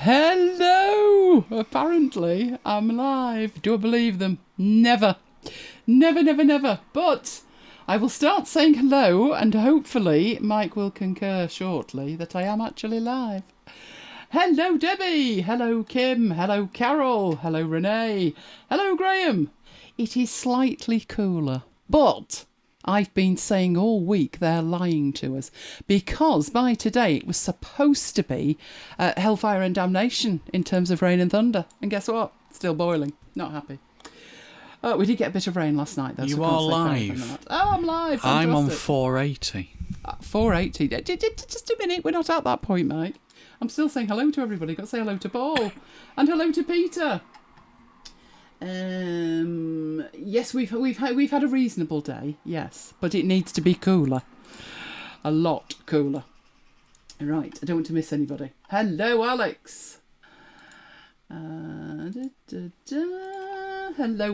Hello! Apparently, I'm live. Do I believe them? Never. Never, never, never. But I will start saying hello, and hopefully Mike will concur shortly that I am actually live. Hello, Debbie. Hello, Kim. Hello, Carol. Hello, Renee. Hello, Graham. It is slightly cooler, but I've been saying all week they're lying to us, because by today it was supposed to be hellfire and damnation in terms of rain and thunder. And guess what? Still boiling. Not happy. We did get a bit of rain last night, though. You so are live. Oh, I'm live. Fantastic. I'm on 480. 480. Just a minute. We're not at that point, Mike. I'm still saying hello to everybody. Got to say hello to Paul. And hello to Peter. Yes, we've had a reasonable day, yes, but it needs to be cooler, a lot cooler. Right, I don't want to miss anybody. Hello, Alex. Hello,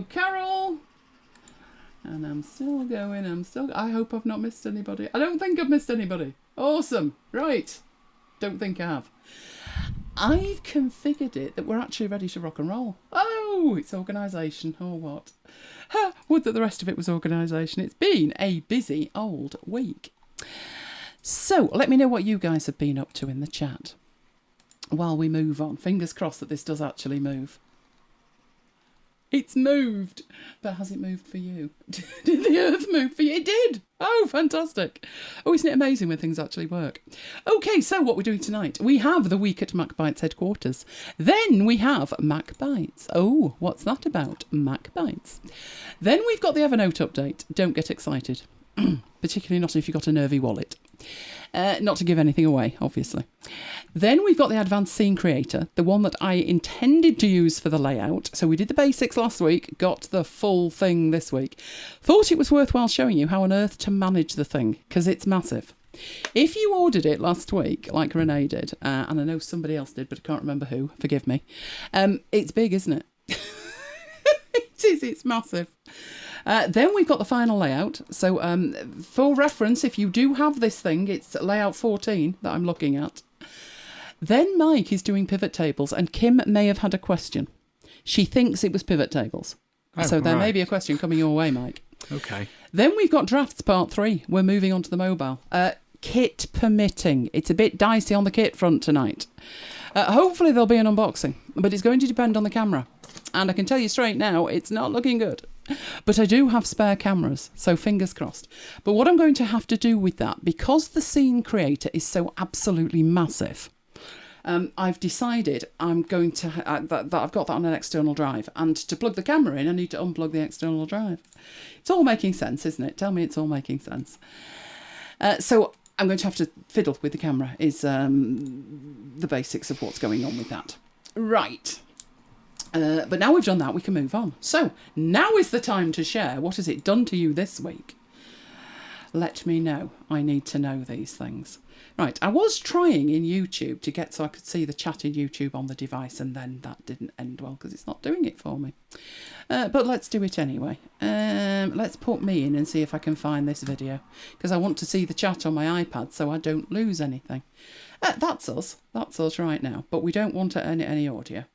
Carol. And I'm still going. I hope I've not missed anybody. I don't think I've missed anybody. Awesome. Right. Don't think I have. I've configured it that we're actually ready to rock and roll. Oh, it's organisation or what? Would that the rest of it was organisation. It's been a busy old week. So let me know what you guys have been up to in the chat while we move on. Fingers crossed that this does actually move. It's moved. But has it moved for you? Did the earth move for you? It did. Oh, fantastic. Oh, isn't it amazing when things actually work? Okay, so what we're doing tonight. We have the week at MacBites headquarters. Then we have MacBites. Oh, what's that about? MacBites. Then we've got the Evernote update. Don't get excited. Particularly not if you've got a nervy wallet. Not to give anything away, obviously. Then we've got the Advanced Scene Creator, the one that I intended to use for the layout. So we did the basics last week, got the full thing this week. Thought it was worthwhile showing you how on earth to manage the thing, because it's massive. If you ordered it last week, like Renee did, and I know somebody else did, but I can't remember who, forgive me, it's big, isn't it? It is, it's massive. Then we've got the final layout. So for reference, if you do have this thing, it's layout 14 that I'm looking at. Then Mike is doing pivot tables, and Kim may have had a question. She thinks it was pivot tables. Oh, so there may be a question coming your way, Mike. Okay. Then we've got drafts part 3. We're moving on to the mobile. Kit permitting. It's a bit dicey on the kit front tonight. Hopefully there'll be an unboxing, but it's going to depend on the camera. And I can tell you straight now, it's not looking good. But I do have spare cameras, so fingers crossed. But what I'm going to have to do with that, because the scene creator is so absolutely massive, I've decided I'm going to that I've got that on an external drive, and to plug the camera in I need to unplug the external drive. It's all making sense, isn't it? Tell me it's all making sense. So I'm going to have to fiddle with the camera is the basics of what's going on with that. Right. But now we've done that, we can move on. So now is the time to share. What has it done to you this week? Let me know. I need to know these things. Right, I was trying in YouTube to get so I could see the chat in YouTube on the device, and then that didn't end well because it's not doing it for me. But let's do it anyway. Let's put me in and see if I can find this video, because I want to see the chat on my iPad so I don't lose anything. That's us. That's us right now. But we don't want any audio.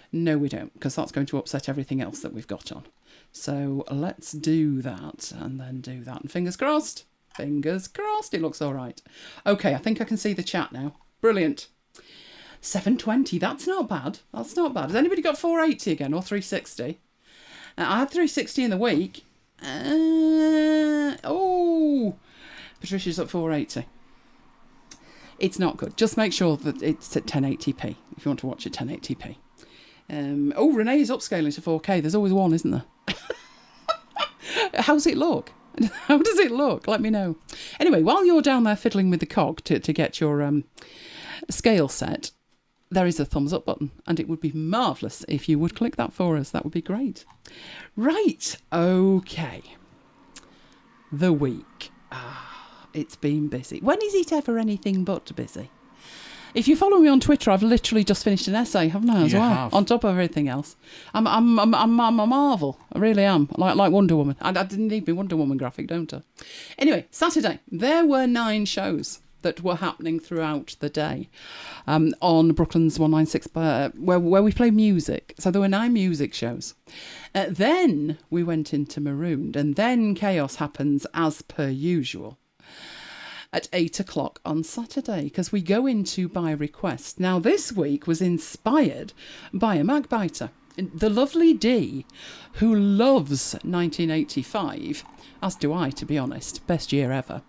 No, we don't, because that's going to upset everything else that we've got on. So let's do that and then do that. And fingers crossed. Fingers crossed. It looks all right. Okay, I think I can see the chat now. Brilliant. 720. That's not bad. That's not bad. Has anybody got 480 again or 360? I had 360 in the week. Oh, Patricia's at 480. It's not good. Just make sure that it's at 1080p if you want to watch at 1080p. Renee's upscaling to 4K. There's always one, isn't there? How's it look? How does it look? Let me know. Anyway, while you're down there fiddling with the cog to get your scale set, there is a thumbs up button, and it would be marvellous if you would click that for us. That would be great. Right. Okay. The week. It's been busy. When is it ever anything but busy? If you follow me on Twitter, I've literally just finished an essay, haven't I, as well? Have. On top of everything else. I'm a marvel. I really am. Like Wonder Woman. I didn't need my Wonder Woman graphic, don't I? Anyway, Saturday, there were 9 shows that were happening throughout the day on Brooklyn's 196, where we play music. So there were 9 music shows. Then we went into Marooned, and then chaos happens as per usual at 8 o'clock on Saturday, because we go into by request. Now, this week was inspired by a MacBiter, the lovely Dee, who loves 1985, as do I, to be honest. Best year ever.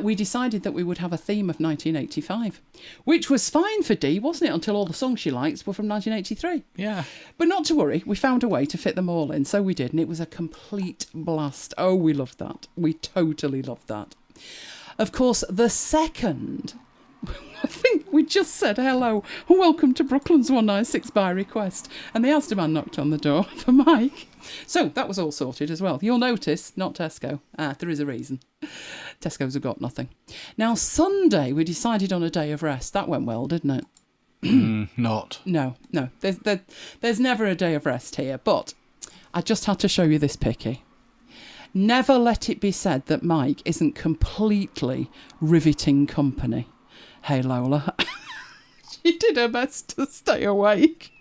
We decided that we would have a theme of 1985, which was fine for Dee, wasn't it, until all the songs she likes were from 1983. Yeah. But not to worry, we found a way to fit them all in, so we did, and it was a complete blast. Oh, we loved that. We totally loved that. Of course, the second, I think we just said hello and welcome to Brooklyn's 196 by request, and the Asda man knocked on the door for Mike. So that was all sorted as well. You'll notice, not Tesco. There is a reason. Tesco's have got nothing. Now, Sunday, we decided on a day of rest. That went well, didn't it? Not. No. There's never a day of rest here, but I just had to show you this picky. Never let it be said that Mike isn't completely riveting company. Hey, Lola. She did her best to stay awake.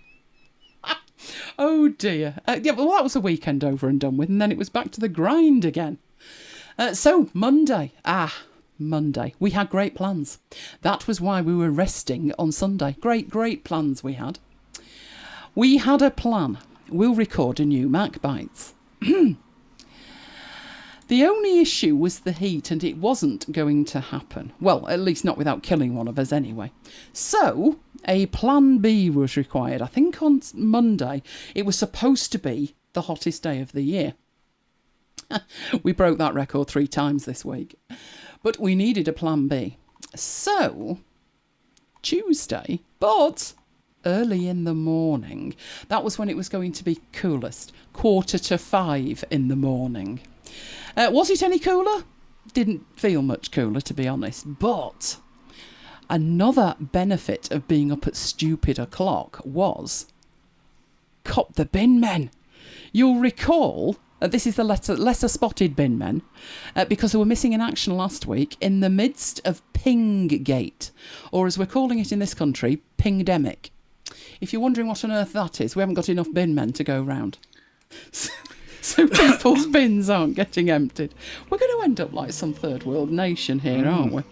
Oh, dear. Yeah, well, that was a weekend over and done with, and then it was back to the grind again. So, Monday. Monday. We had great plans. That was why we were resting on Sunday. Great plans we had. We had a plan. We'll record a new MacBites. The only issue was the heat, and it wasn't going to happen. Well, at least not without killing one of us anyway. So, a plan B was required. I think on Monday, it was supposed to be the hottest day of the year. We broke that record 3 times this week. But we needed a plan B. So, Tuesday, but early in the morning. That was when it was going to be coolest. 4:45 in the morning. Was it any cooler? Didn't feel much cooler, to be honest. But another benefit of being up at stupid o'clock was cop the bin men. You'll recall, this is the lesser spotted bin men, because they were missing in action last week in the midst of Pinggate, or as we're calling it in this country, Pingdemic. If you're wondering what on earth that is, we haven't got enough bin men to go round. So people's bins aren't getting emptied. We're going to end up like some third world nation here, aren't we?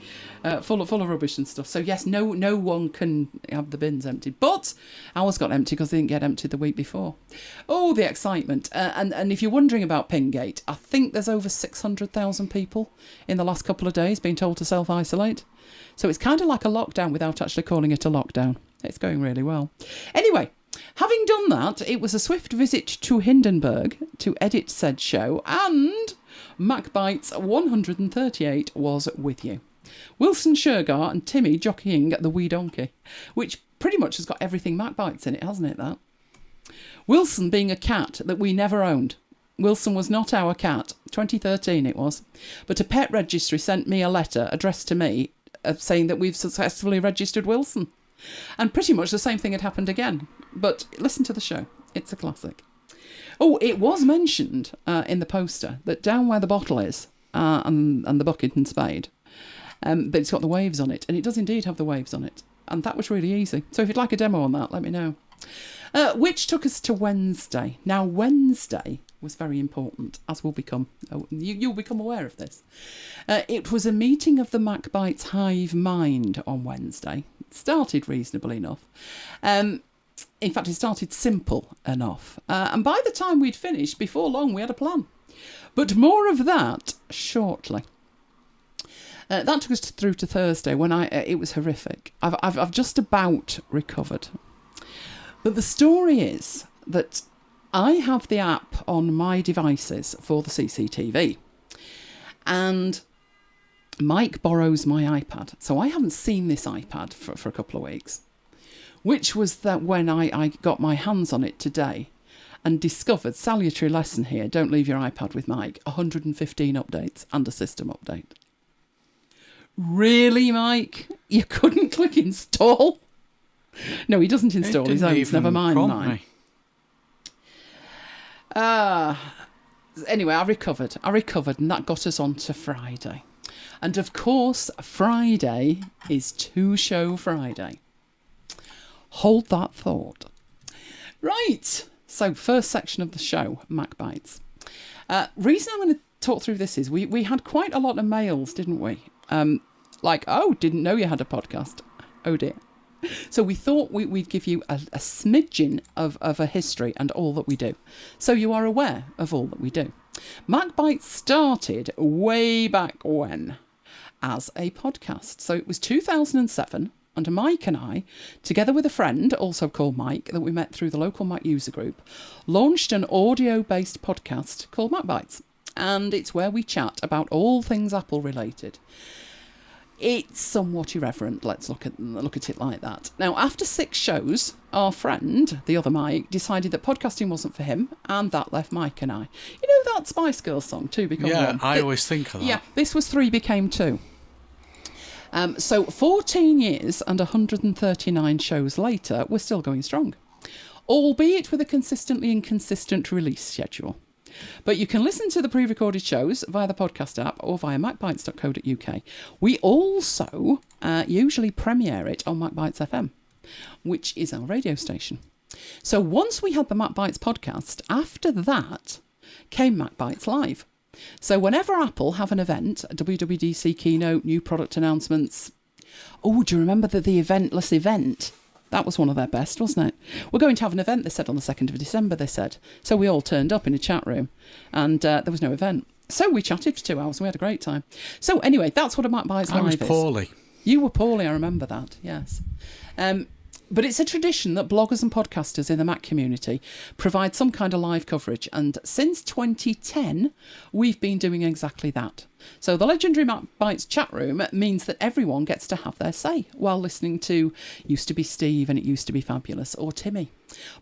Full of rubbish and stuff. So yes, no one can have the bins emptied. But ours got empty because they didn't get emptied the week before. Oh, the excitement. And if you're wondering about Pingate, I think there's over 600,000 people in the last couple of days being told to self-isolate. So it's kind of like a lockdown without actually calling it a lockdown. It's going really well. Anyway, having done that, it was a swift visit to Hindenburg to edit said show, and MacBites 138 was with you. Wilson Shergar and Timmy jockeying the wee donkey, which pretty much has got everything MacBites in it, hasn't it, that? Wilson being a cat that we never owned. Wilson was not our cat. 2013 it was. But a pet registry sent me a letter addressed to me saying that we've successfully registered Wilson. And pretty much the same thing had happened again. But listen to the show. It's a classic. Oh, it was mentioned in the poster that down where the bottle is, and the bucket and spade, but it's got the waves on it. And it does indeed have the waves on it. And that was really easy. So if you'd like a demo on that, let me know. Which took us to Wednesday. Now, Wednesday was very important, as will become... you'll become aware of this. It was a meeting of the MacBites Hive Mind on Wednesday. It started reasonably enough. In fact, it started simple enough. And by the time we'd finished, before long, we had a plan. But more of that shortly. That took us through to Thursday when it was horrific. I've just about recovered. But the story is that I have the app on my devices for the CCTV. And Mike borrows my iPad. So I haven't seen this iPad for a couple of weeks. Which was that when I got my hands on it today and discovered, salutary lesson here, don't leave your iPad with Mike, 115 updates and a system update. Really, Mike? You couldn't click install? No, he doesn't install his own, never mind mine. Anyway, I recovered and that got us on to Friday. And of course, Friday is Two-Show Friday. Hold that thought. Right, so first section of the show, MacBites. Reason I'm going to talk through this is we had quite a lot of mails, didn't we? Like, oh, didn't know you had a podcast. Oh dear. So we thought we'd give you a smidgen of a history and all that we do, so you are aware of all that we do. MacBites started way back when as a podcast. So it was 2007, and Mike and I, together with a friend, also called Mike, that we met through the local Mac user group, launched an audio-based podcast called MacBites. And it's where we chat about all things Apple related. It's somewhat irreverent, let's look at it like that. Now, after 6 shows, our friend, the other Mike, decided that podcasting wasn't for him, and that left Mike and I. You know that Spice Girls song, 2 Become 1? Yeah, I always think of that. Yeah, this was 3 Became 2. So 14 years and 139 shows later, we're still going strong, albeit with a consistently inconsistent release schedule. But you can listen to the pre-recorded shows via the podcast app or via macbites.co.uk. We also usually premiere it on MacBites FM, which is our radio station. So once we had the MacBites podcast, after that came MacBites Live. So whenever Apple have an event, a WWDC keynote, new product announcements... Oh, do you remember the eventless event? That was one of their best, wasn't it? We're going to have an event, they said, on the 2nd of December, they said. So we all turned up in a chat room, and there was no event. So we chatted for 2 hours, and we had a great time. So anyway, that's what a MacBites Live is. I was poorly. You were poorly, I remember that, yes. But it's a tradition that bloggers and podcasters in the Mac community provide some kind of live coverage. And since 2010, we've been doing exactly that. So the legendary MacBites chat room means that everyone gets to have their say while listening to Used to Be Steve and It Used to Be Fabulous or Timmy.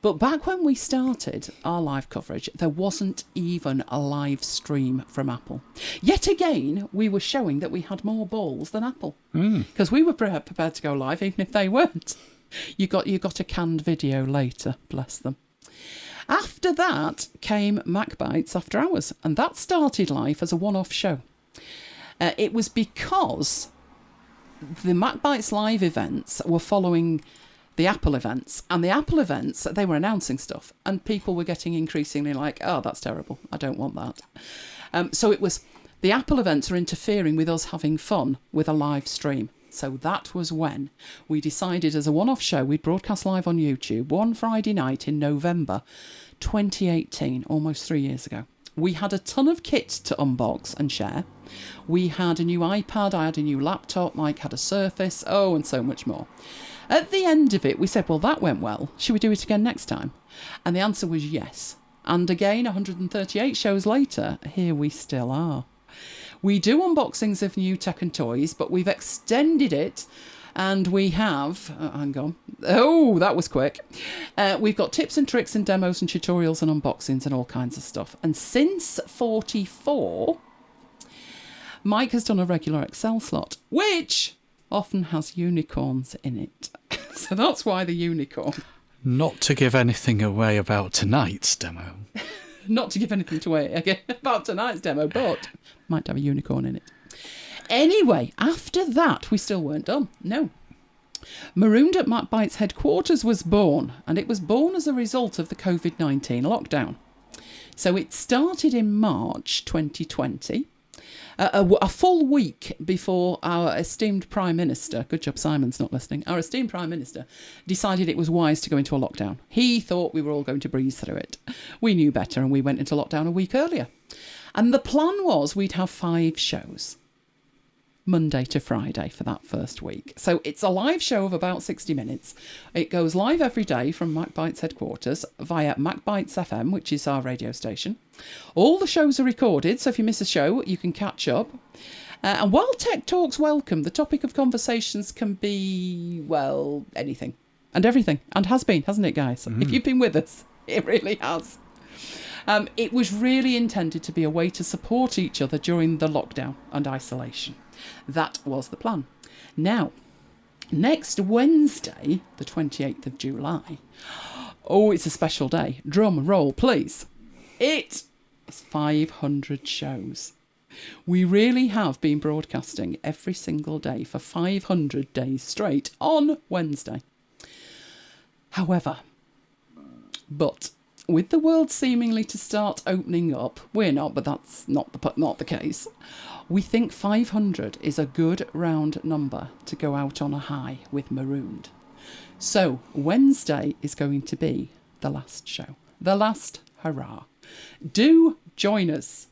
But back when we started our live coverage, there wasn't even a live stream from Apple. Yet again, we were showing that we had more balls than Apple. Because we were prepared to go live even if they weren't. You got a canned video later, bless them. After that came MacBites After Hours, and that started life as a one-off show. It was because the MacBites Live events were following the Apple events, and the Apple events, they were announcing stuff, and people were getting increasingly like, oh, that's terrible, I don't want that. So it was, the Apple events are interfering with us having fun with a live stream. So that was when we decided as a one-off show we'd broadcast live on YouTube one Friday night in November 2018, almost 3 years ago. We had a ton of kit to unbox and share. We had a new iPad, I had a new laptop, Mike had a Surface, and so much more. At the end of it, we said, well, that went well. Should we do it again next time? And the answer was yes. And again, 138 shows later, here we still are. We do unboxings of new tech and toys, but we've extended it and we have... hang on. Oh, that was quick. We've got tips and tricks and demos and tutorials and unboxings and all kinds of stuff. And since 44, Mike has done a regular Excel slot, which often has unicorns in it. So that's why the unicorn. Not to give anything away about tonight's demo. Not to give anything away again about tonight's demo, but might have a unicorn in it. Anyway, after that, we still weren't done. No. Marooned at MacBites headquarters was born, and it was born as a result of the COVID-19 lockdown. So it started in March 2020, a full week before our esteemed Prime Minister, good job Simon's not listening, our esteemed Prime Minister decided it was wise to go into a lockdown. He thought we were all going to breeze through it. We knew better and we went into lockdown a week earlier. And the plan was we'd have 5 shows, Monday to Friday for that first week. So it's a live show of about 60 minutes. It goes live every day from MacBites headquarters via MacBites FM, which is our radio station. All the shows are recorded, so if you miss a show, you can catch up. And while Tech Talk's welcome, the topic of conversations can be, well, anything and everything. And has been, hasn't it, guys? If you've been with us, it really has. It was really intended to be a way to support each other during the lockdown and isolation. That was the plan. Now, next Wednesday, the 28th of July, it's a special day. Drum roll, please. It is 500 shows. We really have been broadcasting every single day for 500 days straight on Wednesday. However, with the world seemingly to start opening up, we're not, but that's not the case. We think 500 is a good round number to go out on a high with Marooned. So Wednesday is going to be the last show, the last hurrah. Do join us.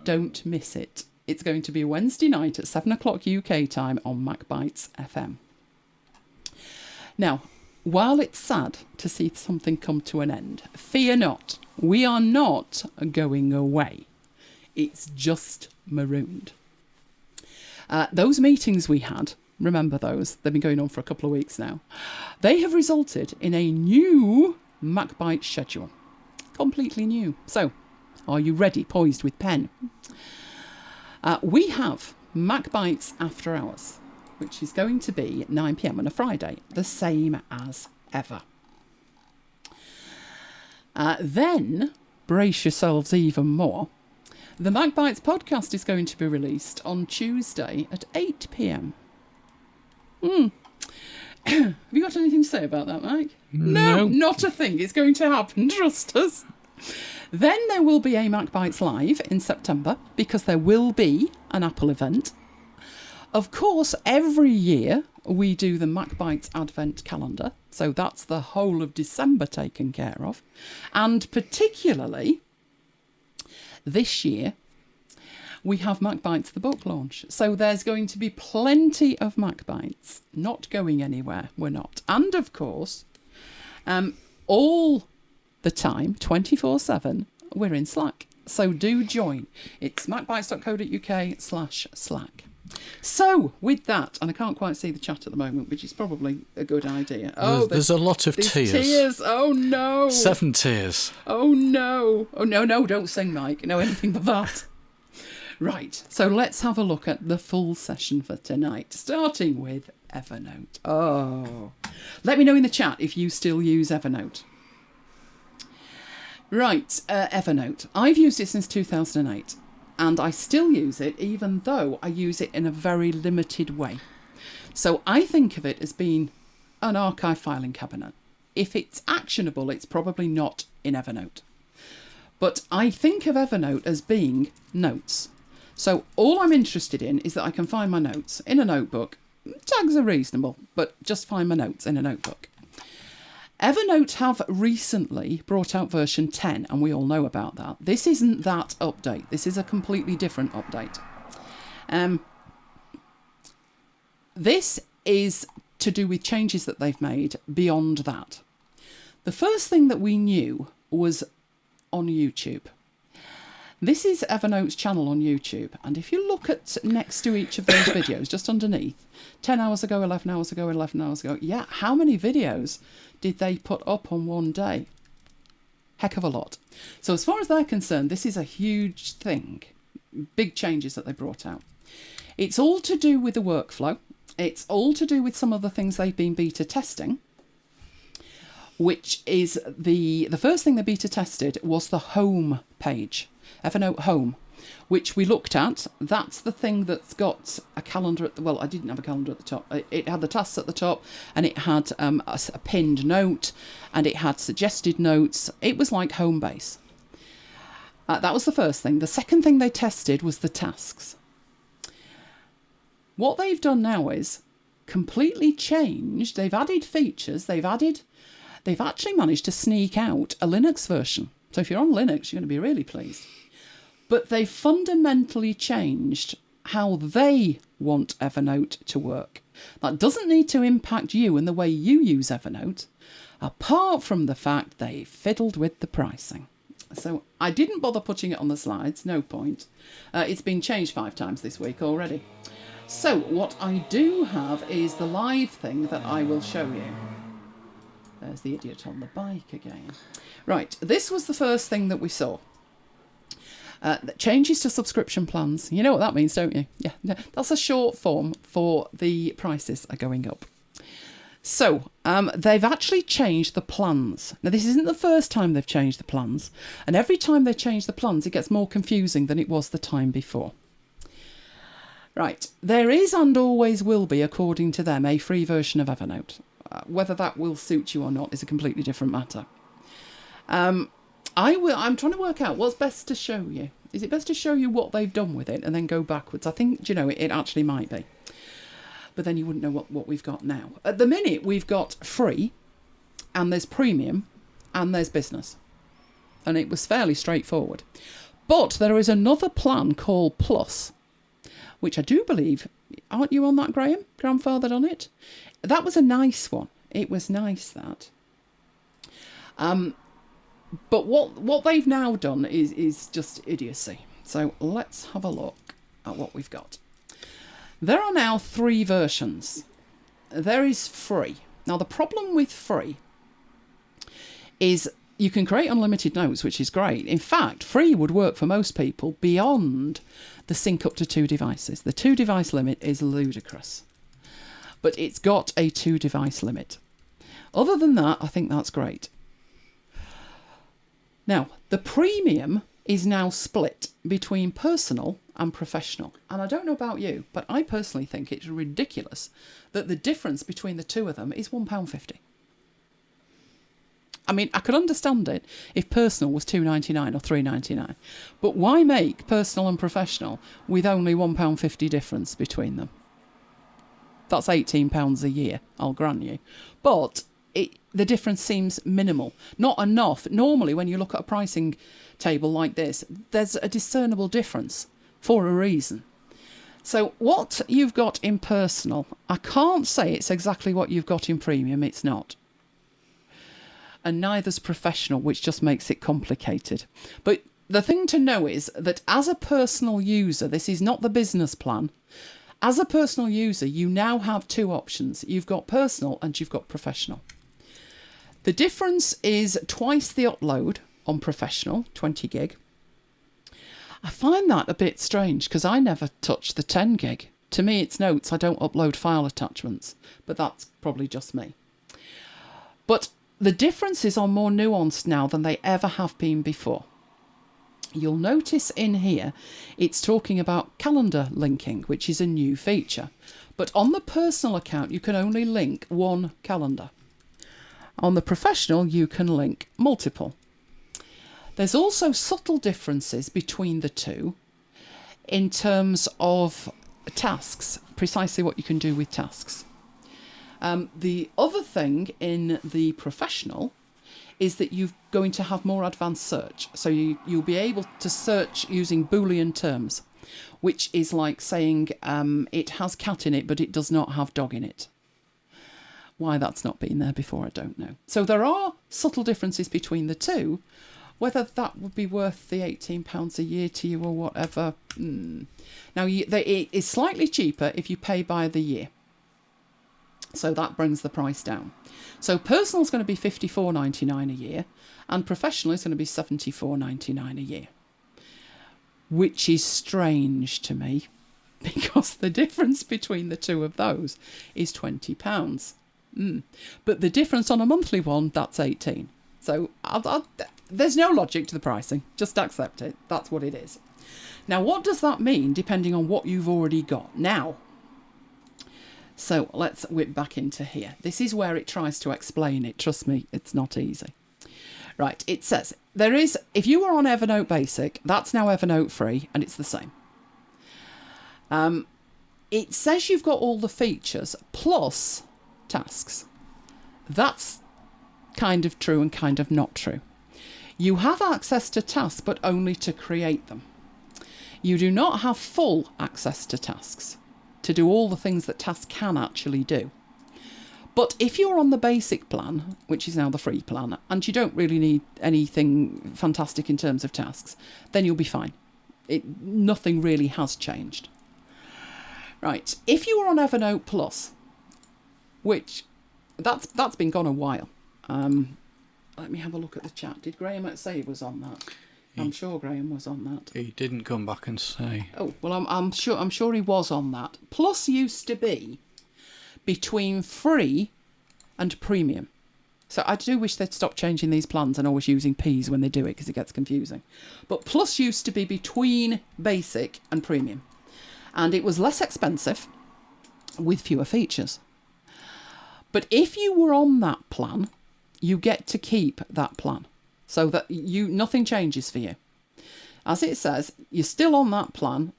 Don't miss it. It's going to be Wednesday night at 7 o'clock UK time on MacBites FM. Now, while it's sad to see something come to an end, fear not. We are not going away. It's just Marooned. Those meetings we had, remember those? They've been going on for a couple of weeks now. They have resulted in a new MacBite schedule. Completely new. So, are you ready? Poised with pen. We have MacBites After Hours, which is going to be at 9 p.m. on a Friday, the same as ever. Then, brace yourselves even more, the MacBites podcast is going to be released on Tuesday at 8 p.m. Have you got anything to say about that, Mike? No, not a thing. It's going to happen, trust us. Then there will be a MacBites Live in September, because there will be an Apple event. Of course, every year we do the MacBites Advent Calendar, so that's the whole of December taken care of. And particularly this year, we have MacBites the book launch. So there's going to be plenty of MacBites, not going anywhere, we're not. And of course, all the time, 24/7, we're in Slack. So do join. It's macbites.co.uk/Slack. So, with that, and I can't quite see the chat at the moment, which is probably a good idea. There's a lot of tears. Tears. Oh, no. 7 tears. Oh, no. Oh, no, don't sing, Mike. No, anything but that. Right, so let's have a look at the full session for tonight, starting with Evernote. Oh, let me know in the chat if you still use Evernote. Right, Evernote. I've used it since 2008. And I still use it, even though I use it in a very limited way. So I think of it as being an archive filing cabinet. If it's actionable, it's probably not in Evernote. But I think of Evernote as being notes. So all I'm interested in is that I can find my notes in a notebook. Tags are reasonable, but just find my notes in a notebook. Evernote have recently brought out version 10, and we all know about that. This isn't that update. This is a completely different update. This is to do with changes that they've made beyond that. The first thing that we knew was on YouTube. This is Evernote's channel on YouTube, and if you look at next to each of those videos, just underneath, 10 hours ago, 11 hours ago, 11 hours ago, yeah, how many videos did they put up on one day? Heck of a lot. So as far as they're concerned, this is a huge thing. Big changes that they brought out. It's all to do with the workflow. It's all to do with some of the things they've been beta testing, which is the first thing they beta tested was the home page, Evernote Home, which we looked at. That's the thing that's got a calendar at the, well, I didn't have a calendar at the top. It had the tasks at the top, and it had a pinned note, and it had suggested notes. It was like Homebase. That was the first thing. The second thing they tested was the tasks. What they've done now is completely changed. They've added features. They've actually managed to sneak out a Linux version. So if you're on Linux, you're going to be really pleased. But they fundamentally changed how they want Evernote to work. That doesn't need to impact you and the way you use Evernote, apart from the fact they fiddled with the pricing. So I didn't bother putting it on the slides, no point. It's been changed 5 times this week already. So what I do have is the live thing that I will show you. There's the idiot on the bike again. Right, this was the first thing that we saw. Changes to subscription plans. You know what that means, don't you? Yeah, that's a short form for the prices are going up. So, they've actually changed the plans. Now, this isn't the first time they've changed the plans. And every time they change the plans, it gets more confusing than it was the time before. Right, there is and always will be, according to them, a free version of Evernote. Whether that will suit you or not is a completely different matter. I'm trying to work out what's best to show you. Is it best to show you what they've done with it and then go backwards? I think, it actually might be. But then you wouldn't know what we've got now. At the minute, we've got free, and there's premium, and there's business. And it was fairly straightforward. But there is another plan called Plus, which I do believe, aren't you on that, Graham? Grandfathered on it? That was a nice one. It was nice, that. But what they've now done is just idiocy. So let's have a look at what we've got. There are now 3 versions. There is free. Now, the problem with free is you can create unlimited notes, which is great. In fact, free would work for most people beyond the sync up to 2 devices. The 2 device limit is ludicrous, but it's got a 2 device limit. Other than that, I think that's great. Now, the premium is now split between personal and professional. And I don't know about you, but I personally think it's ridiculous that the difference between the two of them is £1.50. I mean, I could understand it if personal was £2.99 or £3.99, but why make personal and professional with only £1.50 difference between them? That's £18 a year, I'll grant you. But the difference seems minimal, not enough. Normally, when you look at a pricing table like this, there's a discernible difference for a reason. So what you've got in personal, I can't say it's exactly what you've got in premium, it's not. And neither's professional, which just makes it complicated. But the thing to know is that as a personal user, this is not the business plan. As a personal user, you now have 2 options. You've got personal and you've got professional. The difference is twice the upload on professional, 20 gig. I find that a bit strange because I never touch the 10 gig. To me, it's notes. I don't upload file attachments, but that's probably just me. But the differences are more nuanced now than they ever have been before. You'll notice in here, it's talking about calendar linking, which is a new feature. But on the personal account, you can only link 1 calendar. On the professional, you can link multiple. There's also subtle differences between the two in terms of tasks, precisely what you can do with tasks. The other thing in the professional is that you're going to have more advanced search. So you'll be able to search using Boolean terms, which is like saying it has cat in it, but it does not have dog in it. Why that's not been there before, I don't know. So there are subtle differences between the two. Whether that would be worth the £18 a year to you or whatever. Now, it is slightly cheaper if you pay by the year. So that brings the price down. So personal is going to be $54.99 a year and professional is going to be $74.99 a year. Which is strange to me because the difference between the two of those is £20. But the difference on a monthly one, that's 18. So there's no logic to the pricing. Just accept it. That's what it is. Now, what does that mean depending on what you've already got? Now, so let's whip back into here. This is where it tries to explain it. Trust me, it's not easy. Right, it says, if you were on Evernote Basic, that's now Evernote Free, and it's the same. It says you've got all the features, plus tasks. That's kind of true and kind of not true. You have access to tasks, but only to create them. You do not have full access to tasks, to do all the things that tasks can actually do. But if you're on the basic plan, which is now the free plan, and you don't really need anything fantastic in terms of tasks, then you'll be fine. Nothing really has changed. Right, if you were on Evernote Plus, which that's been gone a while. Let me have a look at the chat. Did Graham say he was on that? I'm sure Graham was on that. He didn't come back and say. Oh, well, I'm sure he was on that. Plus used to be between free and premium. So I do wish they'd stop changing these plans and always using P's when they do it because it gets confusing. But Plus used to be between basic and premium. And it was less expensive with fewer features. But if you were on that plan, you get to keep that plan. So that nothing changes for you. As it says, you're still on that plan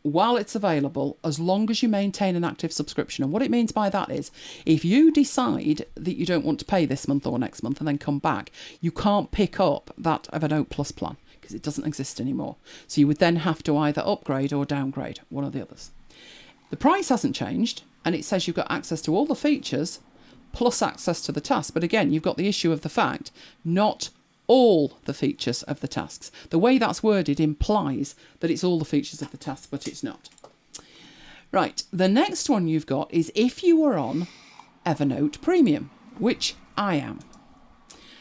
while it's available, as long as you maintain an active subscription. And what it means by that is, if you decide that you don't want to pay this month or next month and then come back, you can't pick up that Evernote Plus plan because it doesn't exist anymore. So you would then have to either upgrade or downgrade, one or the others. The price hasn't changed, and it says you've got access to all the features plus access to the tasks. But again, you've got the issue of the fact not all the features of the tasks. The way that's worded implies that it's all the features of the tasks, but it's not. Right, the next one you've got is if you were on Evernote Premium, which I am.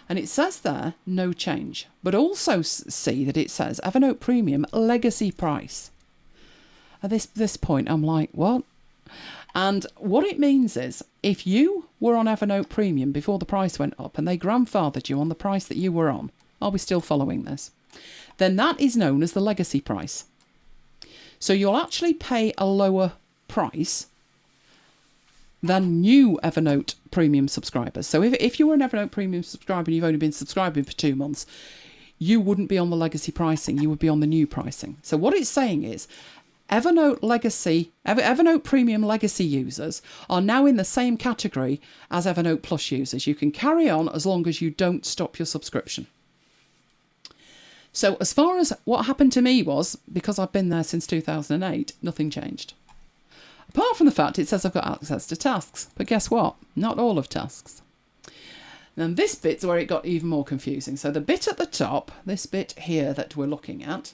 And it says there, no change. But also see that it says Evernote Premium legacy price. At this point, I'm like, what? And what it means is, if you were on Evernote Premium before the price went up and they grandfathered you on the price that you were on, are we still following this? Then that is known as the legacy price. So you'll actually pay a lower price than new Evernote Premium subscribers. So if you were an Evernote Premium subscriber and you've only been subscribing for 2 months, you wouldn't be on the legacy pricing, you would be on the new pricing. So what it's saying is, Evernote Premium Legacy users are now in the same category as Evernote Plus users. You can carry on as long as you don't stop your subscription. So as far as what happened to me was, because I've been there since 2008, nothing changed. Apart from the fact it says I've got access to tasks. But guess what? Not all of tasks. And this bit's where it got even more confusing. So the bit at the top, this bit here that we're looking at,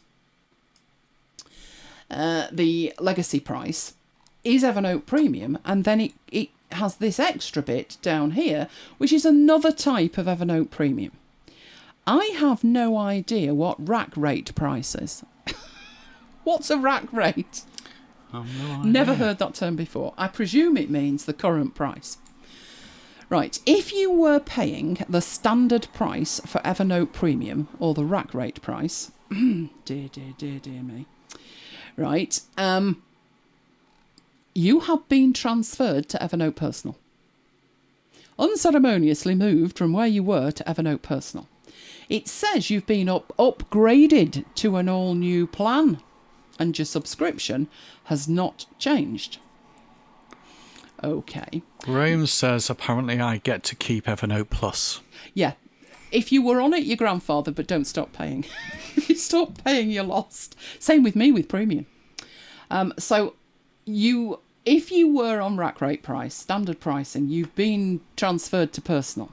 the legacy price is Evernote Premium, and then it has this extra bit down here, which is another type of Evernote Premium. I have no idea what rack rate price is. What's a rack rate? Oh, no idea. Never heard that term before. I presume it means the current price. Right, if you were paying the standard price for Evernote Premium, or the rack rate price, dear me, right, you have been transferred to Evernote Personal. Unceremoniously moved from where you were to Evernote Personal. It says you've been upgraded to an all-new plan, and your subscription has not changed. Okay. Graham says apparently I get to keep Evernote Plus. Yeah. If you were on it, you're grandfathered, but don't stop paying. If you stop paying, you're lost. Same with me with Premium. So if you were on rack rate price, standard pricing, you've been transferred to Personal.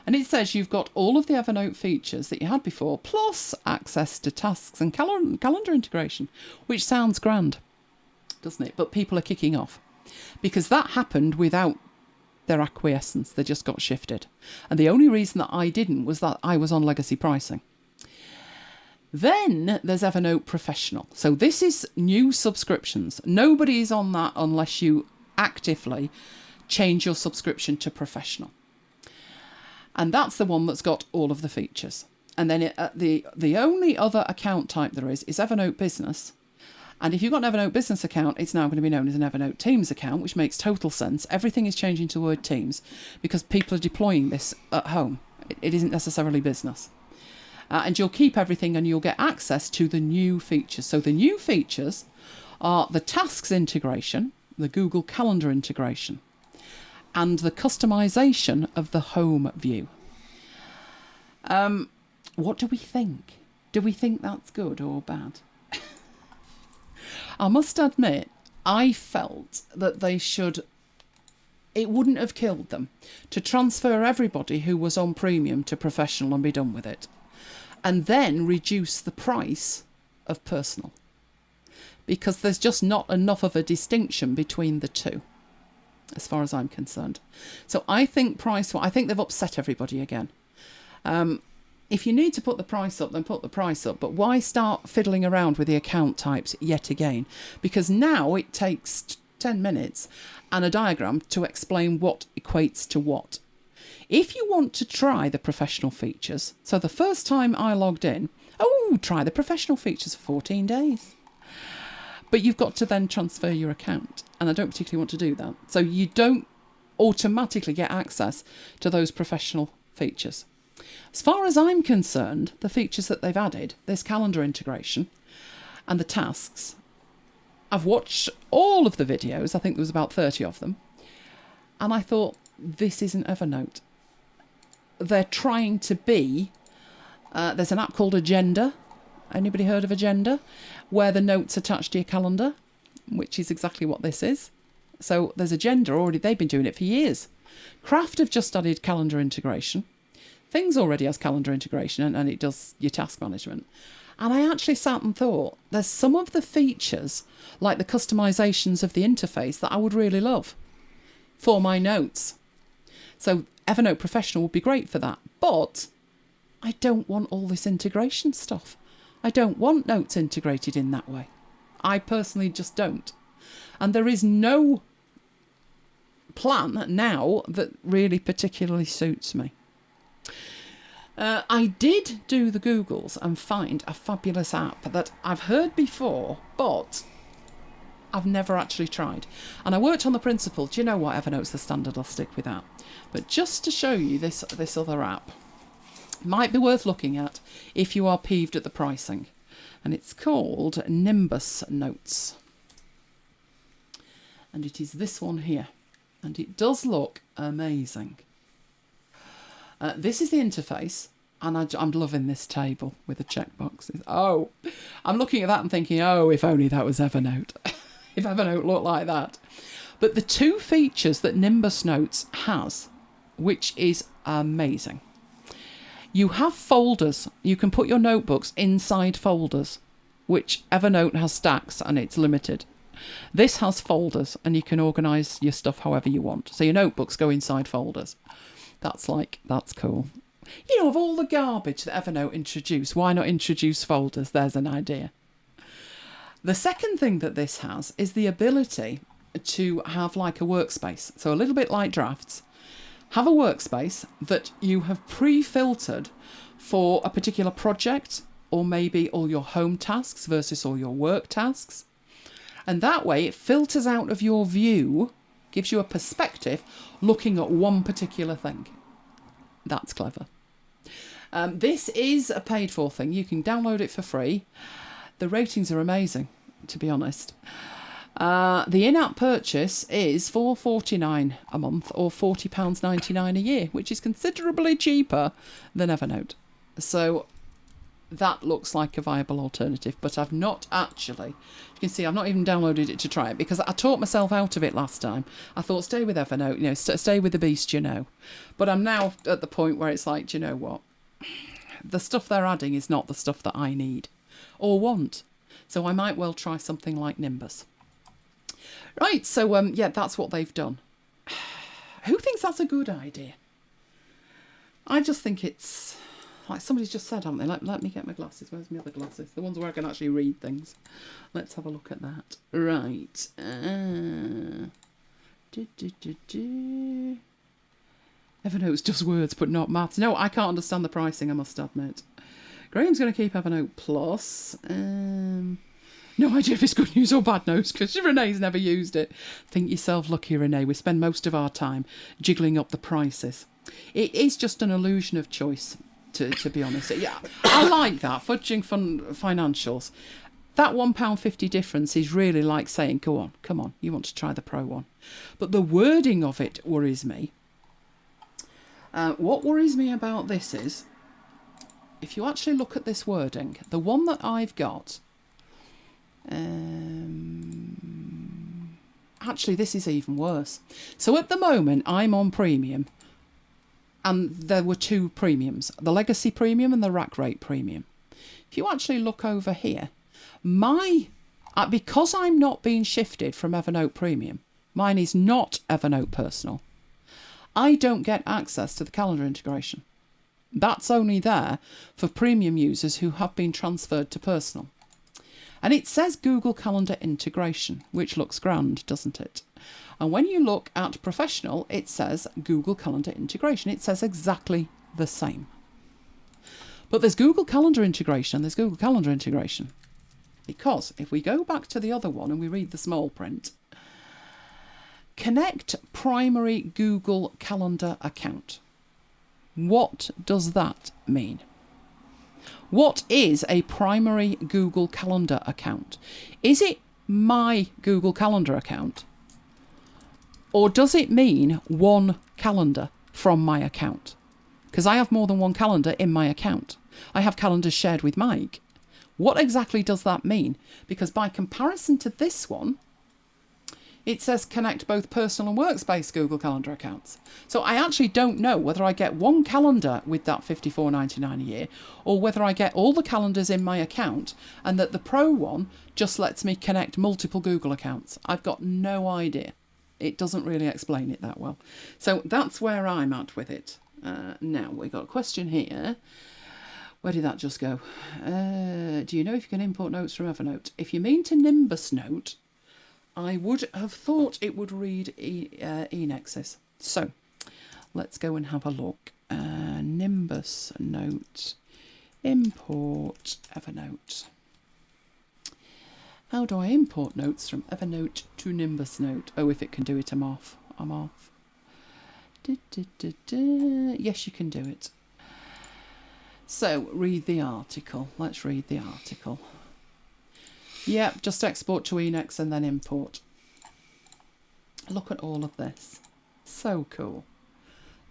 And it says you've got all of the Evernote features that you had before, plus access to tasks and calendar integration, which sounds grand, doesn't it? But people are kicking off because that happened without their acquiescence. They just got shifted. And the only reason that I didn't was that I was on legacy pricing. Then there's Evernote Professional. So this is new subscriptions. Nobody's on that unless you actively change your subscription to Professional. And that's the one that's got all of the features. And then the only other account type there is Evernote Business. And if you've got an Evernote Business account, it's now going to be known as an Evernote Teams account, which makes total sense. Everything is changing to the word Teams because people are deploying this at home. It isn't necessarily business. And you'll keep everything and you'll get access to the new features. So the new features are the Tasks integration, the Google Calendar integration, and the customization of the home view. What do we think? Do we think that's good or bad? I must admit, I felt that it wouldn't have killed them to transfer everybody who was on Premium to Professional and be done with it. And then reduce the price of Personal. Because there's just not enough of a distinction between the two, as far as I'm concerned. So I think they've upset everybody again. If you need to put the price up, then put the price up. But why start fiddling around with the account types yet again? Because now it takes 10 minutes and a diagram to explain what equates to what. If you want to try the Professional features, so the first time I logged in, try the Professional features for 14 days. but you've got to then transfer your account, and I don't particularly want to do that. So you don't automatically get access to those professional features. As far as I'm concerned, the features that they've added, this calendar integration and the tasks, I've watched all of the videos, I think there was about 30 of them, and I thought, this isn't Evernote. They're trying to be, there's an app called Agenda. Anybody heard of Agenda? Where the notes attached to your calendar, which is exactly what this is. So there's Agenda already, they've been doing it for years. Craft have just added calendar integration. Things already has calendar integration, and it does your task management. And I actually sat and thought, there's some of the features, like the customizations of the interface, that I would really love for my notes. So Evernote Professional would be great for that. But I don't want all this integration stuff. I don't want notes integrated in that way. I personally just don't. And there is no plan now that really particularly suits me. I did do the Googles and find a fabulous app that I've heard before, but I've never actually tried. And I worked on the principle, do you know what, Evernote's the standard, I'll stick with that. But just to show you this other app, might be worth looking at if you are peeved at the pricing. And it's called Nimbus Notes. And it is this one here. And it does look amazing. This is the interface, and I'm loving this table with the checkboxes. Oh, I'm looking at that and thinking, oh, if only that was Evernote. If Evernote looked like that. But the two features that Nimbus Notes has, which is amazing. You have folders. You can put your notebooks inside folders, which Evernote has stacks and it's limited. This has folders, and you can organise your stuff however you want. So your notebooks go inside folders. That's cool. You know, of all the garbage that Evernote introduced, why not introduce folders? There's an idea. The second thing that this has is the ability to have like a workspace. So a little bit like Drafts. Have a workspace that you have pre-filtered for a particular project, or maybe all your home tasks versus all your work tasks. And that way it filters out of your view, gives you a perspective looking at one particular thing. That's clever. This is a paid for thing. You can download it for free. The ratings are amazing, to be honest. The in-app purchase is $4.49 a month or £40.99 a year, which is considerably cheaper than Evernote. So that looks like a viable alternative, but I've not actually, you can see I've not even downloaded it to try it, because I talked myself out of it last time. I thought, stay with Evernote, you know, stay with the beast, you know. But I'm now at the point where it's like, do you know what? The stuff they're adding is not the stuff that I need or want. So I might well try something like Nimbus. Right, so yeah, that's what they've done. Who thinks that's a good idea? I just think it's, like somebody's just said, haven't they? Let me get my glasses. Where's my other glasses? The ones where I can actually read things. Let's have a look at that. Right. Evernote's just words, but not maths. No, I can't understand the pricing, I must admit. Graham's going to keep Evernote Plus. No idea if it's good news or bad news, because Renee's never used it. Think yourself lucky, Renee. We spend most of our time jiggling up the prices. It is just an illusion of choice, to be honest. Yeah, I like that, fudging financials. That £1.50 difference is really like saying, go on, come on, you want to try the Pro one. But the wording of it worries me. What worries me about this is, if you actually look at this wording, the one that I've got, actually this is even worse. So at the moment I'm on premium, and there were two premiums, the legacy premium and the rack rate premium. If you actually look over here, because I'm not being shifted from Evernote Premium, mine is not Evernote Personal, I don't get access to the calendar integration. That's only there for premium users who have been transferred to Personal. And it says Google Calendar integration, which looks grand, doesn't it? And when you look at Professional, it says Google Calendar integration. It says exactly the same. But there's Google Calendar integration and there's Google Calendar integration. Because if we go back to the other one and we read the small print, connect primary Google Calendar account. What does that mean? What is a primary Google Calendar account? Is it my Google Calendar account? Or does it mean one calendar from my account? Because I have more than one calendar in my account. I have calendars shared with Mike. What exactly does that mean? Because by comparison to this one, it says connect both personal and workspace Google Calendar accounts. So I actually don't know whether I get one calendar with that $54.99 a year, or whether I get all the calendars in my account and that the Pro one just lets me connect multiple Google accounts. I've got no idea. It doesn't really explain it that well. So that's where I'm at with it. Now, we've got a question here. Where did that just go? Do you know if you can import notes from Evernote? If you mean to Nimbus Note, I would have thought it would read Enex's. So let's go and have a look. Nimbus Note, import Evernote. How do I import notes from Evernote to Nimbus Note? Oh, if it can do it, I'm off. I'm off. Yes, you can do it. So, read the article. Let's read the article. Yep, just export to Enex and then import. Look at all of this. So cool.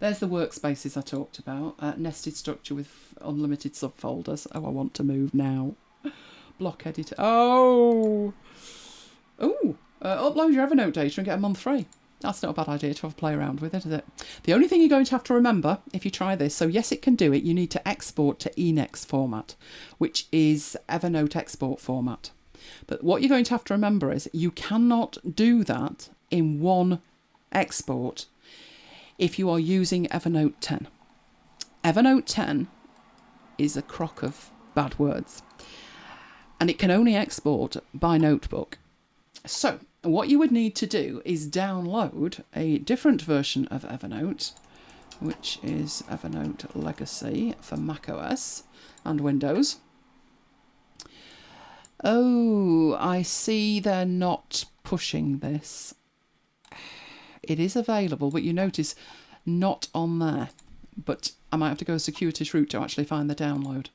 There's the workspaces I talked about. Nested structure with unlimited subfolders. Oh, I want to move now. Block editor. Oh! Oh! Upload your Evernote data and get a month free. That's not a bad idea to have a play around with it, is it? The only thing you're going to have to remember if you try this, so yes, it can do it, you need to export to Enex format, which is Evernote export format. But what you're going to have to remember is you cannot do that in one export if you are using Evernote 10. Evernote 10 is a crock of bad words, and it can only export by notebook. So what you would need to do is download a different version of Evernote, which is Evernote Legacy for macOS and Windows. Oh, I see they're not pushing this. It is available, but you notice not on there. But I might have to go a circuitous route to actually find the download.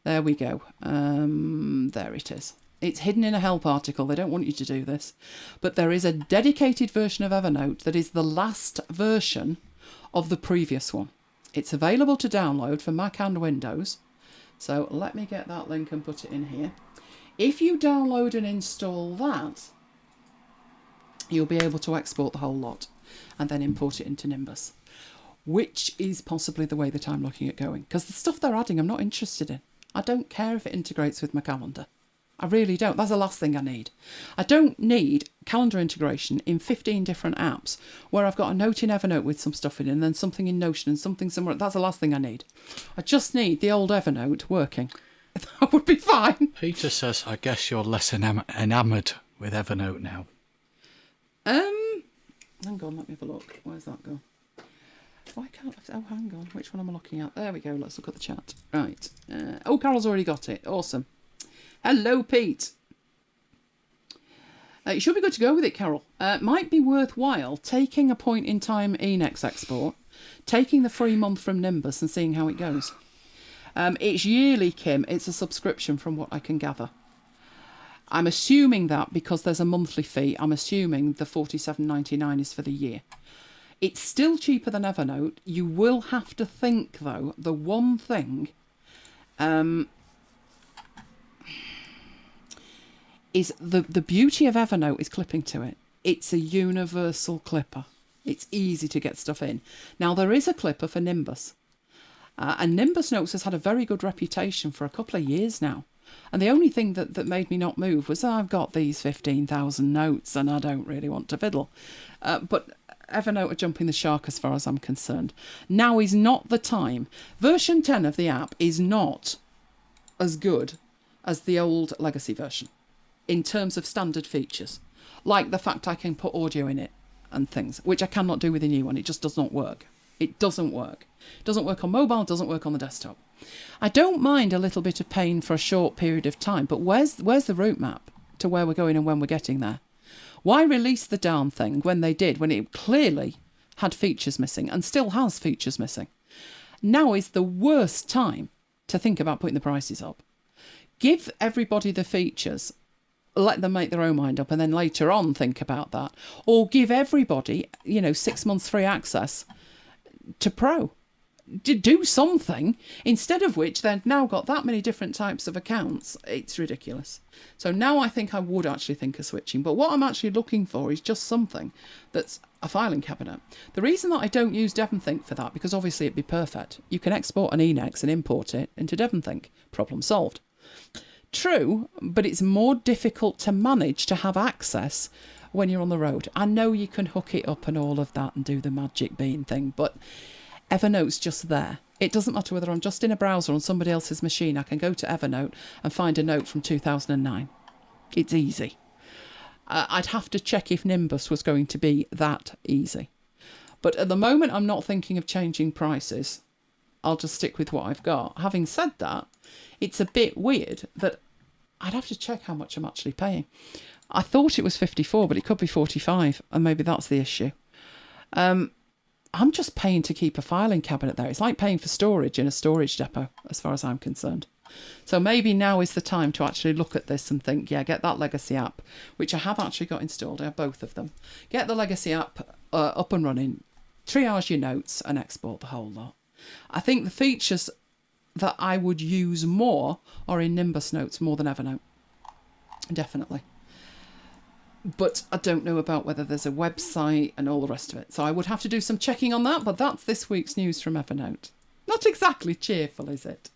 There we go. There it is. It's hidden in a help article. They don't want you to do this. But there is a dedicated version of Evernote that is the last version of the previous one. It's available to download for Mac and Windows. So let me get that link and put it in here. If you download and install that, you'll be able to export the whole lot and then import it into Nimbus, which is possibly the way that I'm looking at going. Because the stuff they're adding, I'm not interested in. I don't care if it integrates with my calendar. I really don't. That's the last thing I need. I don't need calendar integration in 15 different apps where I've got a note in Evernote with some stuff in it and then something in Notion and something somewhere. That's the last thing I need. I just need the old Evernote working. That would be fine. Peter says, I guess you're less enamoured with Evernote now. Hang on, let me have a look. Where's that gone? Why can't I... Oh, hang on. Which one am I looking at? There we go. Let's look at the chat. Right. Oh, Carol's already got it. Awesome. Hello, Pete. You should be good to go with it, Carol. Might be worthwhile taking a point-in-time Enex export, taking the free month from Nimbus and seeing how it goes. It's yearly, Kim. It's a subscription from what I can gather. I'm assuming that because there's a monthly fee, I'm assuming the $47.99 is for the year. It's still cheaper than Evernote. You will have to think, though, the one thing... is the beauty of Evernote is clipping to it. It's a universal clipper. It's easy to get stuff in. Now, there is a clipper for Nimbus. And Nimbus Notes has had a very good reputation for a couple of years now. And the only thing that made me not move was I've got these 15,000 notes and I don't really want to fiddle. But Evernote are jumping the shark as far as I'm concerned. Now is not the time. Version 10 of the app is not as good as the old legacy version in terms of standard features, like the fact I can put audio in it and things, which I cannot do with the new one. It just does not work. It doesn't work. It doesn't work on mobile, it doesn't work on the desktop. I don't mind a little bit of pain for a short period of time, but where's the roadmap to where we're going and when we're getting there? Why release the darn thing when they did, when it clearly had features missing and still has features missing? Now is the worst time to think about putting the prices up. Give everybody the features, let them make their own mind up, and then later on think about that. Or give everybody, 6 months free access to Pro. Do something, instead of which they've now got that many different types of accounts. It's ridiculous. So now I think I would actually think of switching. But what I'm actually looking for is just something that's a filing cabinet. The reason that I don't use DevonThink for that, because obviously it'd be perfect. You can export an Emacs and import it into DevonThink. Problem solved. True, but it's more difficult to manage to have access when you're on the road. I know you can hook it up and all of that and do the magic bean thing, but Evernote's just there. It doesn't matter whether I'm just in a browser on somebody else's machine. I can go to Evernote and find a note from 2009. It's easy. I'd have to check if Nimbus was going to be that easy. But at the moment, I'm not thinking of changing prices. I'll just stick with what I've got. Having said that, it's a bit weird that I'd have to check how much I'm actually paying. I thought it was 54, but it could be 45, and maybe that's the issue. I'm just paying to keep a filing cabinet there. It's like paying for storage in a storage depot, as far as I'm concerned. So maybe now is the time to actually look at this and think, yeah, get that legacy app, which I have actually got installed. I have both of them. Get the legacy app up and running, triage your notes and export the whole lot. I think the features that I would use more are in Nimbus Notes more than Evernote. Definitely. But I don't know about whether there's a website and all the rest of it. So I would have to do some checking on that, but that's this week's news from Evernote. Not exactly cheerful, is it?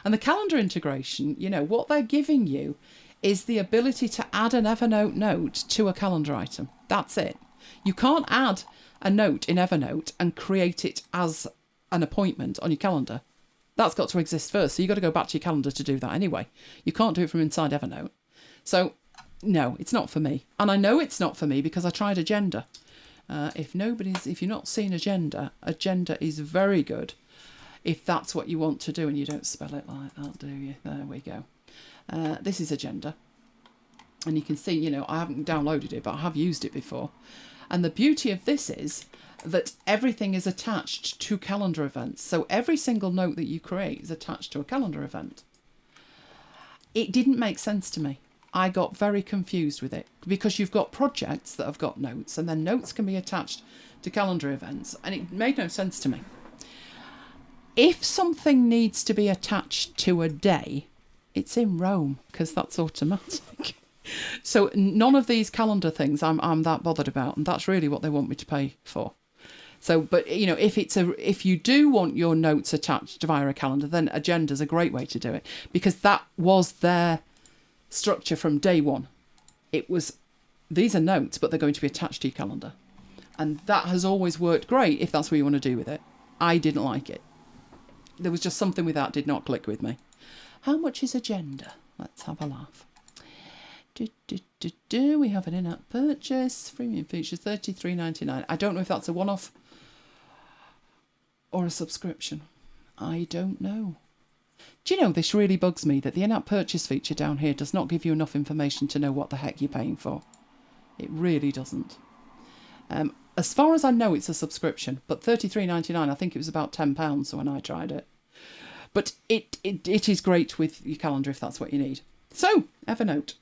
And the calendar integration, what they're giving you is the ability to add an Evernote note to a calendar item. That's it. You can't add a note in Evernote and create it as an appointment on your calendar. That's got to exist first. So you've got to go back to your calendar to do that anyway. You can't do it from inside Evernote. So no, it's not for me. And I know it's not for me because I tried Agenda. If you're not seeing Agenda is very good if that's what you want to do and you don't spell it like that, do you? There we go. This is Agenda. And you can see, I haven't downloaded it, but I have used it before. And the beauty of this is that everything is attached to calendar events. So every single note that you create is attached to a calendar event. It didn't make sense to me. I got very confused with it because you've got projects that have got notes and then notes can be attached to calendar events, and it made no sense to me. If something needs to be attached to a day, it's in Rome because that's automatic. So none of these calendar things I'm that bothered about, and that's really what they want me to pay for. So, but if you do want your notes attached via a calendar, then Agenda's a great way to do it because that was their structure from day one. It was, these are notes, but they're going to be attached to your calendar. And that has always worked great if that's what you want to do with it. I didn't like it. There was just something with that did not click with me. How much is Agenda? Let's have a laugh. We have an in-app purchase. Freemium features $33.99. I don't know if that's a one-off or a subscription. I don't know. Do you know, this really bugs me that the in-app purchase feature down here does not give you enough information to know what the heck you're paying for. It really doesn't. As far as I know, it's a subscription, but $33.99, I think it was about £10 when I tried it. But it is great with your calendar if that's what you need. So, Evernote.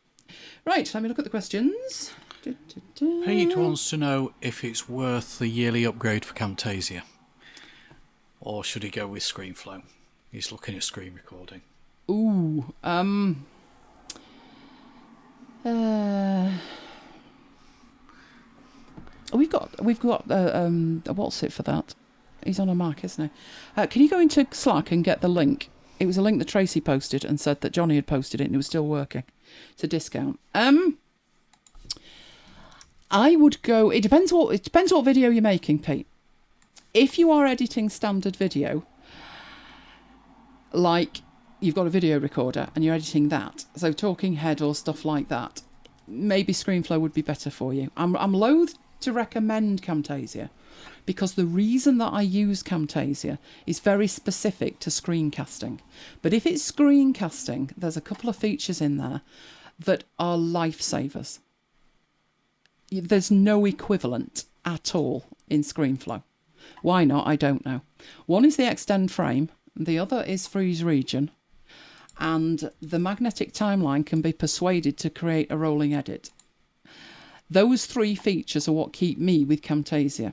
Right, let me look at the questions. Pete wants to know if it's worth the yearly upgrade for Camtasia. Or should he go with ScreenFlow? He's looking at screen recording. Ooh, we've got a what's it for that? He's on a Mac, isn't he? Can you go into Slack and get the link? It was a link that Tracy posted and said that Johnny had posted it and it was still working. It's a discount. I would go. It depends what video you're making, Pete. If you are editing standard video, like you've got a video recorder and you're editing that, so talking head or stuff like that, maybe ScreenFlow would be better for you. I'm loath to recommend Camtasia because the reason that I use Camtasia is very specific to screencasting. But if it's screencasting, there's a couple of features in there that are lifesavers. There's no equivalent at all in ScreenFlow. Why not? I don't know. One is the extend frame, the other is freeze region, and the magnetic timeline can be persuaded to create a rolling edit. Those three features are what keep me with Camtasia.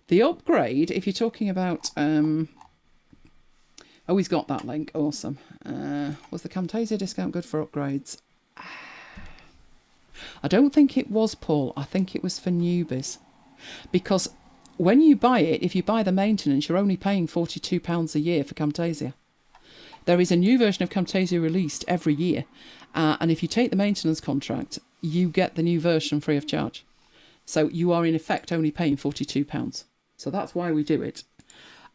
The upgrade, if you're talking about... oh, he's got that link. Awesome. Was the Camtasia discount good for upgrades? I don't think it was, Paul. I think it was for newbies. Because when you buy it, if you buy the maintenance, you're only paying £42 a year for Camtasia. There is a new version of Camtasia released every year. And if you take the maintenance contract, you get the new version free of charge. So you are in effect only paying £42. So that's why we do it.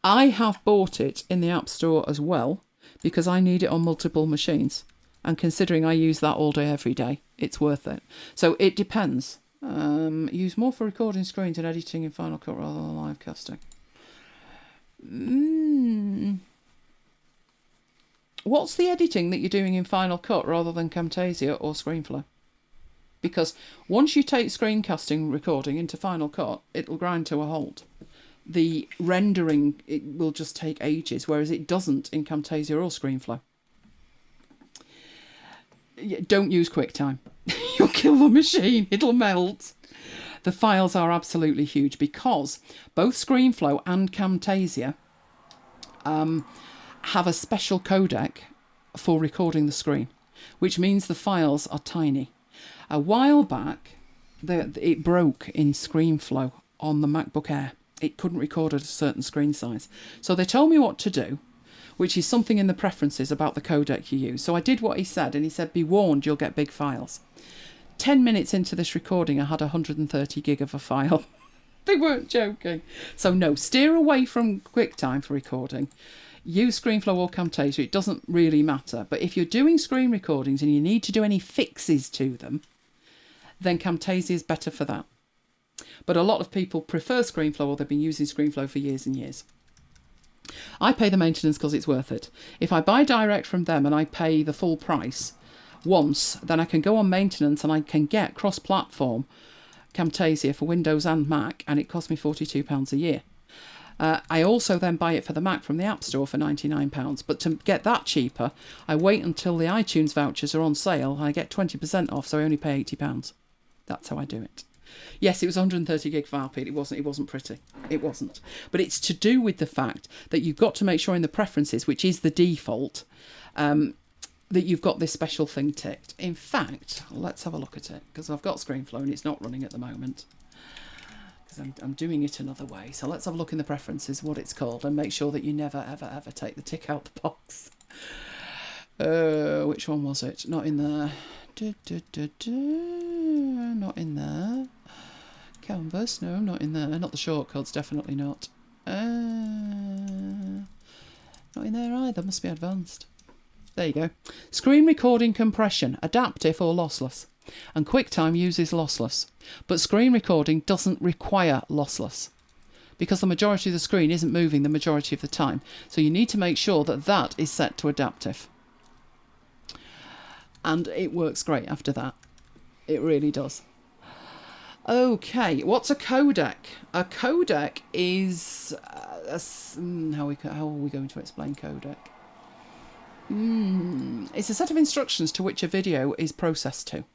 I have bought it in the App Store as well because I need it on multiple machines. And considering I use that all day, every day, it's worth it. So it depends. Use more for recording screens and editing in Final Cut rather than live casting. What's the editing that you're doing in Final Cut rather than Camtasia or ScreenFlow? Because once you take screencasting recording into Final Cut, it'll grind to a halt. The rendering, it will just take ages, whereas it doesn't in Camtasia or ScreenFlow. Don't use QuickTime. You'll kill the machine. It'll melt. The files are absolutely huge because both ScreenFlow and Camtasia have a special codec for recording the screen, which means the files are tiny. A while back, it broke in ScreenFlow on the MacBook Air. It couldn't record at a certain screen size. So they told me what to do, which is something in the preferences about the codec you use. So I did what he said, and he said, be warned, you'll get big files. 10 minutes into this recording, I had 130 gig of a file. They weren't joking. So no, steer away from QuickTime for recording. Use ScreenFlow or Camtasia, it doesn't really matter. But if you're doing screen recordings and you need to do any fixes to them, then Camtasia is better for that. But a lot of people prefer ScreenFlow, or they've been using ScreenFlow for years and years. I pay the maintenance because it's worth it. If I buy direct from them and I pay the full price once, then I can go on maintenance and I can get cross-platform Camtasia for Windows and Mac, and it costs me £42 a year. I also then buy it for the Mac from the App Store for £99. But to get that cheaper, I wait until the iTunes vouchers are on sale and I get 20% off, so I only pay £80. That's how I do it. Yes, it was 130 gig file feed. It wasn't pretty. It wasn't. But it's to do with the fact that you've got to make sure in the preferences, which is the default, that you've got this special thing ticked. In fact, let's have a look at it, because I've got ScreenFlow and it's not running at the moment. Because I'm doing it another way. So let's have a look in the preferences, what it's called, and make sure that you never, ever, ever take the tick out the box. Which one was it? Not in there. Not in there. Canvas, no, not in there. Not the shortcuts, definitely not. Not in there either, must be advanced. There you go. Screen recording compression, adaptive or lossless. And QuickTime uses lossless. But screen recording doesn't require lossless, because the majority of the screen isn't moving the majority of the time. So you need to make sure that that is set to adaptive. And it works great after that. It really does. Okay, what's a codec? A codec is... how are we going to explain codec? It's a set of instructions to which a video is processed to.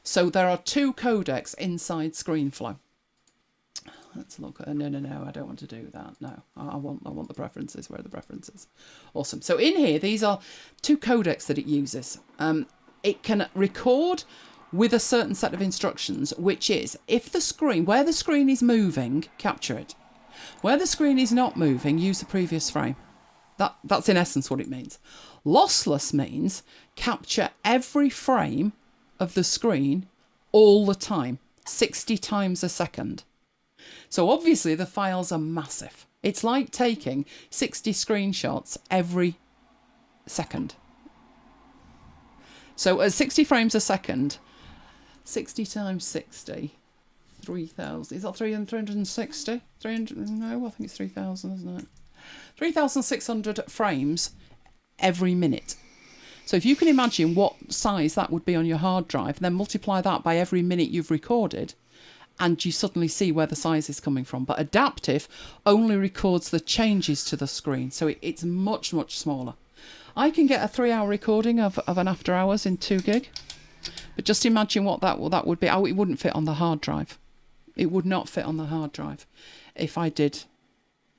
So there are two codecs inside ScreenFlow. Let's look at... No, I don't want to do that. No, I want the preferences. Where are the preferences? Awesome. So in here, these are two codecs that it uses. It can record with a certain set of instructions, which is, if the screen, where the screen is moving, capture it. Where the screen is not moving, use the previous frame. That's in essence what it means. Lossless means capture every frame of the screen all the time, 60 times a second. So obviously the files are massive. It's like taking 60 screenshots every second. So at 60 frames a second, 60 times 60 3,000. Is that 360? 300? No, I think it's 3,000, isn't it? 3,600 frames every minute. So if you can imagine what size that would be on your hard drive, then multiply that by every minute you've recorded, and you suddenly see where the size is coming from. But Adaptive only records the changes to the screen, so it's much, much smaller. I can get a 3-hour recording of an after hours in 2 gig, but just imagine what that would be. Oh, it wouldn't fit on the hard drive. It would not fit on the hard drive if I did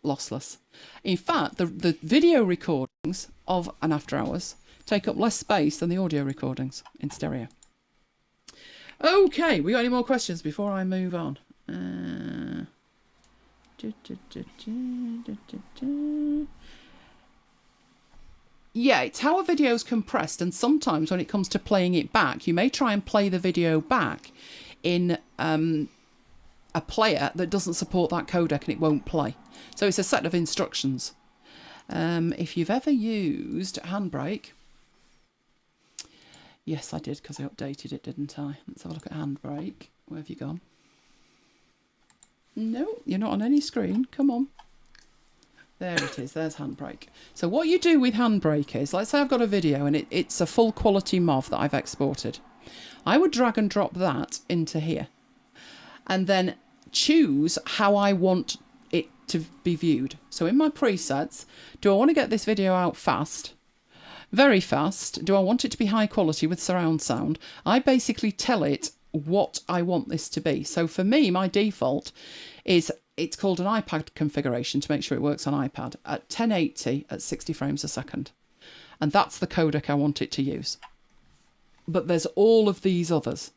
lossless. In fact, the video recordings of an after hours take up less space than the audio recordings in stereo. Okay, we got any more questions before I move on? Yeah, it's how a video is compressed, and sometimes when it comes to playing it back, you may try and play the video back in a player that doesn't support that codec and it won't play. So it's a set of instructions. If you've ever used Handbrake, yes, I did, because I updated it, didn't I? Let's have a look at Handbrake. Where have you gone? No, you're not on any screen. Come on. There it is. There's Handbrake. So what you do with Handbrake is, let's say I've got a video and it's a full quality MOV that I've exported. I would drag and drop that into here and then choose how I want it to be viewed. So in my presets, do I want to get this video out fast? Very fast? Do I want it to be high quality with surround sound? I basically tell it what I want this to be. So for me, my default is, it's called an iPad configuration to make sure it works on iPad at 1080 at 60 frames a second. And that's the codec I want it to use. But there's all of these others.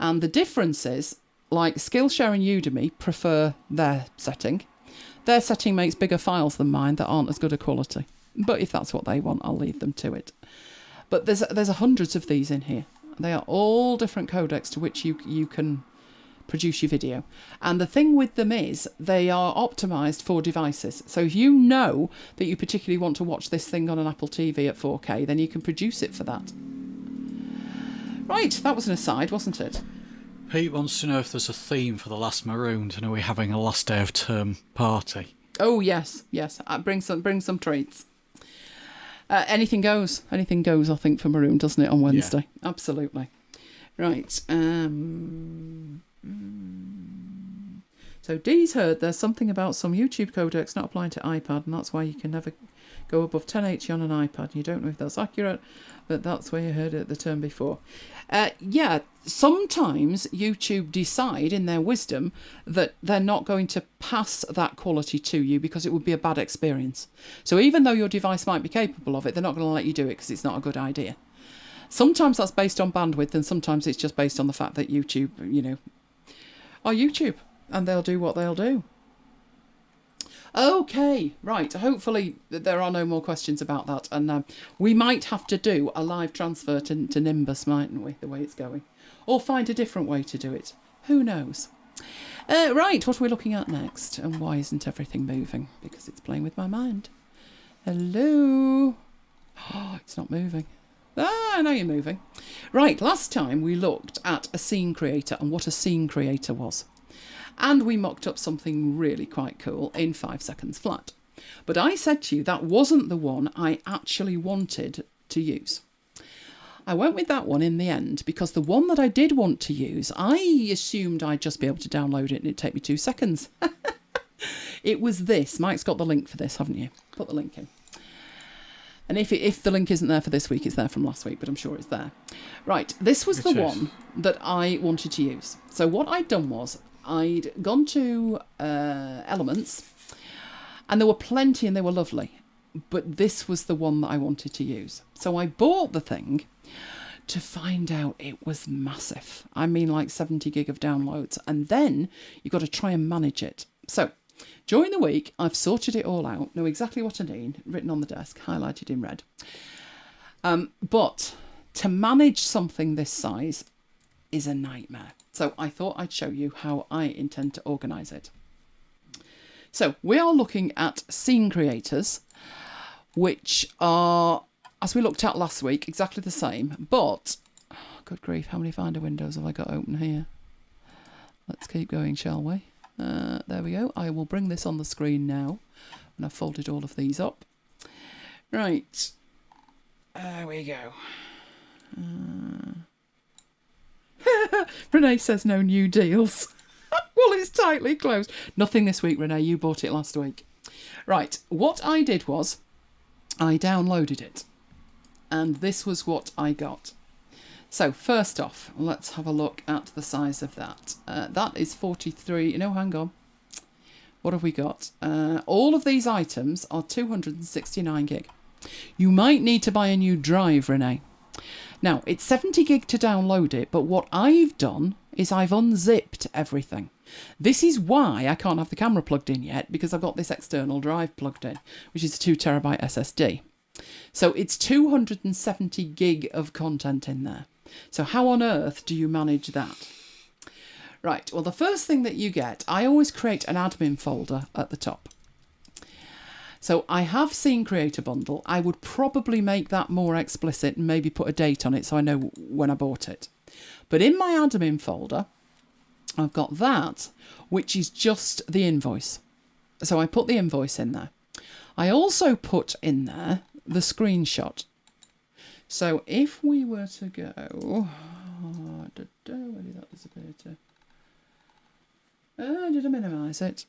And the difference is, like Skillshare and Udemy prefer their setting. Their setting makes bigger files than mine that aren't as good a quality. But if that's what they want, I'll leave them to it. But there's hundreds of these in here. They are all different codecs to which you can produce your video. And the thing with them is they are optimized for devices. So if you know that you particularly want to watch this thing on an Apple TV at 4K, then you can produce it for that. Right, that was an aside, wasn't it? Pete wants to know if there's a theme for the last Marooned, and are we having a last day of term party? Oh yes, yes. Bring some treats. Anything goes. Anything goes, I think, for Marooned, doesn't it, on Wednesday? Yeah. Absolutely. Right. So Dee's heard there's something about some YouTube codecs not applying to iPad, and that's why you can never go above 1080 on an iPad. You don't know if that's accurate, but that's where you heard it the term before. Yeah, sometimes YouTube decide in their wisdom that they're not going to pass that quality to you because it would be a bad experience. So even though your device might be capable of it, they're not going to let you do it because it's not a good idea. Sometimes that's based on bandwidth, and sometimes it's just based on the fact that YouTube, you know, are YouTube, and they'll do what they'll do. Okay, right. Hopefully there are no more questions about that, and we might have to do a live transfer to Nimbus, mightn't we, the way it's going? Or find a different way to do it. Who knows? Right, what are we looking at next? And why isn't everything moving? Because it's playing with my mind. Hello? Oh, it's not moving. Ah, now you're moving. Right, last time we looked at a scene creator and what a scene creator was. And we mocked up something really quite cool in 5 seconds flat. But I said to you that wasn't the one I actually wanted to use. I went with that one in the end because the one that I did want to use, I assumed I'd just be able to download it and it'd take me 2 seconds. It was this. Mike's got the link for this, haven't you? Put the link in. And if the link isn't there for this week, it's there from last week, but I'm sure it's there. Right, this was the one that I wanted to use. So what I'd done was, I'd gone to Elements, and there were plenty and they were lovely, but this was the one that I wanted to use. So I bought the thing to find out it was massive. I mean, like 70 gig of downloads, and then you've got to try and manage it. So during the week, I've sorted it all out, know exactly what I need, written on the desk, highlighted in red. But to manage something this size is a nightmare. So I thought I'd show you how I intend to organise it. So we are looking at scene creators, which are, as we looked at last week, exactly the same. But, oh, good grief, how many Finder windows have I got open here? Let's keep going, shall we? There we go. I will bring this on the screen now. And I've folded all of these up. Right. There we go. Renee says no new deals. Well, it's tightly closed. Nothing this week, Renee. You bought it last week. Right. What I did was I downloaded it. And this was what I got. So first off, let's have a look at the size of that. That is 43. No, hang on. What have we got? All of these items are 269 gig. You might need to buy a new drive, Renee. Now, it's 70 gig to download it, but what I've done is I've unzipped everything. This is why I can't have the camera plugged in yet, because I've got this external drive plugged in, which is a 2 terabyte SSD. So it's 270 gig of content in there. So how on earth do you manage that? Right, well, the first thing that you get, I always create an admin folder at the top. So I have seen Creator Bundle. I would probably make that more explicit and maybe put a date on it so I know when I bought it. But in my admin folder, I've got that, which is just the invoice. So I put the invoice in there. I also put in there the screenshot. So if we were to go... where did that disappear to? Did I minimise it?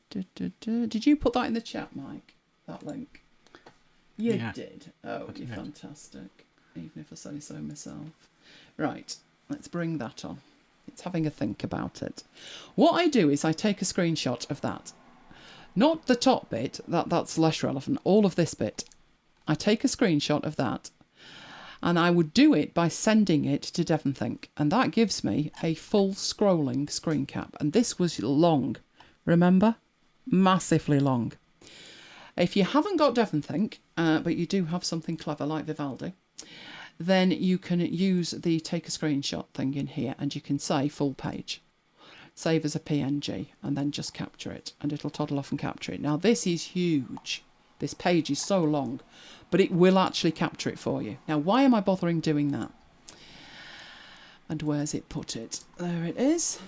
Did you put that in the chat, Mike? That link? You did. Oh, you're fantastic. Even if I say so myself. Right, let's bring that on. It's having a think about it. What I do is I take a screenshot of that. Not the top bit, that's less relevant. All of this bit. I take a screenshot of that. And I would do it by sending it to DevonThink. And that gives me a full scrolling screen cap. And this was long. Remember? Massively long. If you haven't got DevonThink, but you do have something clever like Vivaldi, then you can use the take a screenshot thing in here and you can say full page. Save as a PNG and then just capture it and it'll toddle off and capture it. Now this is huge. This page is so long, but it will actually capture it for you. Now why am I bothering doing that? And where's it put it? There it is.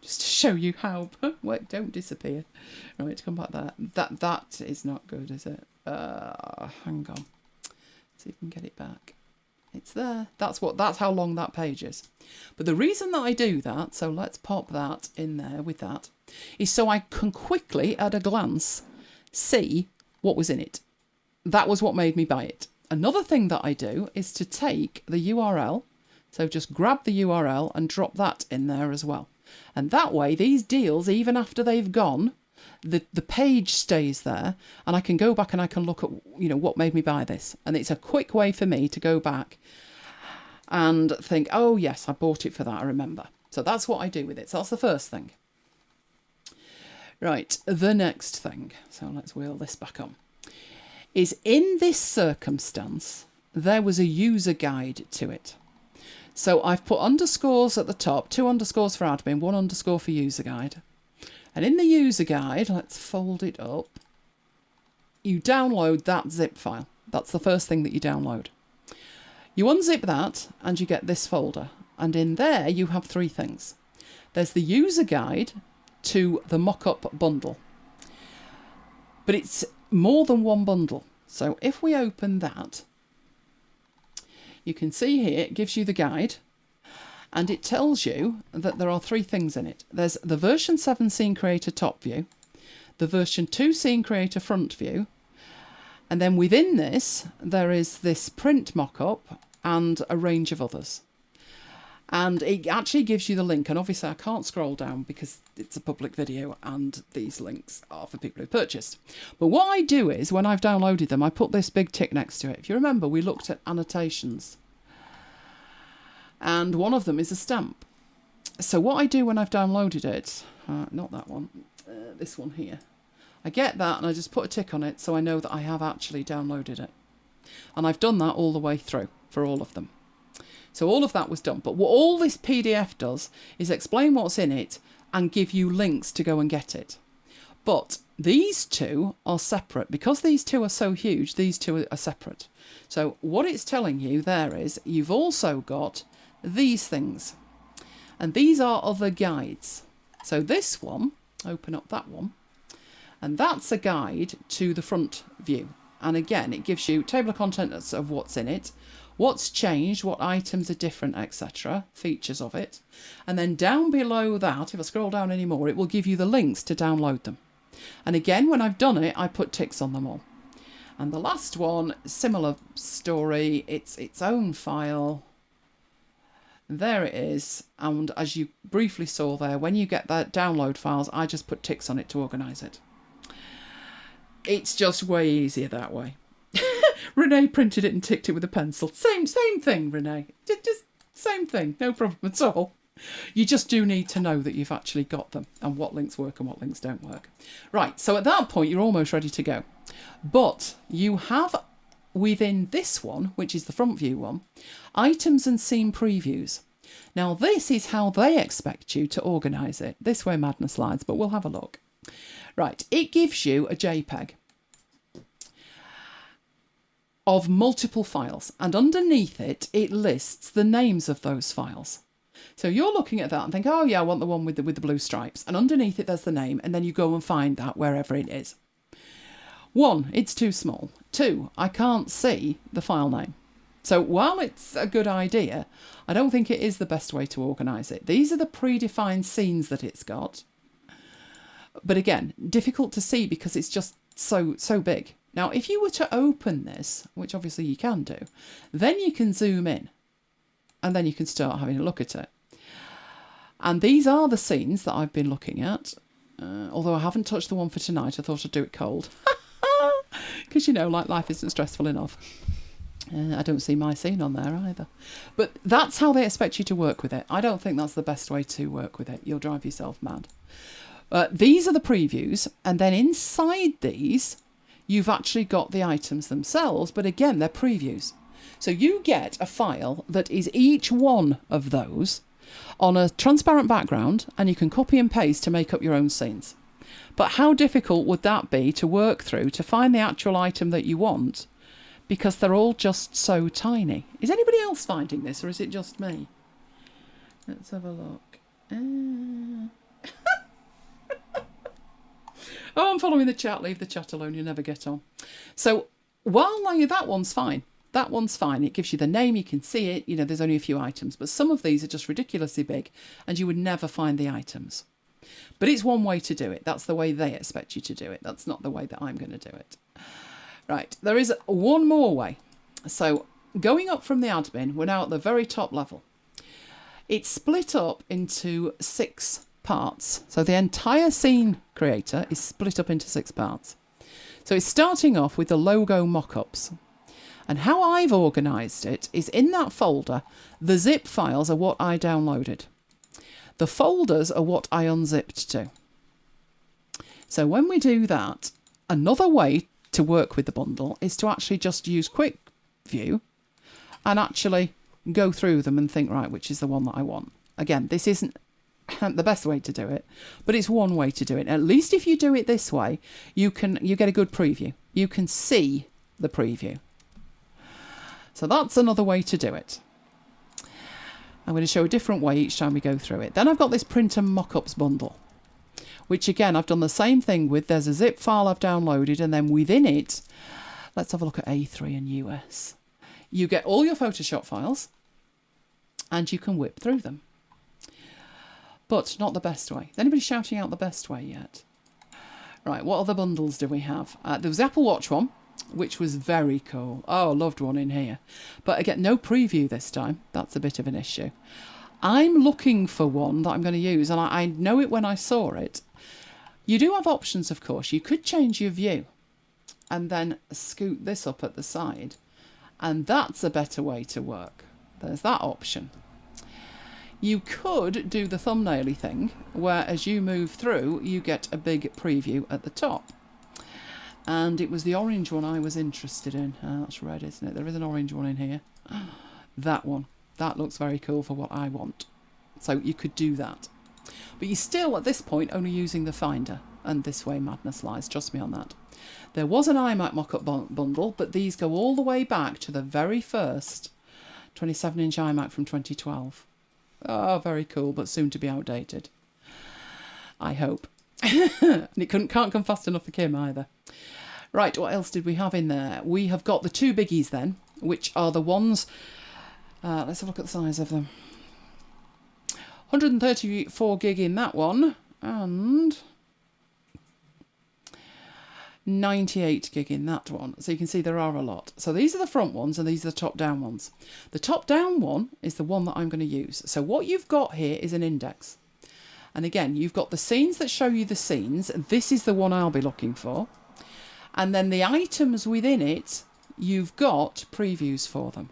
Just to show you how. Wait, don't disappear. Right, come back there. That is not good, is it? Hang on. See if we can get it back. It's there. That's how long that page is. But the reason that I do that, so let's pop that in there with that, is so I can quickly, at a glance, see what was in it. That was what made me buy it. Another thing that I do is to take the URL, so just grab the URL and drop that in there as well. And that way, these deals, even after they've gone, the page stays there and I can go back and I can look at, what made me buy this. And it's a quick way for me to go back and think, oh yes, I bought it for that, I remember. So that's what I do with it. So that's the first thing. Right, the next thing, so let's wheel this back on, is in this circumstance, there was a user guide to it. So I've put underscores at the top, 2 underscores for admin, 1 underscore for user guide. And in the user guide, let's fold it up, you download that zip file. That's the first thing that you download. You unzip that and you get this folder. And in there you have 3 things. There's the user guide to the mock-up bundle. But it's more than one bundle. So if we open that, you can see here, it gives you the guide. And it tells you that there are 3 things in it. There's the version 7 Scene Creator top view, the version 2 Scene Creator front view, and then within this, there is this print mock-up and a range of others. And it actually gives you the link, and obviously I can't scroll down because it's a public video and these links are for people who purchased. But what I do is, when I've downloaded them, I put this big tick next to it. If you remember, we looked at annotations. And one of them is a stamp. So what I do when I've downloaded it, not that one, this one here, I get that and I just put a tick on it so I know that I have actually downloaded it. And I've done that all the way through for all of them. So all of that was done. But what all this PDF does is explain what's in it and give you links to go and get it. But these 2 are separate. Because these 2 are so huge, these 2 are separate. So what it's telling you there is you've also got these things. And these are other guides. So this one, open up that one, and that's a guide to the front view. And again, it gives you table of contents of what's in it, what's changed, what items are different, etc., features of it. And then down below that, if I scroll down any more, it will give you the links to download them. And again, when I've done it, I put ticks on them all. And the last one, similar story, it's its own file. There it is. And as you briefly saw there, when you get that download files, I just put ticks on it to organise it. It's just way easier that way. Renee printed it and ticked it with a pencil. Same thing, Renee. Just same thing. No problem at all. You just do need to know that you've actually got them and what links work and what links don't work. Right, so at that point, you're almost ready to go. But you have within this one, which is the front view one, items and scene previews. Now, this is how they expect you to organise it. This way madness lies, but we'll have a look. Right, it gives you a JPEG of multiple files, and underneath it, it lists the names of those files. So you're looking at that and think, oh yeah, I want the one with the blue stripes. And underneath it, there's the name, and then you go and find that wherever it is. 1, it's too small. 2, I can't see the file name. So while it's a good idea, I don't think it is the best way to organise it. These are the predefined scenes that it's got. But again, difficult to see because it's just so big. Now, if you were to open this, which obviously you can do, then you can zoom in and then you can start having a look at it. And these are the scenes that I've been looking at. Although I haven't touched the one for tonight, I thought I'd do it cold. Because, you know, like life isn't stressful enough. I don't see my scene on there either. But that's how they expect you to work with it. I don't think that's the best way to work with it. You'll drive yourself mad. These are the previews, and then inside these, you've actually got the items themselves, but again, they're previews. So you get a file that is each one of those on a transparent background, and you can copy and paste to make up your own scenes. But how difficult would that be to work through to find the actual item that you want, because they're all just so tiny? Is anybody else finding this, or is it just me? Let's have a look. Oh, I'm following the chat. Leave the chat alone. You'll never get on. So while that one's fine. That one's fine. It gives you the name. You can see it. You know, there's only a few items. But some of these are just ridiculously big and you would never find the items. But it's one way to do it. That's the way they expect you to do it. That's not the way that I'm going to do it. Right. There is one more way. So going up from the admin, we're now at the very top level. It's split up into 6 parts. So the entire scene creator is split up into 6 parts. So it's starting off with the logo mock-ups. And how I've organised it is in that folder, the zip files are what I downloaded. The folders are what I unzipped to. So when we do that, another way to work with the bundle is to actually just use Quick View and actually go through them and think, right, which is the one that I want. Again, this isn't the best way to do it, but it's one way to do it. At least if you do it this way, you get a good preview. You can see the preview. So that's another way to do it. I'm going to show a different way each time we go through it. Then I've got this print and mock-ups bundle, which again, I've done the same thing with. There's a zip file I've downloaded, and then within it, let's have a look at A3 and US. You get all your Photoshop files, and you can whip through them. But not the best way. Is anybody shouting out the best way yet? Right, what other bundles do we have? There was the Apple Watch one, which was very cool. Oh, loved one in here. But again, no preview this time. That's a bit of an issue. I'm looking for one that I'm going to use, and I know it when I saw it. You do have options, of course. You could change your view and then scoot this up at the side, and that's a better way to work. There's that option. You could do the thumbnail-y thing, where as you move through, you get a big preview at the top. And it was the orange one I was interested in. That's red, isn't it? There is an orange one in here. That one. That looks very cool for what I want. So you could do that. But you're still, at this point, only using the Finder. And this way madness lies. Trust me on that. There was an iMac mock-up bundle, but these go all the way back to the very first 27-inch iMac from 2012. Oh, very cool, but soon to be outdated. I hope. And it can't come fast enough for Kim either. Right, what else did we have in there? We have got the two biggies then, which are the ones... let's have a look at the size of them. 134 gig in that one, and 98 gig in that one. So you can see there are a lot. So these are the front ones and these are the top down ones. The top down one is the one that I'm going to use. So what you've got here is an index. And again, you've got the scenes that show you the scenes. This is the one I'll be looking for. And then the items within it, you've got previews for them.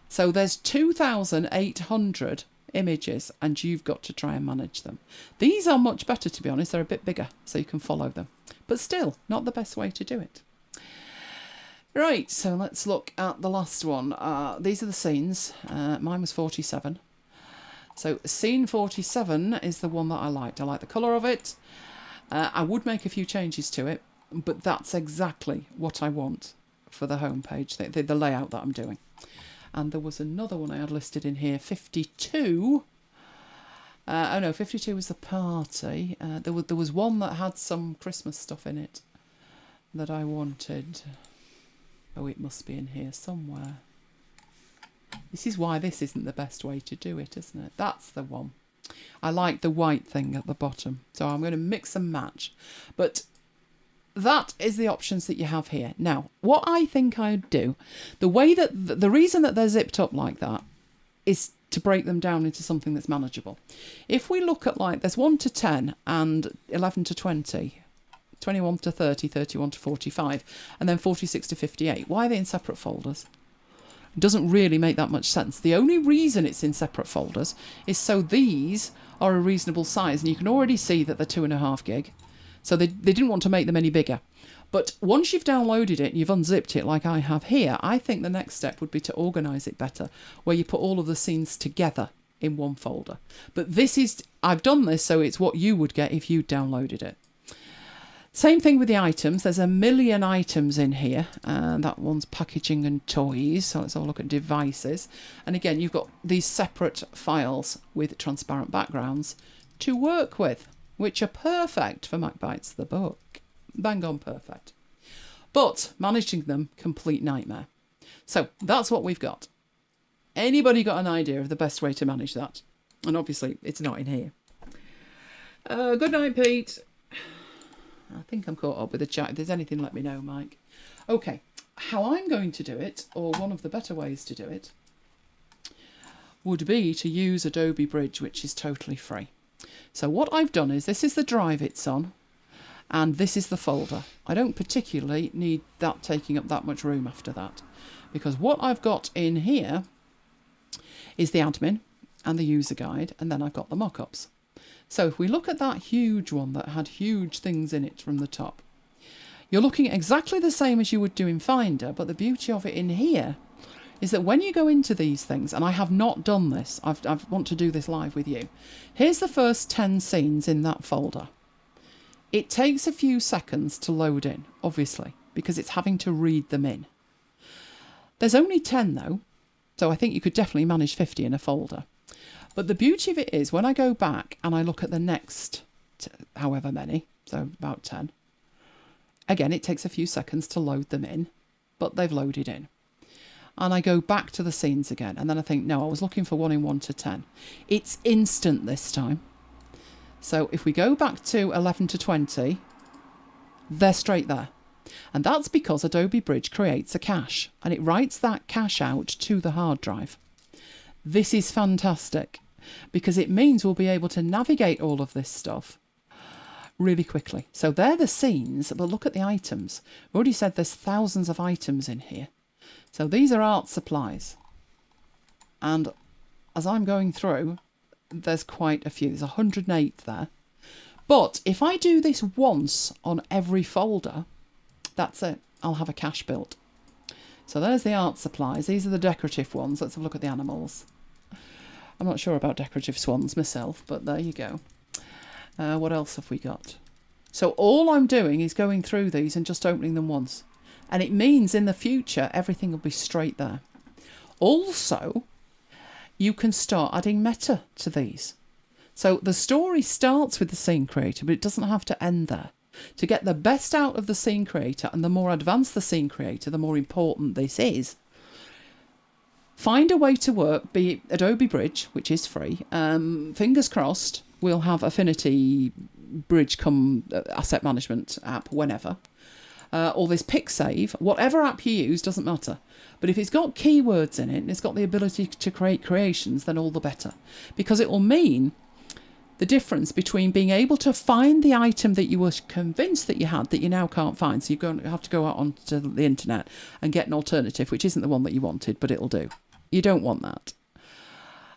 So there's 2,800 images and you've got to try and manage them. These are much better, to be honest. They're a bit bigger so you can follow them. But still, not the best way to do it. Right, so let's look at the last one. These are the scenes. Mine was 47. So scene 47 is the one that I liked. I like the colour of it. I would make a few changes to it, but that's exactly what I want for the homepage, the layout that I'm doing. And there was another one I had listed in here, 52. Oh no, 52 was the party. There was one that had some Christmas stuff in it that I wanted. Oh, it must be in here somewhere. This is why this isn't the best way to do it, isn't it? That's the one. I like the white thing at the bottom. So I'm going to mix and match. But that is the options that you have here. Now, what I think I'd do, the reason that they're zipped up like that is to break them down into something that's manageable. If we look at, like, there's 1 to 10 and 11 to 20, 21 to 30, 31 to 45, and then 46 to 58. Why are they in separate folders? It doesn't really make that much sense. The only reason it's in separate folders is so these are a reasonable size, and you can already see that they're 2.5 gig. So they didn't want to make them any bigger. But once you've downloaded it and you've unzipped it like I have here, I think the next step would be to organise it better, where you put all of the scenes together in one folder. But this is, I've done this so it's what you would get if you downloaded it. Same thing with the items. There's a million items in here. And that one's packaging and toys. So let's have a look at devices. And again, you've got these separate files with transparent backgrounds to work with, which are perfect for MacBites the book. Bang on perfect. But managing them, complete nightmare. So that's what we've got. Anybody got an idea of the best way to manage that? And obviously it's not in here. Good night, Pete. I think I'm caught up with the chat. If there's anything, let me know, Mike. Okay, how I'm going to do it, or one of the better ways to do it, would be to use Adobe Bridge, which is totally free. So what I've done is, this is the drive it's on, and this is the folder. I don't particularly need that taking up that much room after that, because what I've got in here is the admin and the user guide, and then I've got the mock-ups. So if we look at that huge one that had huge things in it from the top, you're looking at exactly the same as you would do in Finder, but the beauty of it in here is that when you go into these things, and I have not done this, I want to do this live with you. Here's the first 10 scenes in that folder. It takes a few seconds to load in, obviously, because it's having to read them in. There's only 10 though, so I think you could definitely manage 50 in a folder. But the beauty of it is, when I go back and I look at the next however many, so about 10, again, it takes a few seconds to load them in, but they've loaded in. And I go back to the scenes again, and then I think, no, I was looking for one in 1 to 10. It's instant this time. So if we go back to 11 to 20, they're straight there. And that's because Adobe Bridge creates a cache, and it writes that cache out to the hard drive. This is fantastic because it means we'll be able to navigate all of this stuff really quickly. So they're the scenes, but look at the items. We've already said there's thousands of items in here. So these are art supplies. And as I'm going through, there's quite a few. There's 108 there. But if I do this once on every folder, that's it. I'll have a cache built. So there's the art supplies. These are the decorative ones. Let's have a look at the animals. I'm not sure about decorative swans myself, but there you go. What else have we got? So all I'm doing is going through these and just opening them once. And it means in the future, everything will be straight there. Also, you can start adding meta to these. So the story starts with the scene creator, but it doesn't have to end there. To get the best out of the scene creator, and the more advanced the scene creator, the more important this is. Find a way to work, be it Adobe Bridge, which is free. Fingers crossed, we'll have Affinity Bridge come asset management app whenever. Or this PicSave, whatever app you use, doesn't matter. But if it's got keywords in it and it's got the ability to create creations, then all the better. Because it will mean the difference between being able to find the item that you were convinced that you had that you now can't find. So you're going to have to go out onto the internet and get an alternative, which isn't the one that you wanted, but it'll do. You don't want that.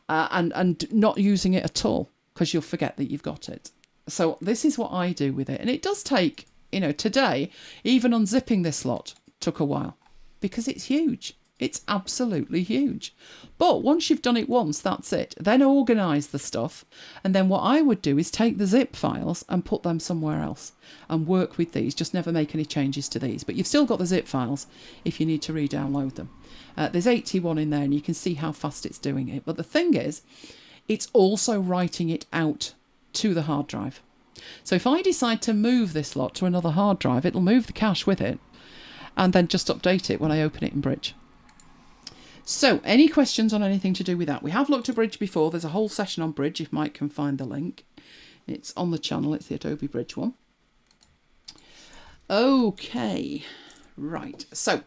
And not using it at all, because you'll forget that you've got it. So this is what I do with it. And it does take, today, even unzipping this lot took a while, because it's huge. It's absolutely huge. But once you've done it once, that's it. Then organise the stuff. And then what I would do is take the zip files and put them somewhere else and work with these. Just never make any changes to these. But you've still got the zip files if you need to re-download them. There's 81 in there and you can see how fast it's doing it. But the thing is, it's also writing it out to the hard drive. So if I decide to move this lot to another hard drive, it'll move the cache with it and then just update it when I open it in Bridge. So, any questions on anything to do with that? We have looked at Bridge before. There's a whole session on Bridge, if Mike can find the link. It's on the channel. It's the Adobe Bridge one. Okay, right. So,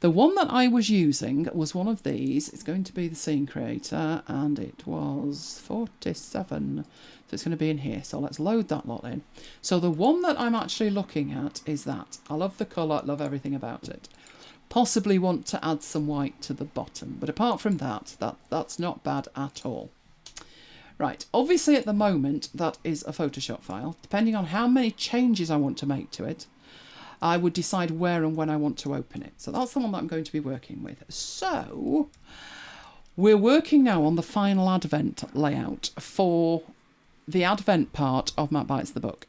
the one that I was using was one of these. It's going to be the Scene Creator, and it was 47. So, it's going to be in here. So, let's load that lot in. So, the one that I'm actually looking at is that. I love the colour, love everything about it. Possibly want to add some white to the bottom, but apart from that's not bad at all. Right, obviously at the moment that is a Photoshop file. Depending on how many changes I want to make to it, I would decide where and when I want to open it. So that's the one that I'm going to be working with. So we're working now on the final Advent layout for the Advent part of MacBites the book.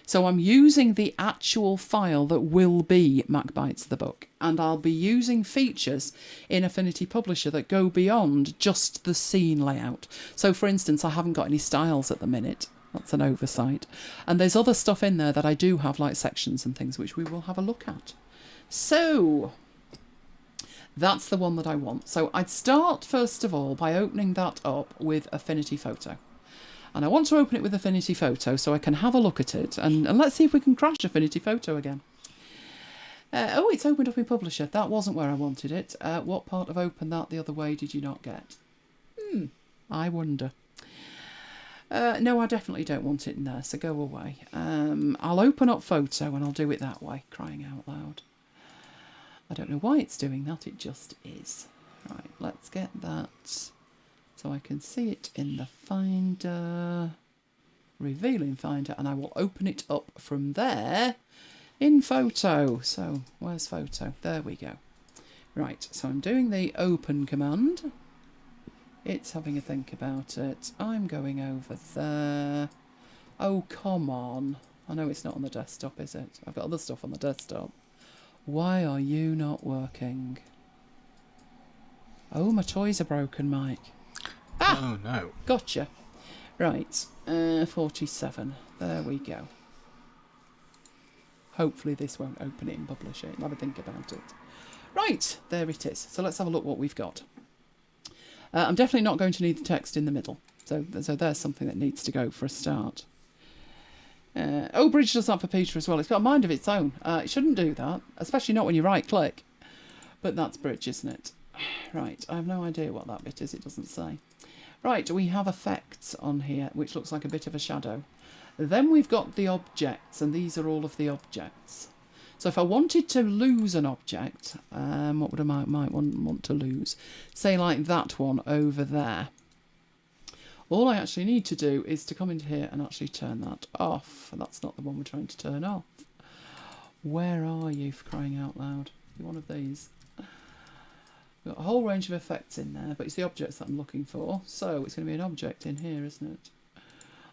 So I'm using the actual file that will be MacBites the book, and I'll be using features in Affinity Publisher that go beyond just the scene layout. So for instance, I haven't got any styles at the minute. That's an oversight. And there's other stuff in there that I do have, like sections and things, which we will have a look at. So that's the one that I want. So I'd start first of all by opening that up with Affinity Photo. And I want to open it with Affinity Photo so I can have a look at it. And let's see if we can crash Affinity Photo again. Oh, it's opened up in Publisher. That wasn't where I wanted it. What part of open that the other way did you not get? I wonder. No, I definitely don't want it in there, so go away. I'll open up Photo and I'll do it that way, crying out loud. I don't know why it's doing that, it just is. Right, let's get that. So I can see it in the Finder, revealing Finder, and I will open it up from there in Photo. So where's Photo? There we go. Right, so I'm doing the open command. It's having a think about it. I'm going over there. Oh, come on. I know it's not on the desktop, is it? I've got other stuff on the desktop. Why are you not working? Oh, my toys are broken, Mike. Ah, oh no. Gotcha. Right, 47. There we go. Hopefully this won't open it and publish it. Have a think about it. Right, there it is. So let's have a look what we've got. I'm definitely not going to need the text in the middle. So there's something that needs to go for a start. Oh, Bridge does that for Peter as well. It's got a mind of its own. It shouldn't do that, especially not when you right-click. But that's Bridge, isn't it? Right, I have no idea what that bit is. It doesn't say. Right, we have effects on here, which looks like a bit of a shadow. Then we've got the objects, and these are all of the objects. So if I wanted to lose an object, what would I might want to lose? Say like that one over there. All I actually need to do is to come into here and actually turn that off. That's not the one we're trying to turn off. Where are you, for crying out loud? You're one of these. We've got a whole range of effects in there, but it's the objects that I'm looking for. So it's going to be an object in here, isn't it?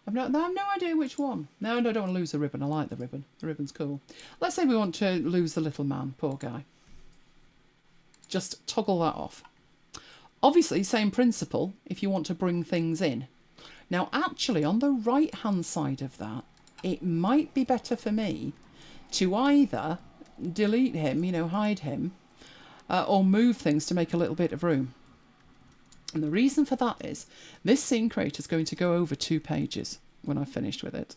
I have no idea which one. No, I don't want to lose the ribbon. I like the ribbon. The ribbon's cool. Let's say we want to lose the little man. Poor guy. Just toggle that off. Obviously, same principle if you want to bring things in. Now, actually, on the right-hand side of that, it might be better for me to either delete him, hide him, or move things to make a little bit of room. And the reason for that is this scene creator is going to go over 2 pages when I've finished with it.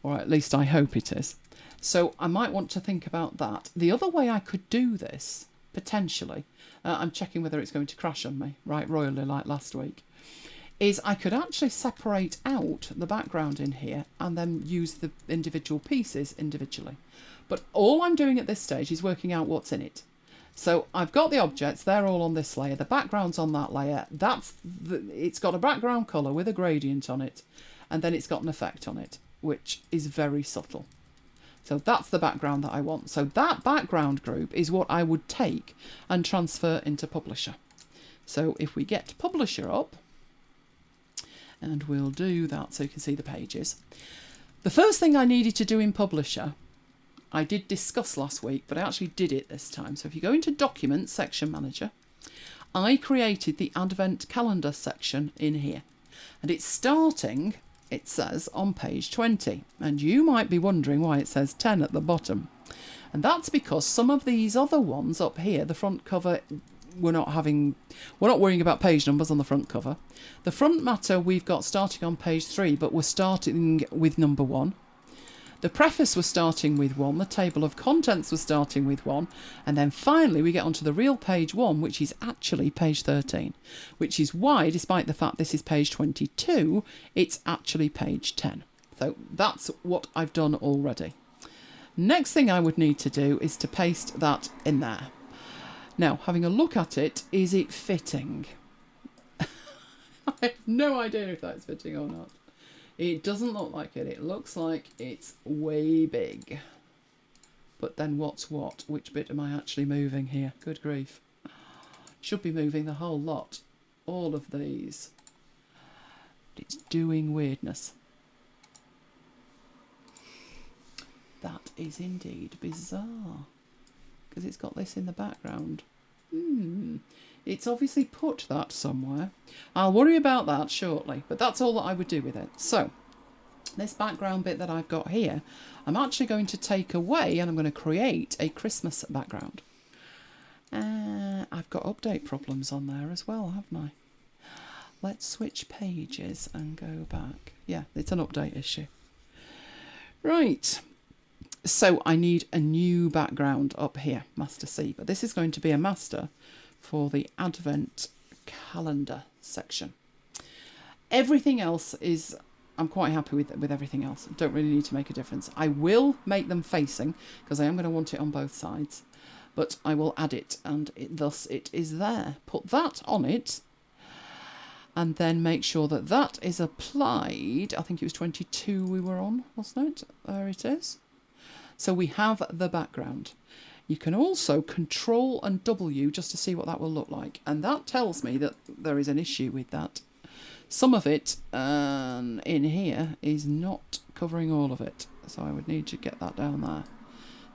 Or at least I hope it is. So I might want to think about that. The other way I could do this, potentially, I'm checking whether it's going to crash on me, right royally like last week, is I could actually separate out the background in here and then use the individual pieces individually. But all I'm doing at this stage is working out what's in it. So I've got the objects, they're all on this layer, the background's on that layer, it's got a background colour with a gradient on it, and then it's got an effect on it, which is very subtle. So that's the background that I want. So that background group is what I would take and transfer into Publisher. So if we get Publisher up, and we'll do that so you can see the pages. The first thing I needed to do in Publisher, I did discuss last week, but I actually did it this time. So if you go into Documents, Section Manager, I created the Advent Calendar section in here. And it's starting, it says, on page 20. And you might be wondering why it says 10 at the bottom. And that's because some of these other ones up here, the front cover, we're not worrying about page numbers on the front cover. The front matter we've got starting on page 3, but we're starting with number 1. The preface was starting with 1, the table of contents was starting with 1, and then finally we get onto the real page 1, which is actually page 13, which is why, despite the fact this is page 22, it's actually page 10. So that's what I've done already. Next thing I would need to do is to paste that in there. Now, having a look at it, is it fitting? I have no idea if that's fitting or not. It doesn't look like it. It looks like it's way big. But then what's what? Which bit am I actually moving here? Good grief. Should be moving the whole lot. All of these. It's doing weirdness. That is indeed bizarre. Because it's got this in the background. It's obviously put that somewhere. I'll worry about that shortly, but that's all that I would do with it. So, this background bit that I've got here, I'm actually going to take away and I'm going to create a Christmas background. I've got update problems on there as well, haven't I? Let's switch pages and go back. Yeah, it's an update issue. Right. So I need a new background up here, Master C, but this is going to be a master for the Advent Calendar section. Everything else is, I'm quite happy with everything else. Don't really need to make a difference. I will make them facing because I am going to want it on both sides, but I will add it and thus it is there. Put that on it and then make sure that that is applied. I think it was 22 we were on, wasn't it? There it is. So we have the background. You can also Control and W just to see what that will look like. And that tells me that there is an issue with that. Some of it in here is not covering all of it. So I would need to get that down there.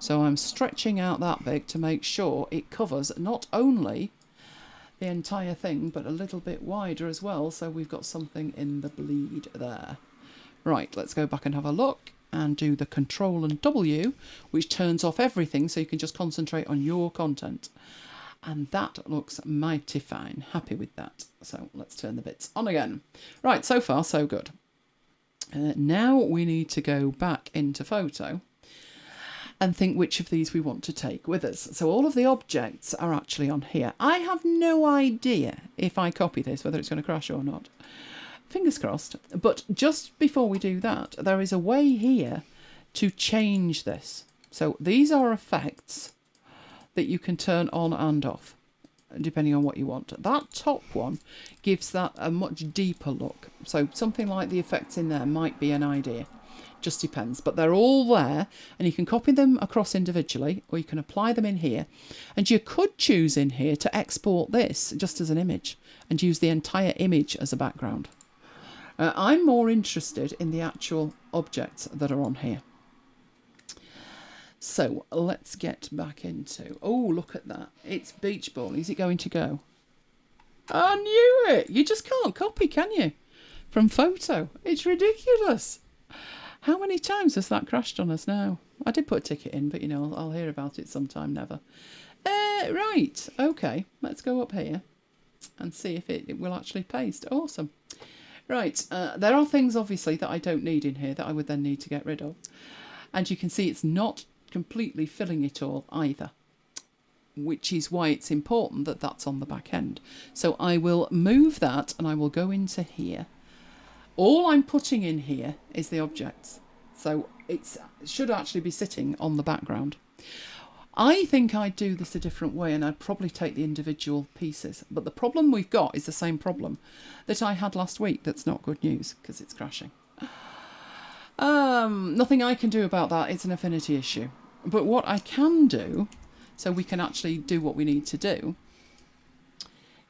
So I'm stretching out that big to make sure it covers not only the entire thing, but a little bit wider as well. So we've got something in the bleed there. Right, let's go back and have a look. And do the Control and W, which turns off everything so you can just concentrate on your content. And that looks mighty fine. Happy with that. So let's turn the bits on again. Right, so far so good. Now we need to go back into Photo and think which of these we want to take with us. So all of the objects are actually on here. I have no idea if I copy this, whether it's going to crash or not. Fingers crossed. But just before we do that, there is a way here to change this. So these are effects that you can turn on and off, depending on what you want. That top one gives that a much deeper look. So something like the effects in there might be an idea. Just depends. But they're all there, and you can copy them across individually, or you can apply them in here. And you could choose in here to export this just as an image and use the entire image as a background. I'm more interested in the actual objects that are on here. So let's get back into... Oh, look at that. It's beach ball. Is it going to go? I knew it. You just can't copy, can you? From photo. It's ridiculous. How many times has that crashed on us now? I did put a ticket in, but, you know, I'll hear about it sometime, never. Right. Okay. Let's go up here and see if it will actually paste. Awesome. Right. There are things, obviously, that I don't need in here that I would then need to get rid of. And you can see it's not completely filling it all either, which is why it's important that that's on the back end. So I will move that and I will go into here. All I'm putting in here is the objects. So it should actually be sitting on the background. I think I'd do this a different way and I'd probably take the individual pieces. But the problem we've got is the same problem that I had last week. That's not good news because it's crashing. Nothing I can do about that. It's an Affinity issue. But what I can do, so we can actually do what we need to do,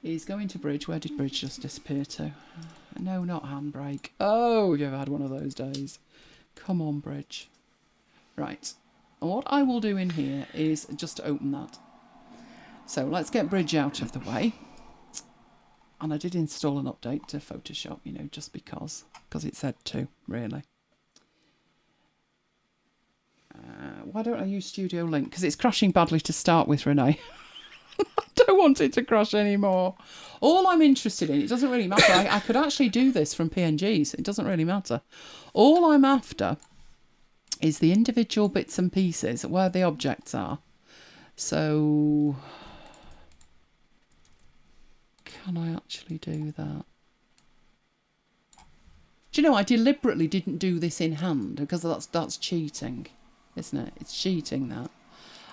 is go into Bridge. Where did Bridge just disappear to? No, not Handbrake. Oh, you've had one of those days. Come on, Bridge. Right. And what I will do in here is just open that. So let's get Bridge out of the way. And I did install an update to Photoshop, you know, just because it said to, really. Why don't I use Studio Link? Because it's crashing badly to start with, Renee. I don't want it to crash anymore. All I'm interested in, it doesn't really matter. I could actually do this from PNGs. It doesn't really matter. All I'm after is the individual bits and pieces where the objects are. So, can I actually do that? Do you know, I deliberately didn't do this in hand because that's cheating, isn't it? It's cheating, that.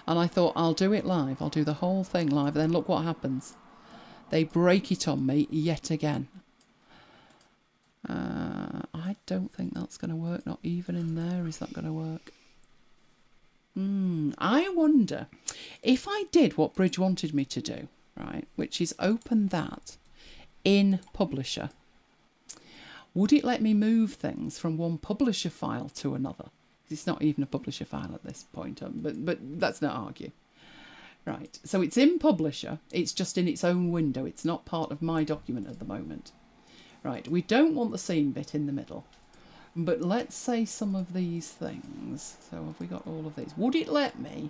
And I thought, I'll do it live. I'll do the whole thing live. Then look what happens. They break it on me yet again. I don't think that's going to work. Not even in there is that going to work. I wonder if I did what Bridge wanted me to do, right, which is open that in Publisher, would it let me move things from one Publisher file to another? It's not even a Publisher file at this point, but let's not argue. Right, so it's in Publisher, it's just in its own window, it's not part of my document at the moment. Right, we don't want the scene bit in the middle, but let's say some of these things. So have we got all of these? Would it let me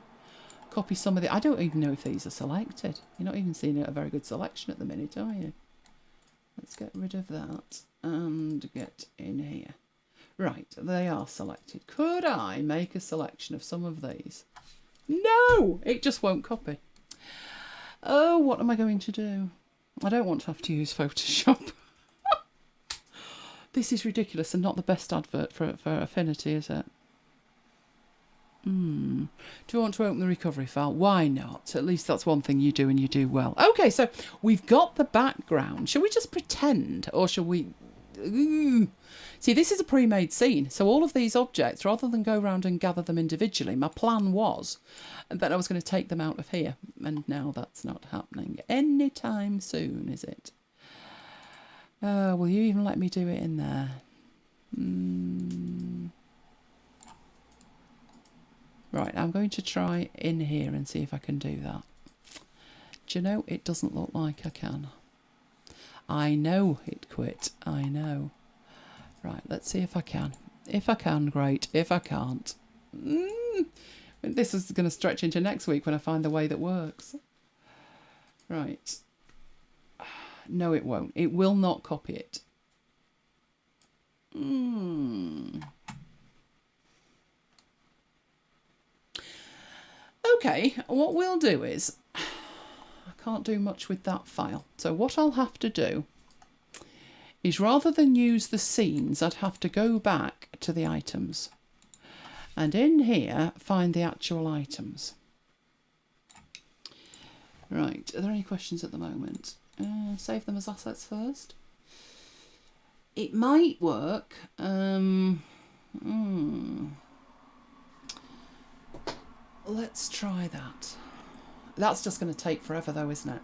copy some of the... I don't even know if these are selected. You're not even seeing a very good selection at the minute, are you? Let's get rid of that and get in here. Right, they are selected. Could I make a selection of some of these? No, it just won't copy. Oh, what am I going to do? I don't want to have to use Photoshop. This is ridiculous and not the best advert for Affinity, is it? Do you want to open the recovery file? Why not? At least that's one thing you do and you do well. Okay, so we've got the background. Shall we just pretend or shall we... See, this is a pre-made scene, so all of these objects, rather than go around and gather them individually, my plan was that I was going to take them out of here, and now that's not happening anytime soon, is it? Will you even let me do it in there? Right, I'm going to try in here and see if I can do that. Do you know, it doesn't look like I can. I know it quit. I know. Right, let's see if I can. If I can, great. If I can't... This is going to stretch into next week when I find the way that works. Right. No, it won't. It will not copy it. Okay, what we'll do is... I can't do much with that file. So what I'll have to do is, rather than use the scenes, I'd have to go back to the items. And in here, find the actual items. Right, are there any questions at the moment? Save them as assets first. It might work. Let's try that. That's just going to take forever though, isn't it?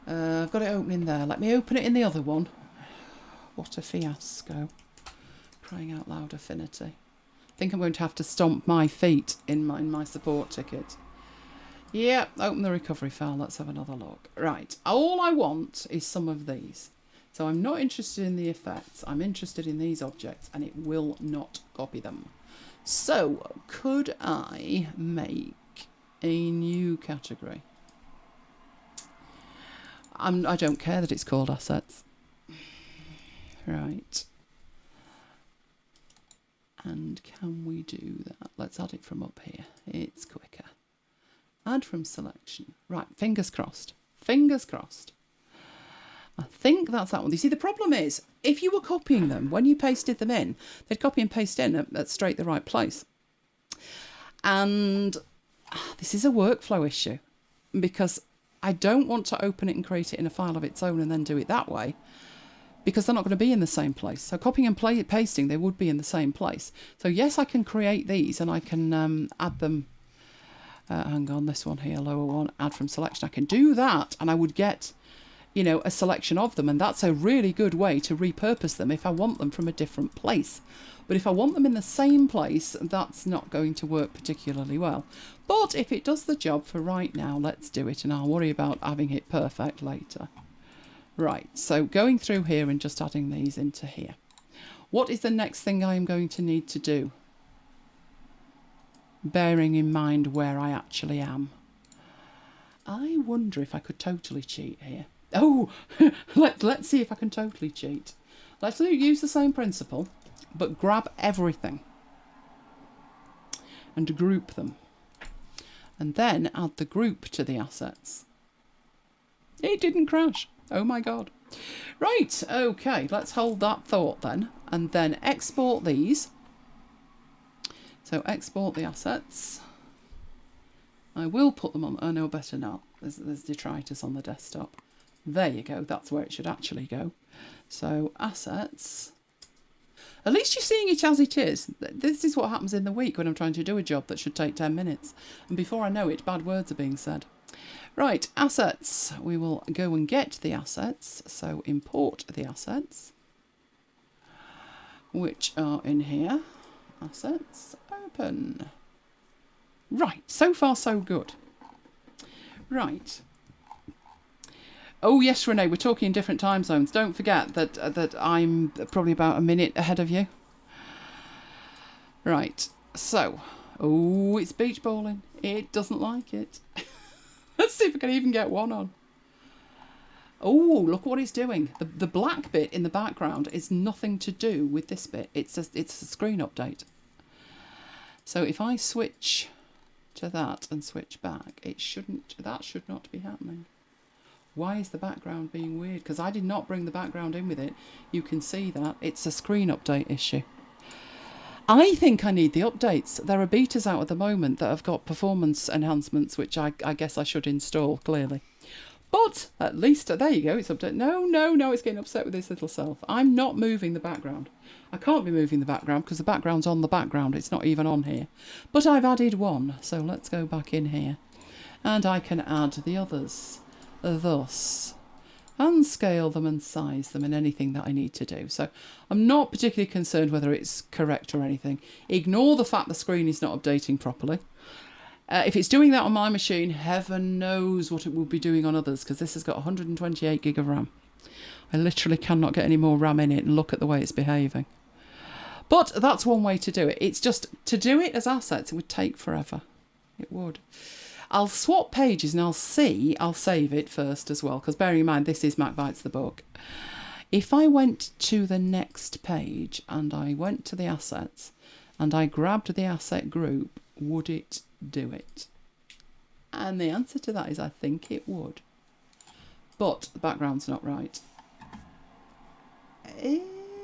I've got it open in there. Let me open it in the other one. What a fiasco. Crying out loud, Affinity. I think I'm going to have to stomp my feet in my support ticket. Yeah, open the recovery file. Let's have another look. Right, all I want is some of these. So I'm not interested in the effects. I'm interested in these objects, and it will not copy them. So could I make a new category? I don't care that it's called assets. Right. And can we do that? Let's add it from up here. It's quicker. Add from selection. Right, fingers crossed. Fingers crossed. I think that's that one. You see, the problem is, if you were copying them, when you pasted them in, they'd copy and paste in at straight the right place. And this is a workflow issue, because I don't want to open it and create it in a file of its own and then do it that way, because they're not going to be in the same place. So copying and pasting, they would be in the same place. So yes, I can create these and I can add them. Hang on, this one here, lower one, add from selection. I can do that and I would get, you know, a selection of them, and that's a really good way to repurpose them if I want them from a different place. But if I want them in the same place, that's not going to work particularly well. But if it does the job for right now, let's do it, and I'll worry about having it perfect later. Right, so going through here and just adding these into here. What is the next thing I am going to need to do? Bearing in mind where I actually am. I wonder if I could totally cheat here. Oh, let's see if I can totally cheat. Let's use the same principle, but grab everything and group them. And then add the group to the assets. It didn't crash. Oh my God. Right, okay, let's hold that thought then. And then export these. So export the assets. I will put them on, oh no, better not. There's detritus on the desktop. There you go, that's where it should actually go. So assets. At least you're seeing it as it is. This is what happens in the week when I'm trying to do a job that should take 10 minutes. And before I know it, bad words are being said. Right, assets. We will go and get the assets. So import the assets, which are in here. Assets, open. Right, so far so good. Right. Oh yes, Renee, we're talking in different time zones. Don't forget that I'm probably about a minute ahead of you. Right, so, oh, it's beach bowling. It doesn't like it. Let's see if I can even get one on. Oh, look what it's doing. The black bit in the background is nothing to do with this bit. It's a screen update. So if I switch to that and switch back, that should not be happening. Why is the background being weird? Because I did not bring the background in with it. You can see that. It's a screen update issue. I think I need the updates. There are betas out at the moment that have got performance enhancements, which I guess I should install, clearly. But at least, there you go, it's updated. No, it's getting upset with this little self. I'm not moving the background. I can't be moving the background because the background's on the background. It's not even on here. But I've added one. So let's go back in here. And I can add the others. Thus. And scale them and size them and anything that I need to do. So I'm not particularly concerned whether it's correct or anything. Ignore the fact the screen is not updating properly. If it's doing that on my machine, heaven knows what it will be doing on others, because this has got 128 gig of RAM. I literally cannot get any more RAM in it, and look at the way it's behaving. But that's one way to do it. It's just, to do it as assets, it would take forever. It would. I'll swap pages and I'll save it first as well, because bearing in mind this is MacBites the book. If I went to the next page and I went to the assets and I grabbed the asset group, would it do it? And the answer to that is I think it would. But the background's not right. It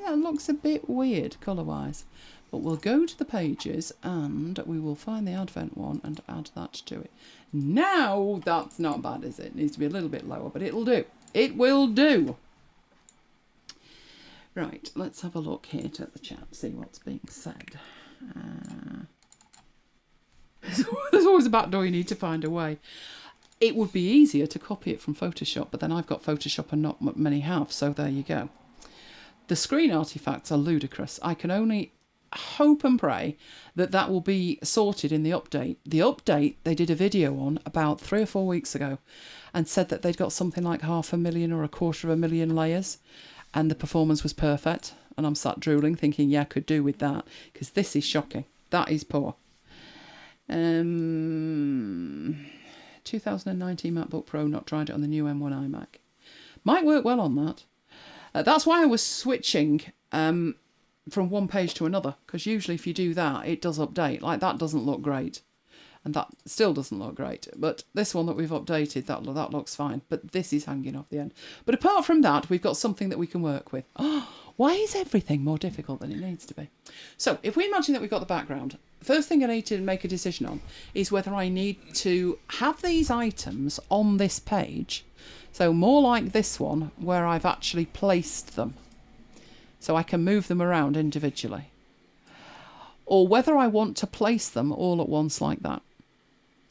looks a bit weird colour-wise. But we'll go to the pages and we will find the Advent one and add that to it. Now that's not bad, is it? It needs to be a little bit lower, but it'll do. It will do. Right, let's have a look here at the chat, see what's being said. There's always a back door you need to find a way. It would be easier to copy it from Photoshop, but then I've got Photoshop and not many have, so there you go. The screen artifacts are ludicrous. I can only hope and pray that that will be sorted in the update. The update they did a video on about 3 or 4 weeks ago and said that they'd got something like 500,000 or 250,000 layers and the performance was perfect. And I'm sat drooling thinking, yeah, could do with that, because this is shocking. That is poor. 2019 MacBook Pro, not tried it on the new M1 iMac. Might work well on that. That's why I was switching from one page to another, because usually if you do that, it does update. Like that doesn't look great. And that still doesn't look great. But this one that we've updated, that looks fine. But this is hanging off the end. But apart from that, we've got something that we can work with. Oh, why is everything more difficult than it needs to be? So if we imagine that we've got the background, the first thing I need to make a decision on is whether I need to have these items on this page. So more like this one, where I've actually placed them. So I can move them around individually. Or whether I want to place them all at once like that.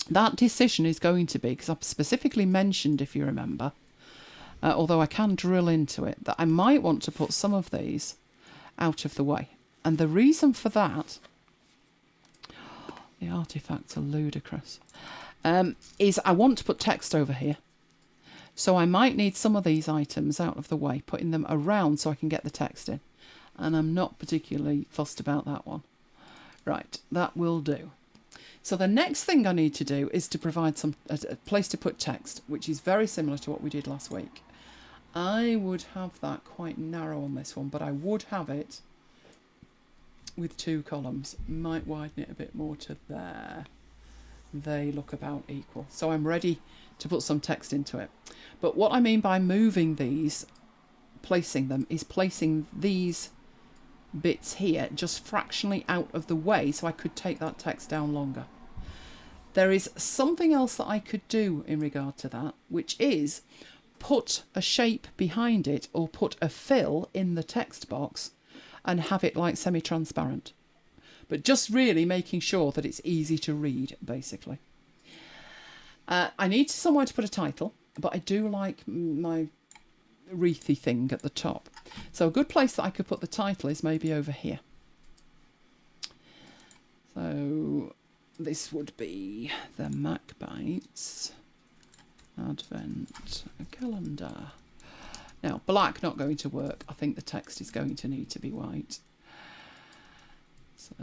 That decision is going to be, because I've specifically mentioned, if you remember, although I can drill into it, that I might want to put some of these out of the way. And the reason for that, the artifacts are ludicrous, is I want to put text over here. So I might need some of these items out of the way, putting them around so I can get the text in. And I'm not particularly fussed about that one. Right, that will do. So the next thing I need to do is to provide a place to put text, which is very similar to what we did last week. I would have that quite narrow on this one, but I would have it with 2 columns. Might widen it a bit more to there. They look about equal. So I'm ready to put some text into it. But what I mean by moving these, placing them, is placing these bits here just fractionally out of the way so I could take that text down longer. There is something else that I could do in regard to that, which is put a shape behind it or put a fill in the text box and have it like semi-transparent. But just really making sure that it's easy to read, basically. I need somewhere to put a title, but I do like my wreathy thing at the top. So a good place that I could put the title is maybe over here. So this would be the MacBites Advent Calendar. Now, black not going to work. I think the text is going to need to be white. So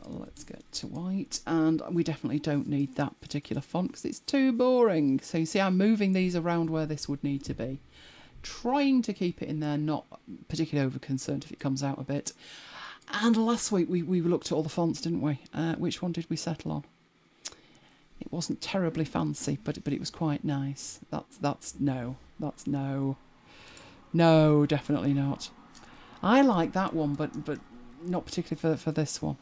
let's get to white, and we definitely don't need that particular font because it's too boring. So you see I'm moving these around where this would need to be. Trying to keep it in there, not particularly over concerned if it comes out a bit. And last week we looked at all the fonts, didn't we? Which one did we settle on? It wasn't terribly fancy, but it was quite nice. That's no, definitely not. I like that one, but not particularly for this one.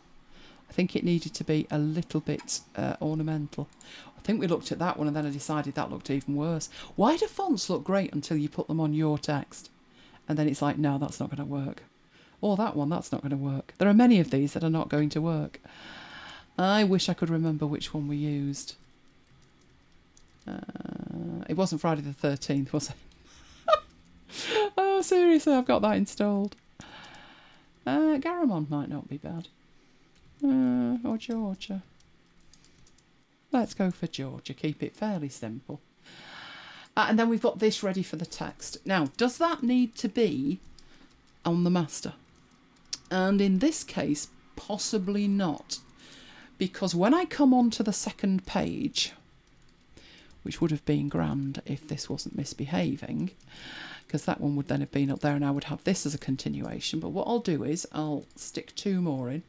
I think it needed to be a little bit ornamental. I think we looked at that one and then I decided that looked even worse. Why do fonts look great until you put them on your text? And then it's like, no, that's not going to work. Or that one, that's not going to work. There are many of these that are not going to work. I wish I could remember which one we used. It wasn't Friday the 13th, was it? Oh, seriously, I've got that installed. Garamond might not be bad. Or Georgia. Let's go for Georgia. Keep it fairly simple. And then we've got this ready for the text. Now, does that need to be on the master? And in this case, possibly not. Because when I come onto the second page, which would have been grand if this wasn't misbehaving, because that one would then have been up there and I would have this as a continuation. But what I'll do is I'll stick 2 more in.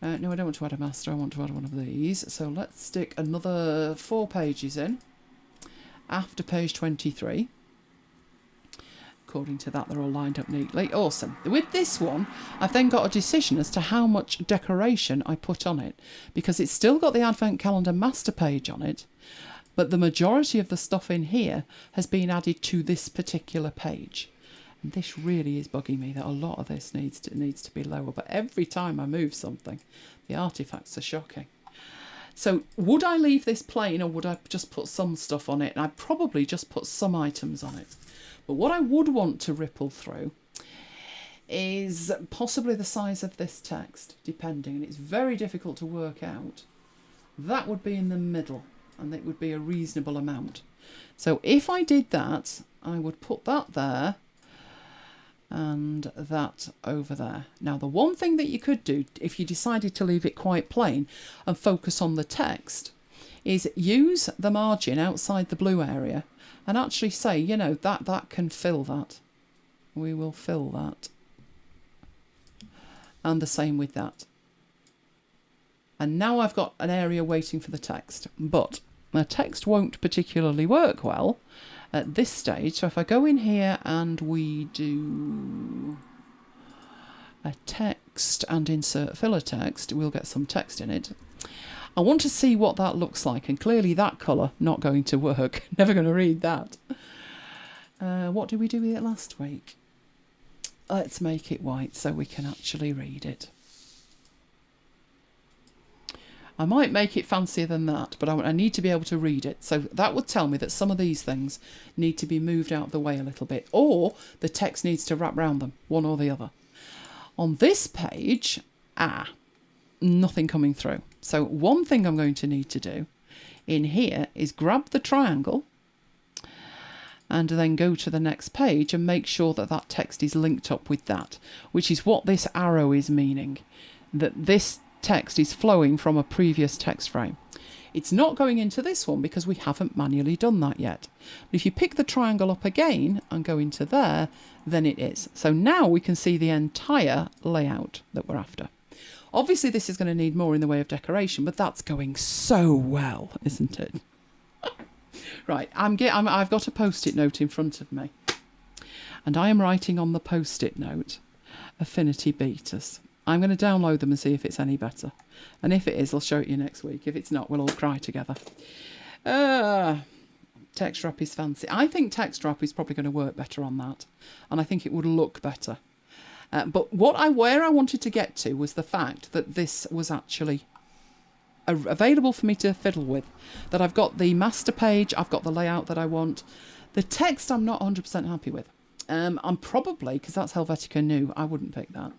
No, I don't want to add a master, I want to add one of these. So let's stick another 4 pages in after page 23. According to that, they're all lined up neatly. Awesome. With this one, I've then got a decision as to how much decoration I put on it, because it's still got the Advent Calendar master page on it, but the majority of the stuff in here has been added to this particular page. And this really is bugging me that a lot of this needs to be lower, but every time I move something, the artifacts are shocking. So would I leave this plain or would I just put some stuff on it? And I'd probably just put some items on it. But what I would want to ripple through is possibly the size of this text, depending, and it's very difficult to work out. That would be in the middle, and it would be a reasonable amount. So if I did that, I would put that there and that over there. Now, the one thing that you could do, if you decided to leave it quite plain and focus on the text, is use the margin outside the blue area and actually say, you know, that can fill that. We will fill that. And the same with that. And now I've got an area waiting for the text, but the text won't particularly work well at this stage. So if I go in here and we do a text and insert filler text, we'll get some text in it. I want to see what that looks like, and clearly that colour not going to work. Never going to read that. What did we do with it last week? Let's make it white so we can actually read it. I might make it fancier than that, but I need to be able to read it. So that would tell me that some of these things need to be moved out of the way a little bit, or the text needs to wrap around them, one or the other. On this page, nothing coming through. So one thing I'm going to need to do in here is grab the triangle and then go to the next page and make sure that that text is linked up with that, which is what this arrow is meaning, that this text is flowing from a previous text frame. It's not going into this one because we haven't manually done that yet. But if you pick the triangle up again and go into there, then it is. So now we can see the entire layout that we're after. Obviously this is going to need more in the way of decoration, but that's going so well, isn't it? Right, I've got a post-it note in front of me, and I am writing on the post-it note Affinity betas. I'm going to download them and see if it's any better. And if it is, I'll show it you next week. If it's not, we'll all cry together. Text wrap is fancy. I think text wrap is probably going to work better on that. And I think it would look better. But where I wanted to get to was the fact that this was actually available for me to fiddle with. That I've got the master page, I've got the layout that I want. The text I'm not 100% happy with. I'm probably, because that's Helvetica New, I wouldn't pick that.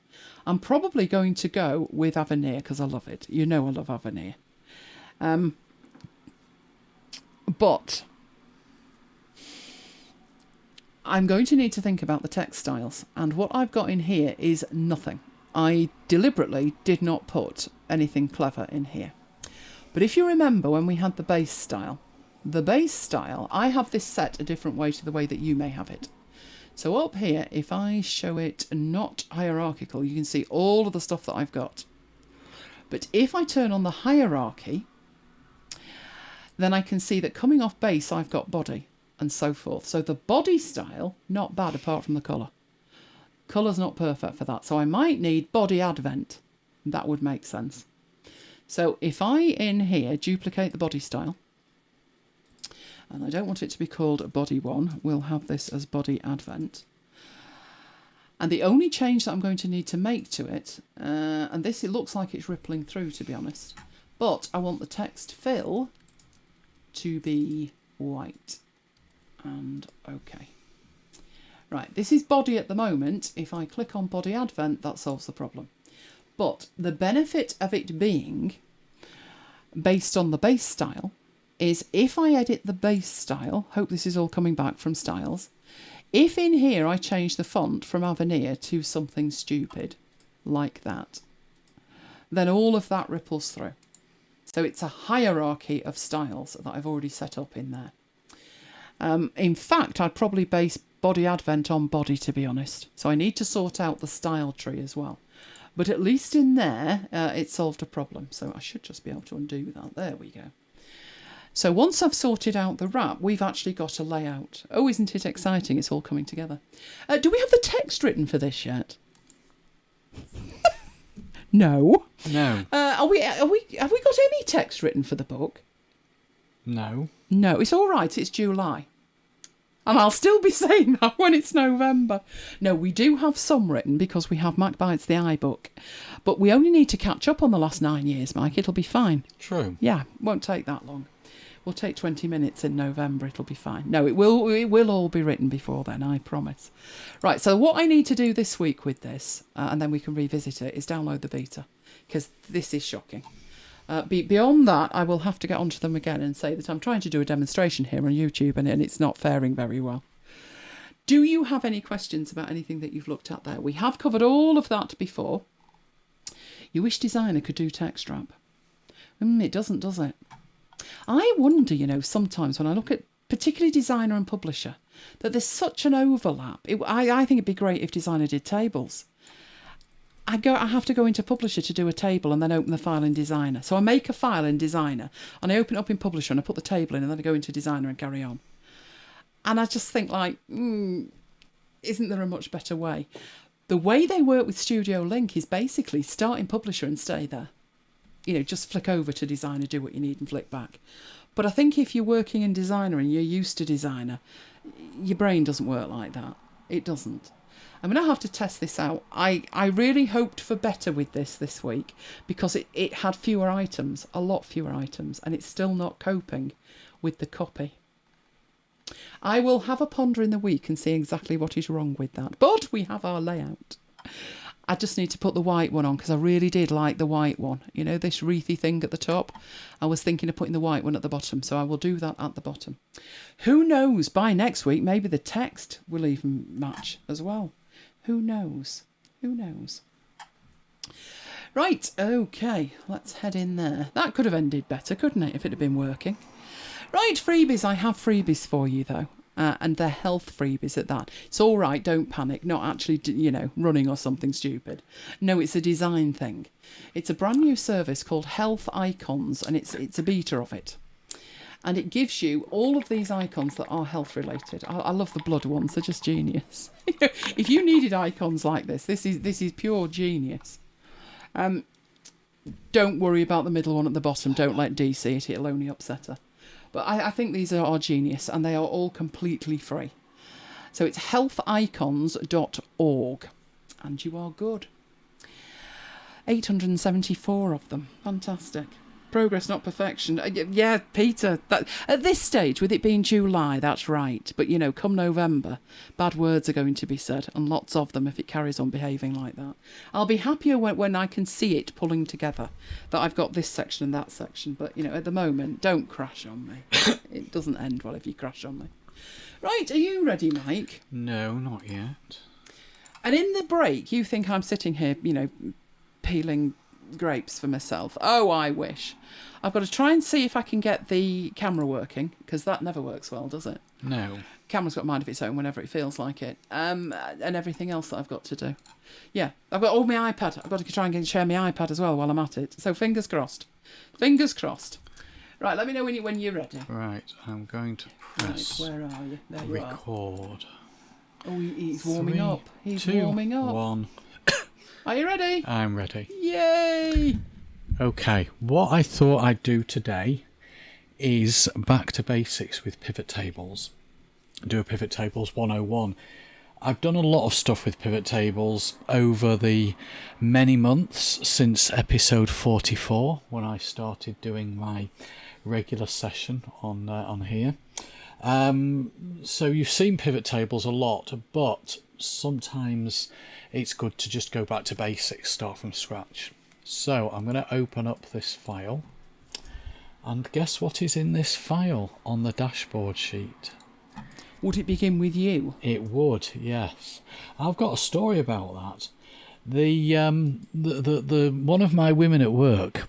I'm probably going to go with Avenir because I love it. You know I love Avenir. But I'm going to need to think about the text styles. And what I've got in here is nothing. I deliberately did not put anything clever in here. But if you remember when we had the base style, I have this set a different way to the way that you may have it. So up here, if I show it not hierarchical, you can see all of the stuff that I've got. But if I turn on the hierarchy, then I can see that coming off base, I've got body and so forth. So the body style, not bad apart from the colour. Colour's not perfect for that. So I might need body advent. That would make sense. So if I in here duplicate the body style, and I don't want it to be called body 1, we'll have this as body advent. And the only change that I'm going to need to make to it, and this, it looks like it's rippling through to be honest, but I want the text fill to be white. And okay. Right, this is body at the moment. If I click on body advent, that solves the problem. But the benefit of it being based on the base style is if I edit the base style, hope this is all coming back from styles, if in here I change the font from Avenir to something stupid like that, then all of that ripples through. So it's a hierarchy of styles that I've already set up in there. In fact, I'd probably base body advent on body, to be honest. So I need to sort out the style tree as well. But at least in there, it solved a problem. So I should just be able to undo that. There we go. So once I've sorted out the wrap, we've actually got a layout. Oh, isn't it exciting? It's all coming together. Do we have the text written for this yet? No. No. Have we got any text written for the book? No. No, it's all right. It's July. And I'll still be saying that when it's November. No, we do have some written because we have MacBites the iBook. But we only need to catch up on the last 9 years, Mike. It'll be fine. True. Yeah, won't take that long. We'll take 20 minutes in November. It'll be fine. No, it will all be written before then, I promise. Right, so what I need to do this week with this, and then we can revisit it, is download the beta, because this is shocking. Beyond that, I will have to get onto them again and say that I'm trying to do a demonstration here on YouTube and it's not faring very well. Do you have any questions about anything that you've looked at there? We have covered all of that before. You wish Designer could do text wrap. It doesn't, does it? I wonder, sometimes when I look at particularly Designer and Publisher, that there's such an overlap. I think it'd be great if Designer did tables. I have to go into Publisher to do a table and then open the file in Designer. So I make a file in Designer and I open it up in Publisher and I put the table in and then I go into Designer and carry on. And I just think isn't there a much better way? The way they work with Studio Link is basically start in Publisher and stay there. Just flick over to Designer, do what you need and flick back. But I think if you're working in Designer and you're used to Designer, your brain doesn't work like that. It doesn't. I'm going to have to test this out. I really hoped for better with this week because it had fewer items, a lot fewer items, and it's still not coping with the copy. I will have a ponder in the week and see exactly what is wrong with that. But we have our layout. I just need to put the white one on because I really did like the white one. This wreathy thing at the top. I was thinking of putting the white one at the bottom, so I will do that at the bottom. Who knows, by next week, maybe the text will even match as well. Who knows? Who knows? Right, okay, let's head in there. That could have ended better, couldn't it, if it had been working? Right, freebies. I have freebies for you, though. And they're health freebies at that. It's all right, don't panic. Not actually, running or something stupid. No, it's a design thing. It's a brand new service called Health Icons, and it's a beta of it. And it gives you all of these icons that are health related. I love the blood ones, they're just genius. If you needed icons like this is pure genius. Don't worry about the middle one at the bottom. Don't let Dee see it, it'll only upset her. But I think these are genius and they are all completely free. So it's healthicons.org and you are good. 874 of them. Fantastic. Progress, not perfection. Yeah, Peter. At this stage, with it being July, that's right. But, come November, bad words are going to be said, and lots of them if it carries on behaving like that. I'll be happier when I can see it pulling together, that I've got this section and that section. But, at the moment, don't crash on me. It doesn't end well if you crash on me. Right, are you ready, Mike? No, not yet. And in the break, you think I'm sitting here, peeling grapes for myself. Oh, I wish. I've got to try and see if I can get the camera working, because that never works well, does it? No. Camera's got a mind of its own whenever it feels like it. And everything else that I've got to do. Yeah, I've got my iPad. I've got to try and share my iPad as well while I'm at it. So fingers crossed. Fingers crossed. Right, let me know when you're ready. Right, I'm going to press where are you? There you record. Are. Oh, he's warming up. He's 2, warming up. 1. Are you ready? I'm ready. Yay! Okay, what I thought I'd do today is back to basics with pivot tables. Do a pivot tables 101. I've done a lot of stuff with pivot tables over the many months since episode 44 when I started doing my regular session on here. So you've seen pivot tables a lot, but sometimes it's good to just go back to basics, start from scratch. So I'm going to open up this file, and guess what is in this file on the dashboard sheet? Would it begin with you? It would, yes. I've got a story about that. The one of my women at work,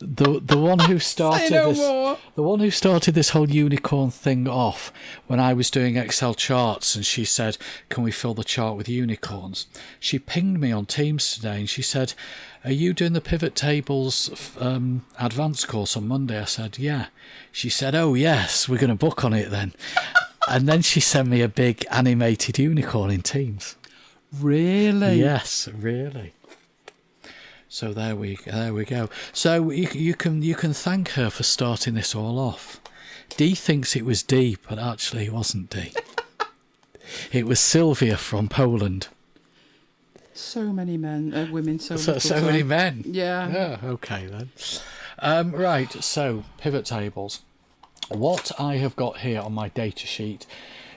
the one who started the one who started this whole unicorn thing off when I was doing Excel charts, and she said, "Can we fill the chart with unicorns?" She pinged me on Teams today and she said, "Are you doing the pivot tables advanced course on Monday?" I said, "Yeah." She said, "Oh yes, we're going to book on it then." And then she sent me a big animated unicorn in Teams. Really? Yes, really. So there we go. So you can thank her for starting this all off. Dee thinks it was Dee, but actually it wasn't Dee. It was Sylvia from Poland. So many women, so many men. Yeah. Yeah. Okay then. Right. So pivot tables. What I have got here on my data sheet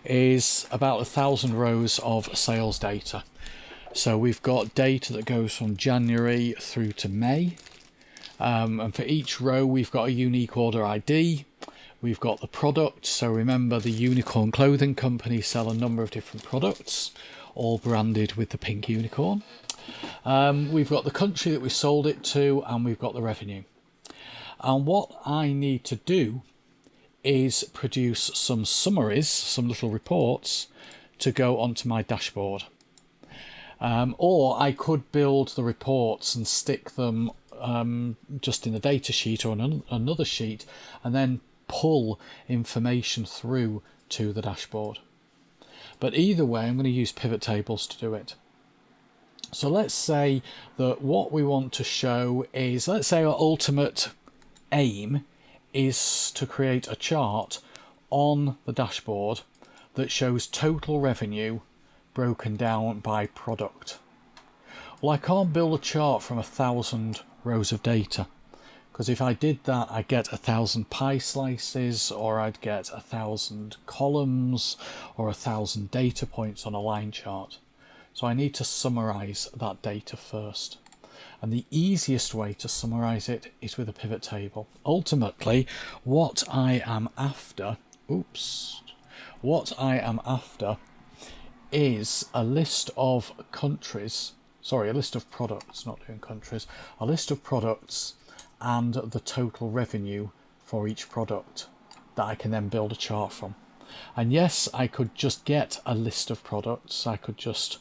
is about 1,000 rows of sales data. So we've got data that goes from January through to May. And for each row, we've got a unique order ID. We've got the product. So remember, the Unicorn Clothing Company sell a number of different products, all branded with the pink unicorn. We've got the country that we sold it to, and we've got the revenue. And what I need to do is produce some summaries, some little reports to go onto my dashboard. Or I could build the reports and stick them just in the data sheet or another sheet, and then pull information through to the dashboard. But either way, I'm going to use pivot tables to do it. So let's say that what we want to show is, let's say our ultimate aim is to create a chart on the dashboard that shows total revenue broken down by product. Well, I can't build a chart from 1,000 rows of data, because if I did that, I'd get 1,000 pie slices, or I'd get 1,000 columns, or 1,000 data points on a line chart. So I need to summarize that data first. And the easiest way to summarize it is with a pivot table. Ultimately, what I am after, is a list of countries, sorry, a list of products, not doing countries, a list of products and the total revenue for each product that I can then build a chart from. And yes, I could just get a list of products. I could just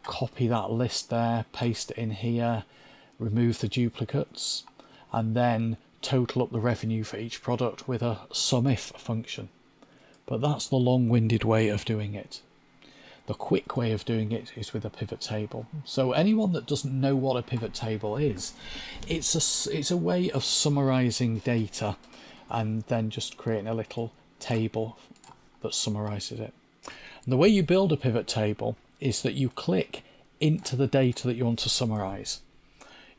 copy that list there, paste it in here, remove the duplicates, and then total up the revenue for each product with a SUMIF function. But that's the long-winded way of doing it. The quick way of doing it is with a pivot table. So anyone that doesn't know what a pivot table is, it's a way of summarizing data and then just creating a little table that summarizes it. And the way you build a pivot table is that you click into the data that you want to summarize.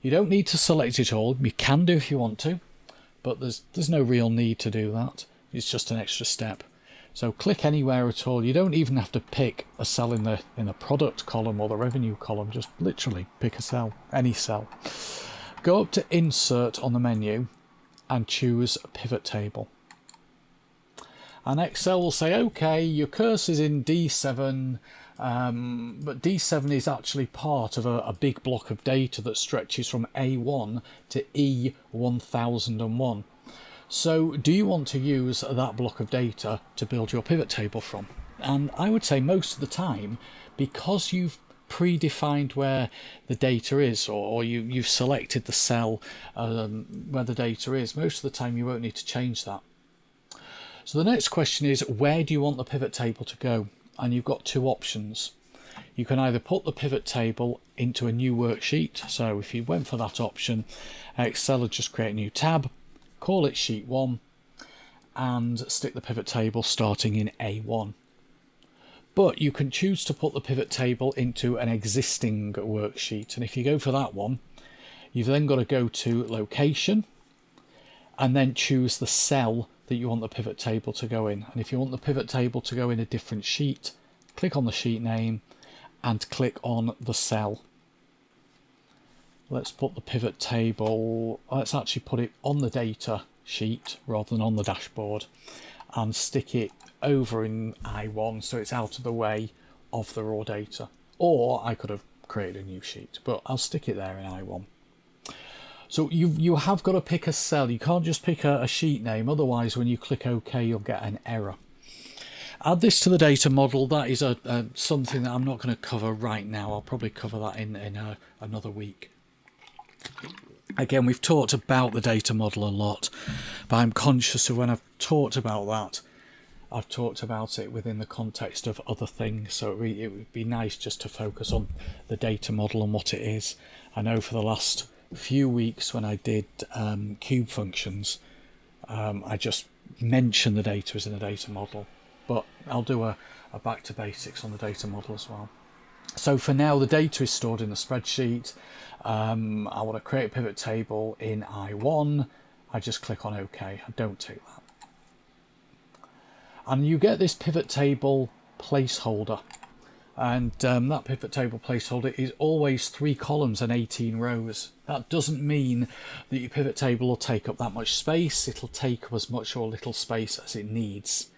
You don't need to select it all. You can do if you want to, but there's no real need to do that. It's just an extra step. So click anywhere at all. You don't even have to pick a cell in the product column or the revenue column. Just literally pick a cell, any cell. Go up to Insert on the menu and choose Pivot Table. And Excel will say, okay, your cursor's in D7, but D7 is actually part of a big block of data that stretches from A1 to E1001. So do you want to use that block of data to build your pivot table from? And I would say most of the time, because you've predefined where the data is, or you've selected the cell where the data is, most of the time you won't need to change that. So the next question is, where do you want the pivot table to go? And you've got two options. You can either put the pivot table into a new worksheet. So if you went for that option, Excel would just create a new tab, call it sheet 1, and stick the pivot table starting in A1. But you can choose to put the pivot table into an existing worksheet. And if you go for that one, you've then got to go to location and then choose the cell that you want the pivot table to go in. And if you want the pivot table to go in a different sheet, click on the sheet name and click on the cell. Let's put the pivot table, let's actually put it on the data sheet rather than on the dashboard, and stick it over in I1 so it's out of the way of the raw data. Or I could have created a new sheet, but I'll stick it there in I1. So you have got to pick a cell. You can't just pick a sheet name, otherwise when you click OK you'll get an error. Add this to the data model. That is something that I'm not going to cover right now. I'll probably cover that in another week. Again, we've talked about the data model a lot, but I'm conscious of when I've talked about that, I've talked about it within the context of other things, so it would be nice just to focus on the data model and what it is. I know for the last few weeks when I did cube functions, I just mentioned the data as in a data model, but I'll do a back to basics on the data model as well. So for now, the data is stored in the spreadsheet. I want to create a pivot table in I1. I just click on OK. I don't take that. and you get this pivot table placeholder. And that pivot table placeholder is always 3 columns and 18 rows. That doesn't mean that your pivot table will take up that much space. It'll take up as much or little space as it needs.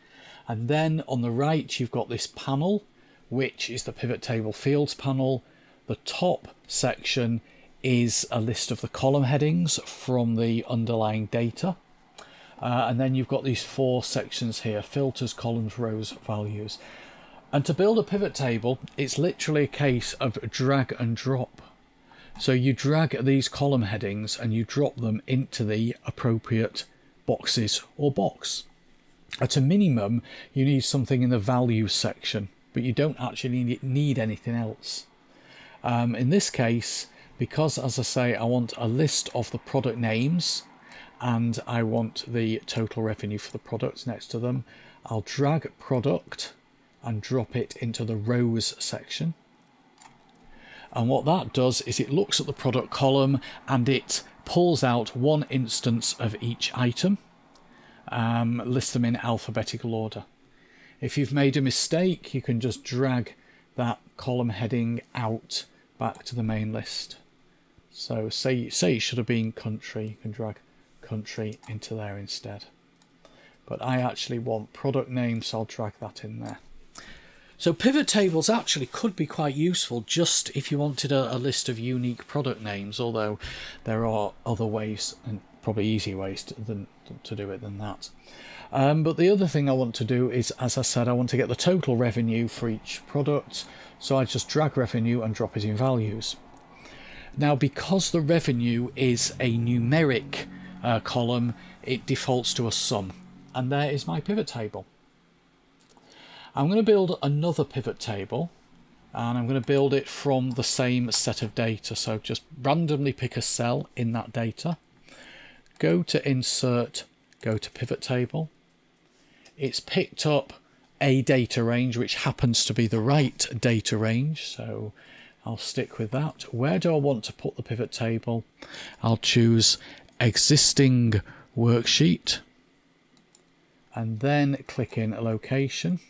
And then on the right, you've got this panel, which is the pivot table fields panel. The top section is a list of the column headings from the underlying data. And then you've got these 4 sections here: filters, columns, rows, values. And to build a pivot table, it's literally a case of drag and drop. So you drag these column headings and you drop them into the appropriate boxes or box. At a minimum, you need something in the values section, but you don't actually need anything else. In this case, because, as I say, I want a list of the product names and I want the total revenue for the products next to them, I'll drag product and drop it into the rows section. And what that does is it looks at the product column and it pulls out one instance of each item, lists them in alphabetical order. If you've made a mistake, you can just drag that column heading out back to the main list. So say it should have been country, you can drag country into there instead. But I actually want product name, so I'll drag that in there. So pivot tables actually could be quite useful just if you wanted a list of unique product names, although there are other ways, and probably easier ways to do it than that. But the other thing I want to do is, as I said, I want to get the total revenue for each product. So I just drag revenue and drop it in values. Now, because the revenue is a numeric column, it defaults to a sum. And there is my pivot table. I'm going to build another pivot table, and I'm going to build it from the same set of data. So just randomly pick a cell in that data, go to insert, go to pivot table. It's picked up a data range which happens to be the right data range, so I'll stick with that. Where do I want to put the pivot table? I'll choose existing worksheet and then click in a location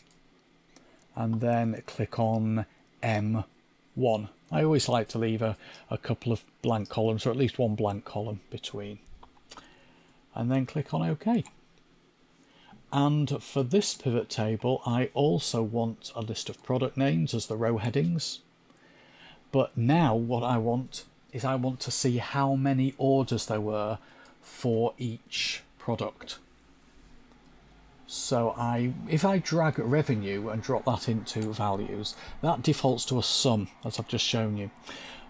and then click on M1. I always like to leave a couple of blank columns, or at least one blank column between, and then click on OK. And for this pivot table, I also want a list of product names as the row headings. But now what I want is I want to see how many orders there were for each product. So if I drag revenue and drop that into values, that defaults to a sum, as I've just shown you.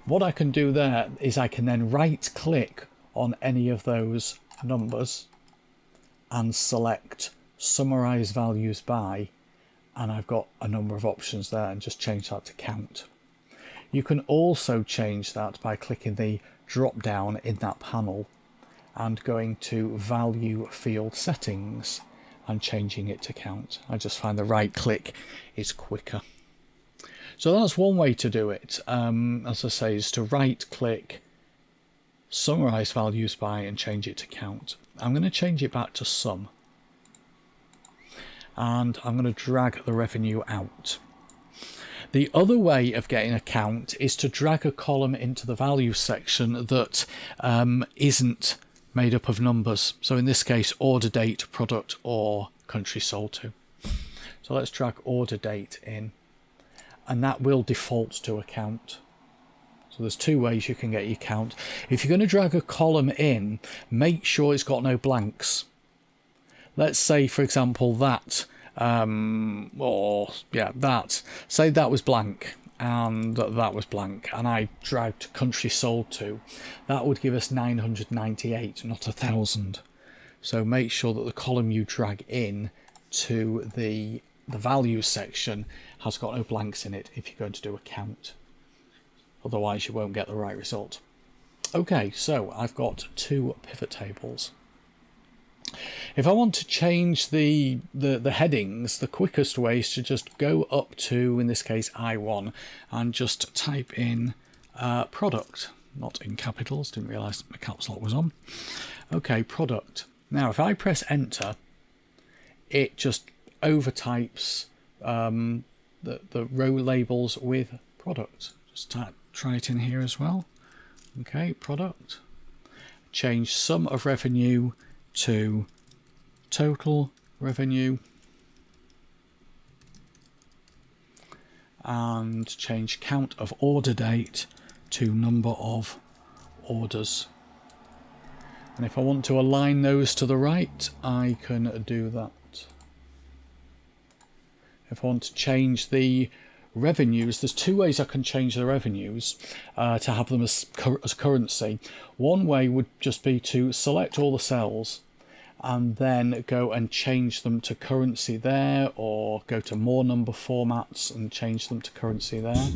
What I can do there is I can then right click on any of those numbers and select summarize values by, and I've got a number of options there, and just change that to count. You can also change that by clicking the drop down in that panel and going to value field settings and changing it to count. I just find the right click is quicker. So that's one way to do it, as I say, is to right click, summarize values by, and change it to count. I'm going to change it back to sum, and I'm going to drag the revenue out. The other way of getting a count is to drag a column into the value section that isn't made up of numbers. So in this case, order date, product, or country sold to. So let's drag order date in, and that will default to a count. So there's two ways you can get your count. If you're going to drag a column in, make sure it's got no blanks. Let's say, for example, that, say that was blank and that was blank, and I dragged country sold to. That would give us 998, not 1,000. So make sure that the column you drag in to the value section has got no blanks in it if you're going to do a count. Otherwise you won't get the right result. Okay, so I've got two pivot tables. If I want to change the headings, the quickest way is to just go up to, in this case, I1, and just type in product, not in capitals, didn't realise the caps lock was on. Okay, product. Now, if I press enter, it just overtypes the row labels with product. Just try it in here as well. Okay, product. Change sum of revenue to total revenue. And change count of order date to number of orders. And if I want to align those to the right, I can do that. If I want to change the revenues, there's two ways I can change the revenues to have them as currency. One way would just be to select all the cells and then go and change them to currency there, or go to more number formats and change them to currency there.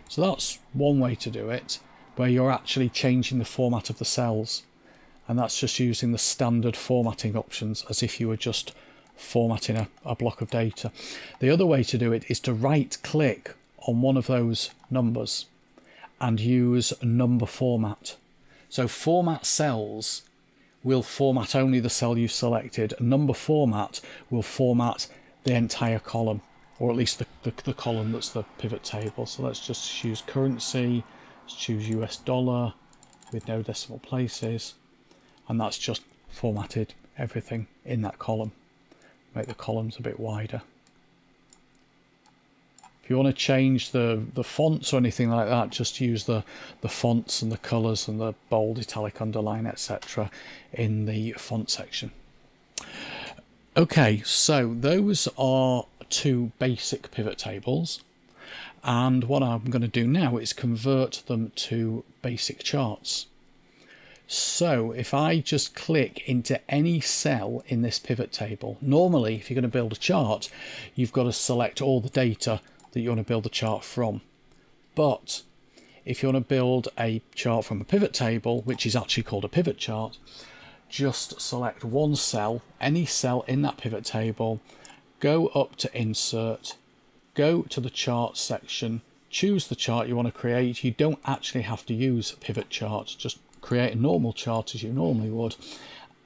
So that's one way to do it, where you're actually changing the format of the cells, and that's just using the standard formatting options as if you were just formatting a block of data. The other way to do it is to right click on one of those numbers and use number format. So format cells will format only the cell you selected. Number format will format the entire column, or at least the column that's the pivot table. So let's just choose currency, let's choose US dollar with no decimal places, and that's just formatted everything in that column. Make the columns a bit wider. If you want to change the fonts or anything like that, just use the fonts and the colours and the bold, italic, underline, etc. in the font section. Okay, so those are two basic pivot tables, and what I'm going to do now is convert them to basic charts. So if I just click into any cell in this pivot table, normally if you're going to build a chart, you've got to select all the data that you want to build a chart from. But if you want to build a chart from a pivot table, which is actually called a pivot chart, just select one cell, any cell in that pivot table, go up to insert, go to the chart section, choose the chart you want to create. You don't actually have to use a pivot chart, just create a normal chart as you normally would,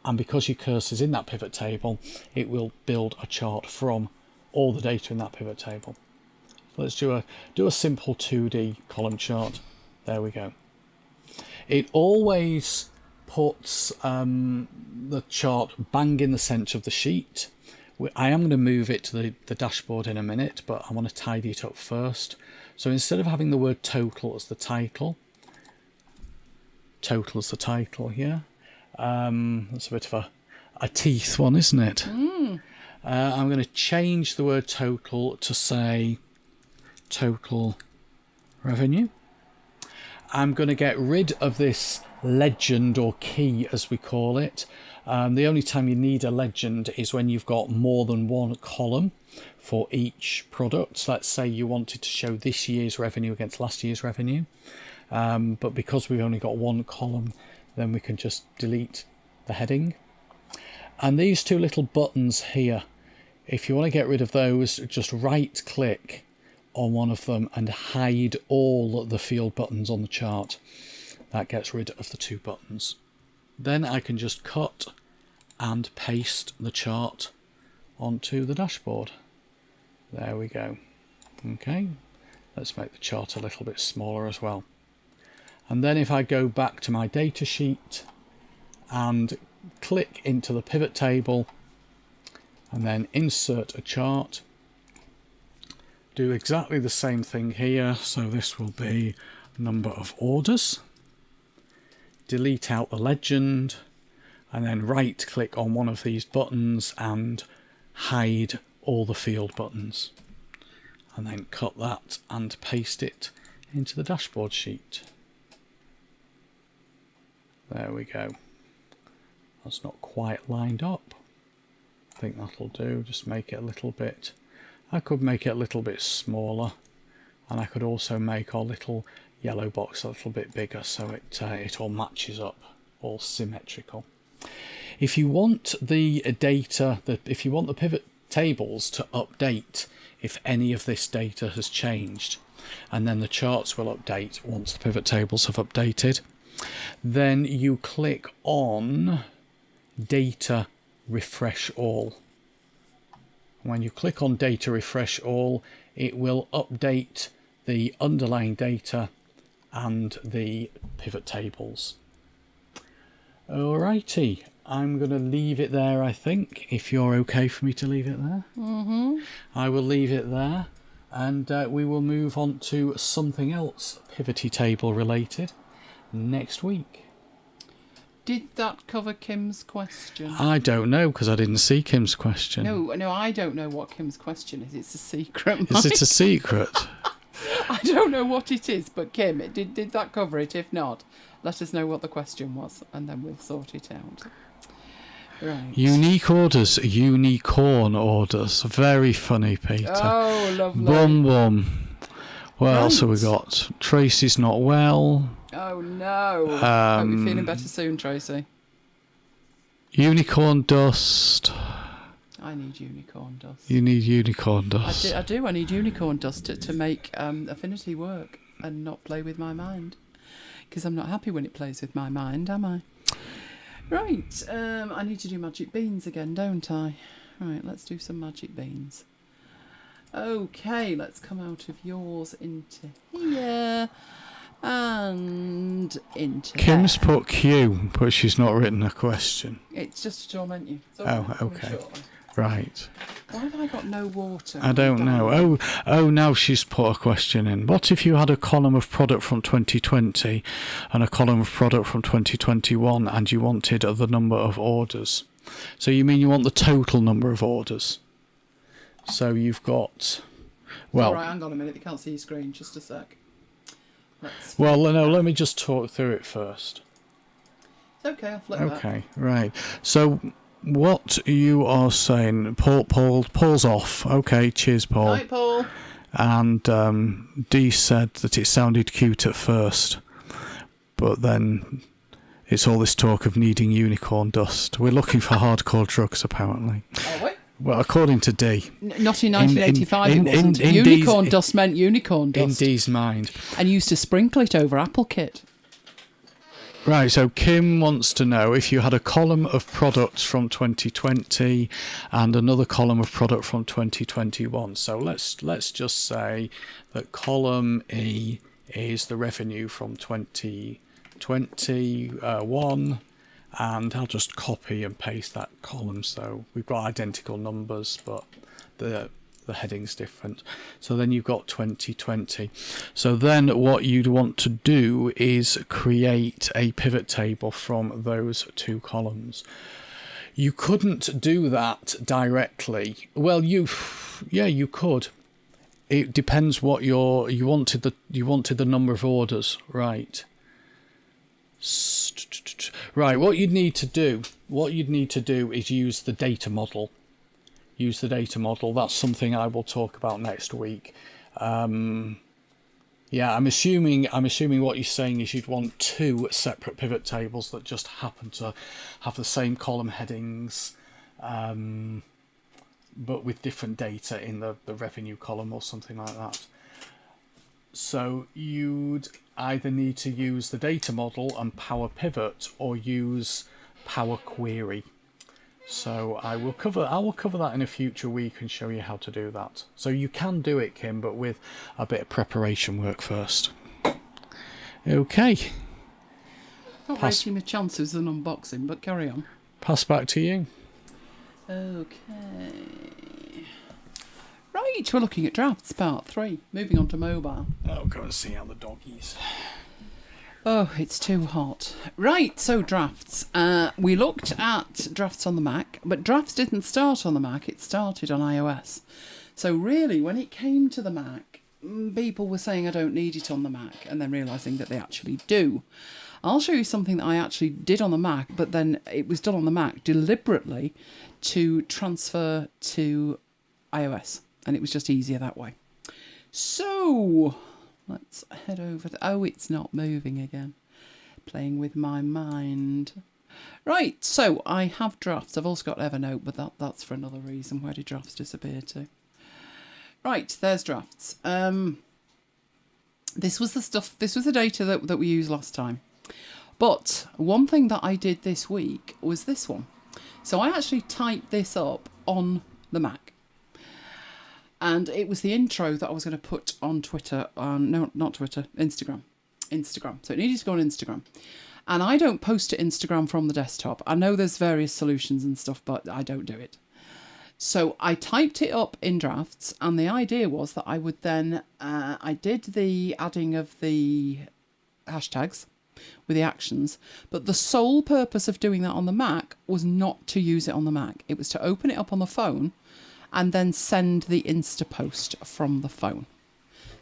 and because your cursor's in that pivot table, it will build a chart from all the data in that pivot table. So let's do a simple 2D column chart. There we go. It always puts the chart bang in the centre of the sheet. I am going to move it to the dashboard in a minute, but I want to tidy it up first. So instead of having the word total as the title here, that's a bit of a teeth one, isn't it? I'm going to change the word total to say total revenue. I'm going to get rid of this legend or key, as we call it. The only time you need a legend is when you've got more than one column for each product. So let's say you wanted to show this year's revenue against last year's revenue. But because we've only got one column, then we can just delete the heading. And these two little buttons here, if you want to get rid of those, just right click on one of them and hide all the field buttons on the chart. That gets rid of the two buttons. Then I can just cut and paste the chart onto the dashboard. There we go. Okay, let's make the chart a little bit smaller as well. And then if I go back to my data sheet and click into the pivot table and then insert a chart, do exactly the same thing here. So this will be number of orders. Delete out the legend and then right click on one of these buttons and hide all the field buttons, and then cut that and paste it into the dashboard sheet. There we go. That's not quite lined up. I think that'll do. Just make it a little bit, I could make it a little bit smaller, and I could also make our little yellow box a little bit bigger so it all matches up, all symmetrical. If you want the data, if you want the pivot tables to update if any of this data has changed, and then the charts will update once the pivot tables have updated, then you click on Data Refresh All. When you click on Data Refresh All, it will update the underlying data and the pivot tables. Alrighty, I'm going to leave it there, I think, if you're okay for me to leave it there. I will leave it there, and we will move on to something else pivot table related next week. Did that cover Kim's question? I don't know, because I didn't see Kim's question. No, I don't know what Kim's question is. It's a secret. Is it a secret? I don't know what it is, but Kim, did that cover it? If not, let us know what the question was, and then we'll sort it out. Right. Unique orders, unicorn orders. Very funny, Peter. Oh, lovely. Bum bum. What else have we got? Tracy's not well. Oh no. Hope you're feeling better soon, Tracy. Unicorn dust. I need unicorn dust. You need unicorn dust. I do. I need unicorn dust to make Affinity work and not play with my mind. Because I'm not happy when it plays with my mind, am I? Right. I need to do magic beans again, don't I? Right, let's do some magic beans. Okay, let's come out of yours into here. And into Kim's there. put Q, but she's not written a question. It's just to torment you. Oh, okay. Right. Why have I got no water? I don't know. Oh, now she's put a question in. What if you had a column of product from 2020 and a column of product from 2021 and you wanted the number of orders? So you mean you want the total number of orders? So you've got... Well, all right, hang on a minute. You can't see your screen. Just a sec. Let me just talk through it first. It's okay, I'll flip that. Okay, right. So what you are saying, Paul's off. Okay, cheers, Paul. Night, Paul. And Dee said that it sounded cute at first, but then it's all this talk of needing unicorn dust. We're looking for hardcore drugs, apparently. Are we? Well, according to Dee. Not in 1985, it wasn't. Unicorn dust meant unicorn dust. In Dee's mind. And used to sprinkle it over apple kit. Right, so Kim wants to know if you had a column of products from 2020 and another column of product from 2021. So let's just say that column E is the revenue from 2021, and I'll just copy and paste that column. So we've got identical numbers, but the heading's different. So then you've got 2020. So then what you'd want to do is create a pivot table from those two columns. You couldn't do that directly. Well, you could. It depends what you wanted the number of orders, right? Right, what you'd need to do is use the data model. Use the data model. That's something I will talk about next week. I'm assuming what you're saying is you'd want two separate pivot tables that just happen to have the same column headings, but with different data in the revenue column or something like that. So you'd either need to use the data model and Power Pivot or use Power Query. So I will cover that in a future week and show you how to do that. So you can do it, Kim, but with a bit of preparation work first. Okay. Not rating my chances of an unboxing, but carry on. Pass back to you. Okay. Right, we're looking at drafts, part 3. Moving on to mobile. I'll go and see how the doggies. Oh, it's too hot. Right, so drafts. We looked at drafts on the Mac, but drafts didn't start on the Mac, it started on iOS. So really, when it came to the Mac, people were saying I don't need it on the Mac, and then realising that they actually do. I'll show you something that I actually did on the Mac, but then it was done on the Mac deliberately to transfer to iOS, and it was just easier that way. So let's head over to... Oh, it's not moving again. Playing with my mind. Right, so I have drafts. I've also got Evernote, but that's for another reason. Where did drafts disappear to? Right, there's drafts. This was the data that we used last time. But one thing that I did this week was this one. So I actually typed this up on the Mac. And it was the intro that I was going to put on Twitter, no, not Twitter, Instagram. So it needed to go on Instagram. And I don't post to Instagram from the desktop. I know there's various solutions and stuff, but I don't do it. So I typed it up in drafts, and the idea was that I would then, I did the adding of the hashtags with the actions, but the sole purpose of doing that on the Mac was not to use it on the Mac. It was to open it up on the phone and then send the Insta post from the phone.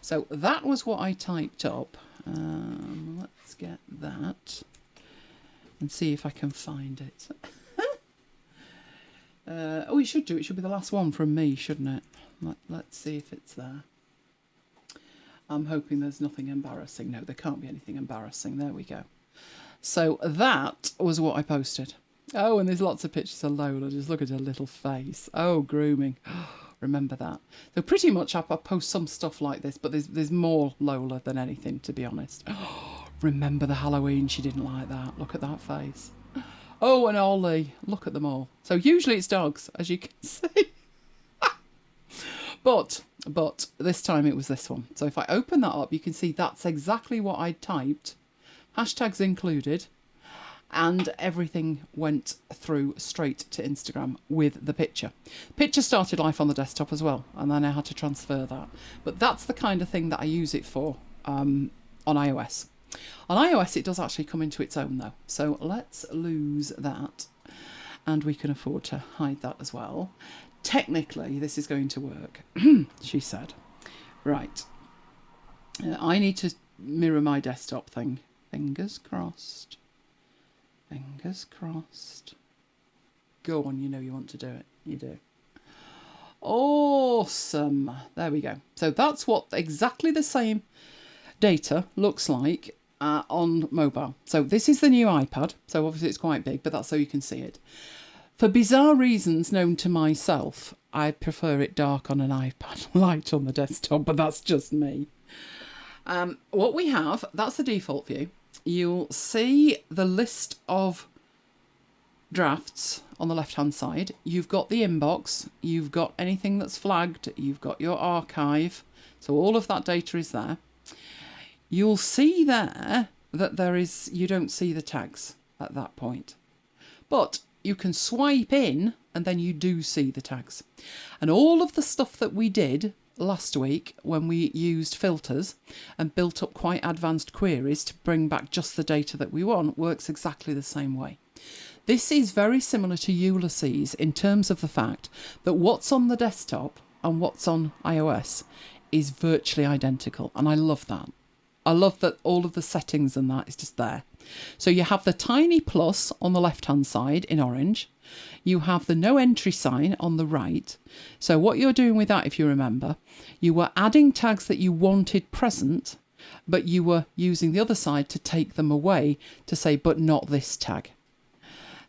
So that was what I typed up. Let's get that and see if I can find it. Oh, it should do. It should be the last one from me, shouldn't it? Let's see if it's there. I'm hoping there's nothing embarrassing. No, there can't be anything embarrassing. There we go. So that was what I posted. Oh, and there's lots of pictures of Lola. Just look at her little face. Oh, grooming. Remember that. So pretty much I post some stuff like this, but there's more Lola than anything, to be honest. Remember the Halloween? She didn't like that. Look at that face. Oh, and Ollie. Look at them all. So usually it's dogs, as you can see. But this time it was this one. So if I open that up, you can see that's exactly what I typed. Hashtags included. And everything went through straight to Instagram with the picture. Picture started life on the desktop as well, and then I had to transfer that. But that's the kind of thing that I use it for on iOS. On iOS, it does actually come into its own, though. So let's lose that, and we can afford to hide that as well. Technically, this is going to work, she said. Right. I need to mirror my desktop thing. Fingers crossed. Fingers crossed. Go on, you know you want to do it. You do. Awesome. There we go. So that's what exactly the same data looks like on mobile. So this is the new iPad. So obviously it's quite big, but that's so you can see it. For bizarre reasons known to myself, I prefer it dark on an iPad, light on the desktop, but that's just me. What we have, that's the default view. You'll see the list of drafts on the left-hand side. You've got the inbox, you've got anything that's flagged, you've got your archive. So all of that data is there. You'll see there that you don't see the tags at that point. But you can swipe in and then you do see the tags. And all of the stuff that we did last week when we used filters and built up quite advanced queries to bring back just the data that we want works exactly the same way. This is very similar to Ulysses in terms of the fact that what's on the desktop and what's on iOS is virtually identical, and I love that. I love that all of the settings and that is just there. So you have the tiny plus on the left-hand side in orange. You have the no entry sign on the right. So what you're doing with that, if you remember, you were adding tags that you wanted present, but you were using the other side to take them away to say, but not this tag.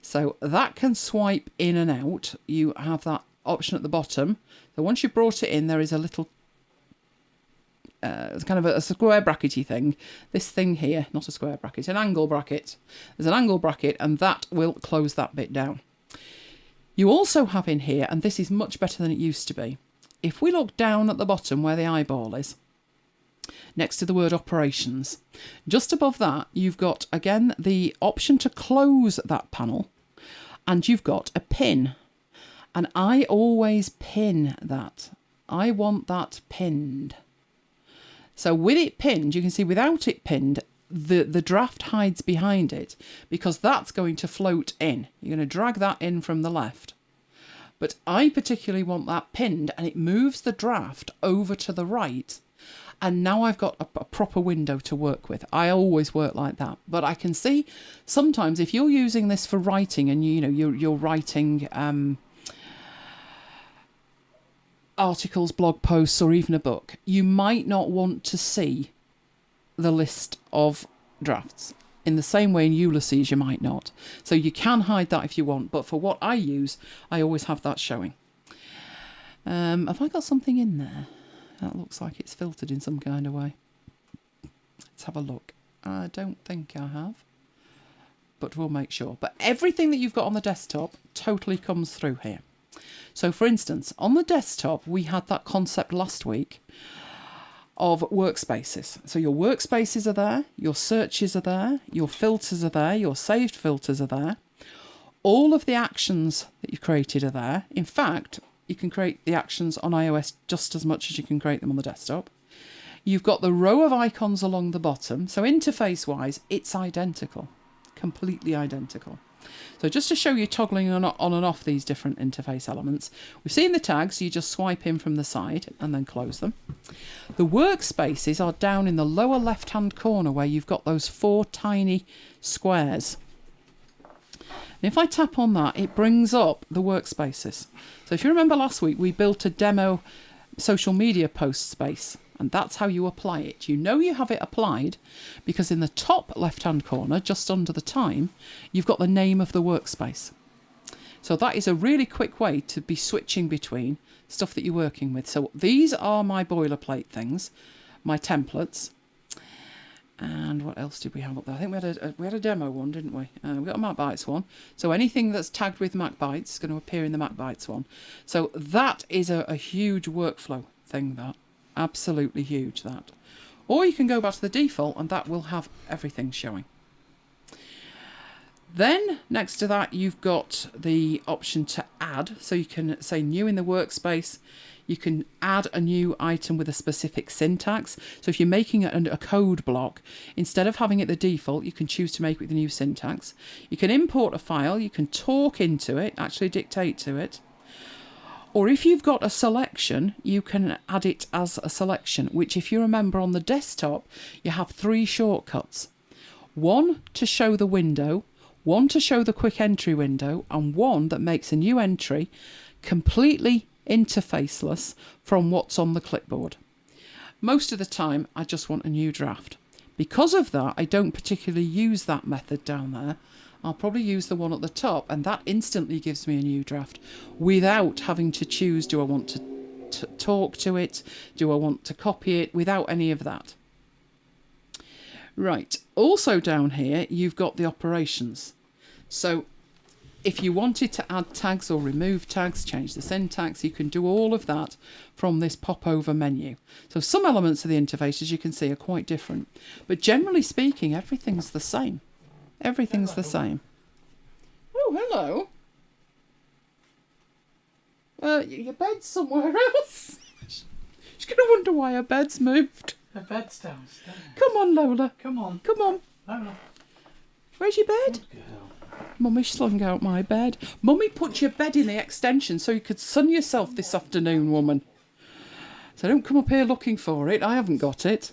So that can swipe in and out. You have that option at the bottom. So once you've brought it in, there is a little it's kind of a square brackety thing. This thing here, not a square bracket, an angle bracket. There's an angle bracket, and that will close that bit down. You also have in here, and this is much better than it used to be, if we look down at the bottom where the eyeball is, next to the word operations, just above that, you've got, again, the option to close that panel, and you've got a pin. And I always pin that. I want that pinned. So with it pinned, you can see without it pinned, the draft hides behind it because that's going to float in. You're going to drag that in from the left. But I particularly want that pinned, and it moves the draft over to the right. And now I've got a proper window to work with. I always work like that. But I can see sometimes if you're using this for writing and you're writing articles, blog posts, or even a book, you might not want to see the list of drafts. In the same way in Ulysses, you might not. So you can hide that if you want, but for what I use, I always have that showing. Have I got something in there? That looks like it's filtered in some kind of way. Let's have a look. I don't think I have, but we'll make sure. But everything that you've got on the desktop totally comes through here. So for instance, on the desktop, we had that concept last week of workspaces. So your workspaces are there, your searches are there, your filters are there, your saved filters are there. All of the actions that you've created are there. In fact, you can create the actions on iOS just as much as you can create them on the desktop. You've got the row of icons along the bottom. So interface-wise, it's identical, completely identical. So just to show you toggling on and off these different interface elements, we've seen the tags, you just swipe in from the side and then close them. The workspaces are down in the lower left-hand corner where you've got those 4 tiny squares. And if I tap on that, it brings up the workspaces. So if you remember last week, we built a demo social media post space, and that's how you apply it. You know you have it applied because in the top left-hand corner, just under the time, you've got the name of the workspace. So that is a really quick way to be switching between stuff that you're working with. So these are my boilerplate things, my templates. And what else did we have up there? I think we had a demo one, didn't we? We got a MacBites one. So anything that's tagged with MacBites is going to appear in the MacBites one. So that is a huge workflow thing, that. Absolutely huge, that. Or you can go back to the default and that will have everything showing. Then next to that, you've got the option to add. So you can say new in the workspace. You can add a new item with a specific syntax. So if you're making a code block, instead of having it the default, you can choose to make it with the new syntax. You can import a file. You can talk into it, actually dictate to it. Or if you've got a selection, you can add it as a selection, which if you remember on the desktop, you have 3 shortcuts. 1 to show the window, 1 to show the quick entry window, and 1 that makes a new entry completely interfaceless from what's on the clipboard. Most of the time, I just want a new draft. Because of that, I don't particularly use that method down there. I'll probably use the one at the top, and that instantly gives me a new draft without having to choose, do I want to talk to it? Do I want to copy it? Without any of that. Right, also down here, you've got the operations. So if you wanted to add tags or remove tags, change the syntax, you can do all of that from this popover menu. So some elements of the interface, as you can see, are quite different. But generally speaking, everything's the same. Everything's the same. Oh, hello. Your bed's somewhere else. She's going to wonder why her bed's moved. Her bed's downstairs. Come on, Lola. Come on. Come on. Lola. Where's your bed? Good girl. Mummy slung out my bed. Mummy put your bed in the extension so you could sun yourself this afternoon, woman. So don't come up here looking for it. I haven't got it.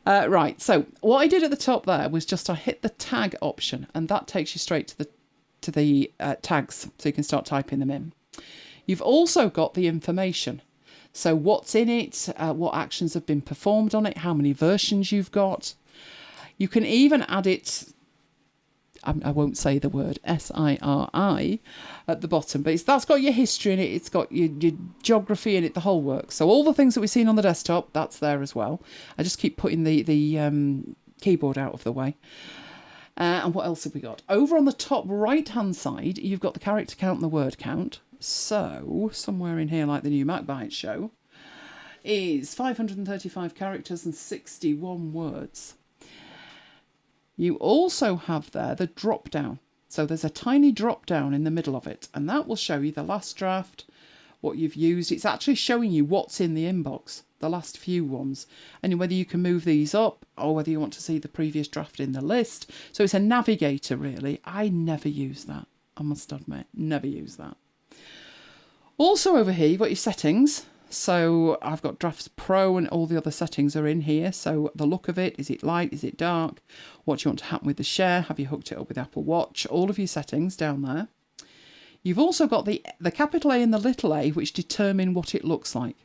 Right, so what I did at the top there was just I hit the tag option, and that takes you straight to the tags, so you can start typing them in. You've also got the information. So what's in it, what actions have been performed on it, how many versions you've got. You can even add it, I won't say the word, SIRI at the bottom, but that's got your history in it, it's got your geography in it, the whole works. So all the things that we've seen on the desktop, that's there as well. I just keep putting the keyboard out of the way. And what else have we got? Over on the top right-hand side, you've got the character count and the word count. So somewhere in here, like the new MacBites show, is 535 characters and 61 words. You also have there the drop down. So there's a tiny drop down in the middle of it, and that will show you the last draft, what you've used. It's actually showing you what's in the inbox, the last few ones, and whether you can move these up or whether you want to see the previous draft in the list. So it's a navigator, really. I never use that, I must admit, never use that. Also over here, you've got your settings. So I've got Drafts Pro and all the other settings are in here. So the look of it, is it light, is it dark? What do you want to happen with the share? Have you hooked it up with Apple Watch? All of your settings down there. You've also got the capital A and the little a, which determine what it looks like.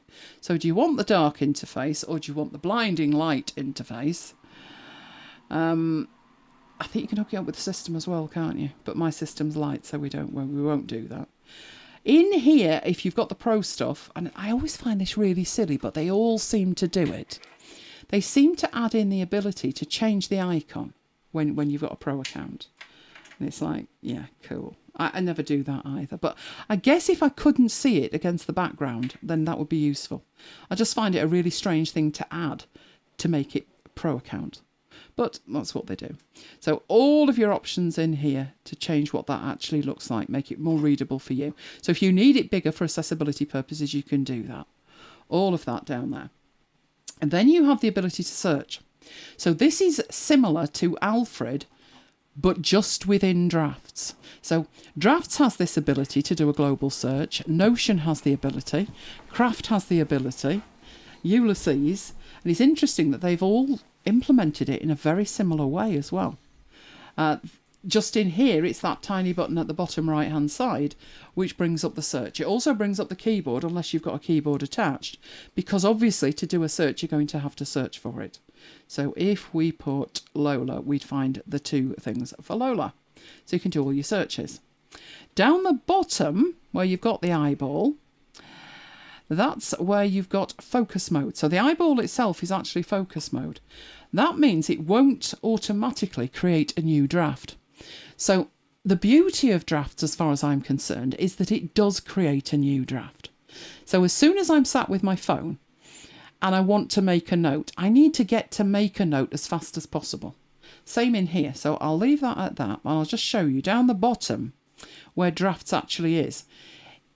So do you want the dark interface or do you want the blinding light interface? I think you can hook it up with the system as well, can't you? But my system's light, so we won't do that. In here, if you've got the Pro stuff, and I always find this really silly, but they all seem to do it. They seem to add in the ability to change the icon when you've got a Pro account. And it's like, yeah, cool. I never do that either. But I guess if I couldn't see it against the background, then that would be useful. I just find it a really strange thing to add to make it a pro account. But that's what they do. So all of your options in here to change what that actually looks like, make it more readable for you. So if you need it bigger for accessibility purposes, you can do that. All of that down there. And then you have the ability to search. So this is similar to Alfred, but just within Drafts. So Drafts has this ability to do a global search. Notion has the ability. Craft has the ability. Ulysses. And it's interesting that they've all implemented it in a very similar way as well. Just in here, it's that tiny button at the bottom right hand side which brings up the search. It also brings up the keyboard unless you've got a keyboard attached, because obviously to do a search you're going to have to search for it. So if we put Lola, we'd find the two things for Lola. So you can do all your searches. Down the bottom where you've got the eyeball, that's where you've got focus mode. So the eyeball itself is actually focus mode. That means it won't automatically create a new draft. So the beauty of Drafts, as far as I'm concerned, is that it does create a new draft. So as soon as I'm sat with my phone and I want to make a note, I need to get to make a note as fast as possible. Same in here. So I'll leave that at that, and I'll just show you down the bottom where Drafts actually is.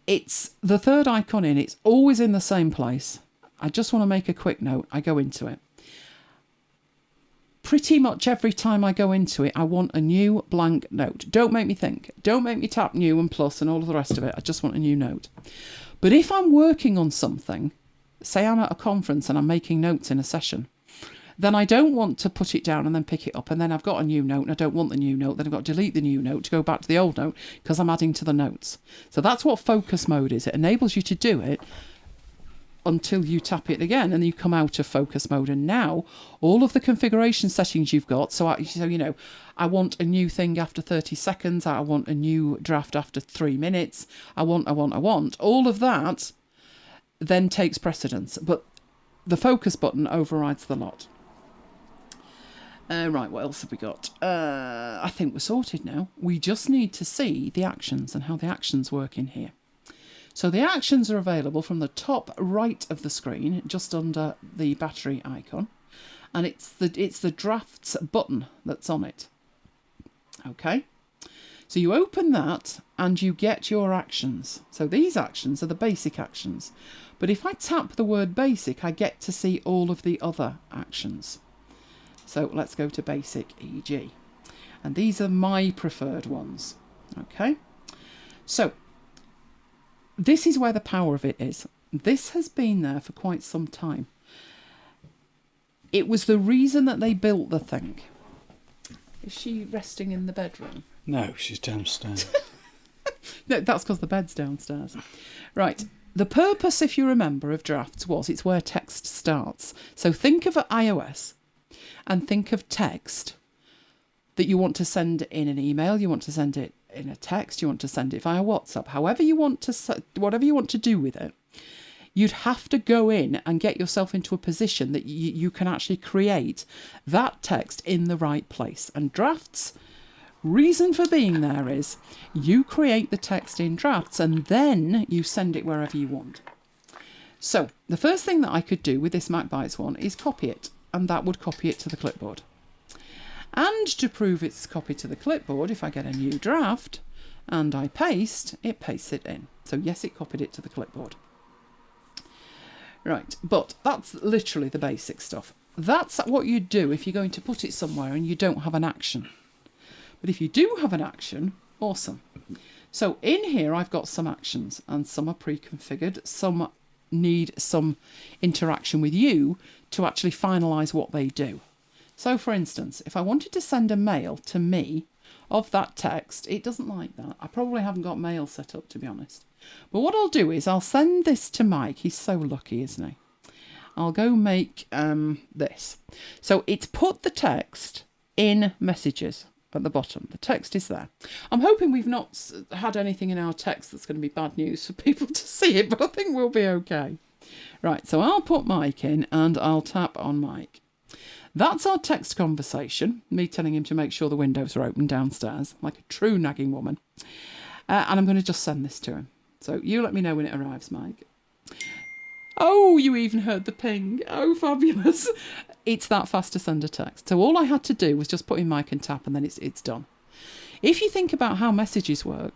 It's the third icon in. It's always in the same place. I just want to make a quick note. I go into it. Pretty much every time I go into it, I want a new blank note. Don't make me think. Don't make me tap new and plus and all of the rest of it. I just want a new note. But if I'm working on something, say I'm at a conference and I'm making notes in a session, then I don't want to put it down and then pick it up and then I've got a new note and I don't want the new note. Then I've got to delete the new note to go back to the old note because I'm adding to the notes. So that's what focus mode is. It enables you to do it until you tap it again and you come out of focus mode, and now all of the configuration settings you've got, so you know, I want a new thing after 30 seconds, I want a new draft after 3 minutes, I want all of that then takes precedence, but the focus button overrides the lot. Right, what else have we got? I think we're sorted now. We just need to see the actions and how the actions work in here. So the actions are available from the top right of the screen, just under the battery icon, and it's the Drafts button that's on it. Okay, so you open that and you get your actions. So these actions are the basic actions, but if I tap the word basic, I get to see all of the other actions. So let's go to basic EG, and these are my preferred ones. Okay, so this is where the power of it is. This has been there for quite some time. It was the reason that they built the thing. Is she resting in the bedroom? No, she's downstairs. No, that's because the bed's downstairs. Right. The purpose, if you remember, of Drafts was it's where text starts. So think of iOS and think of text that you want to send in an email, you want to send it in a text, you want to send it via WhatsApp, however you want to, whatever you want to do with it, you'd have to go in and get yourself into a position that you can actually create that text in the right place. And Drafts, reason for being there is you create the text in Drafts and then you send it wherever you want. So the first thing that I could do with this MacBites one is copy it, and that would copy it to the clipboard. And to prove it's copied to the clipboard, if I get a new draft and I paste, it pastes it in. So yes, it copied it to the clipboard. Right, but that's literally the basic stuff. That's what you do if you're going to put it somewhere and you don't have an action. But if you do have an action, awesome. So in here I've got some actions, and some are pre-configured, some need some interaction with you to actually finalise what they do. So, for instance, if I wanted to send a mail to me of that text, it doesn't like that. I probably haven't got mail set up, to be honest. But what I'll do is I'll send this to Mike. He's so lucky, isn't he? I'll go make this. So it's put the text in messages at the bottom. The text is there. I'm hoping we've not had anything in our text that's going to be bad news for people to see it, but I think we'll be okay. Right, so I'll put Mike in and I'll tap on Mike. That's our text conversation, me telling him to make sure the windows are open downstairs, like a true nagging woman. And I'm going to just send this to him. So you let me know when it arrives, Mike. Oh, you even heard the ping. Oh, fabulous. It's that fast to send a text. So all I had to do was just put in mic and tap, and then it's done. If you think about how messages work,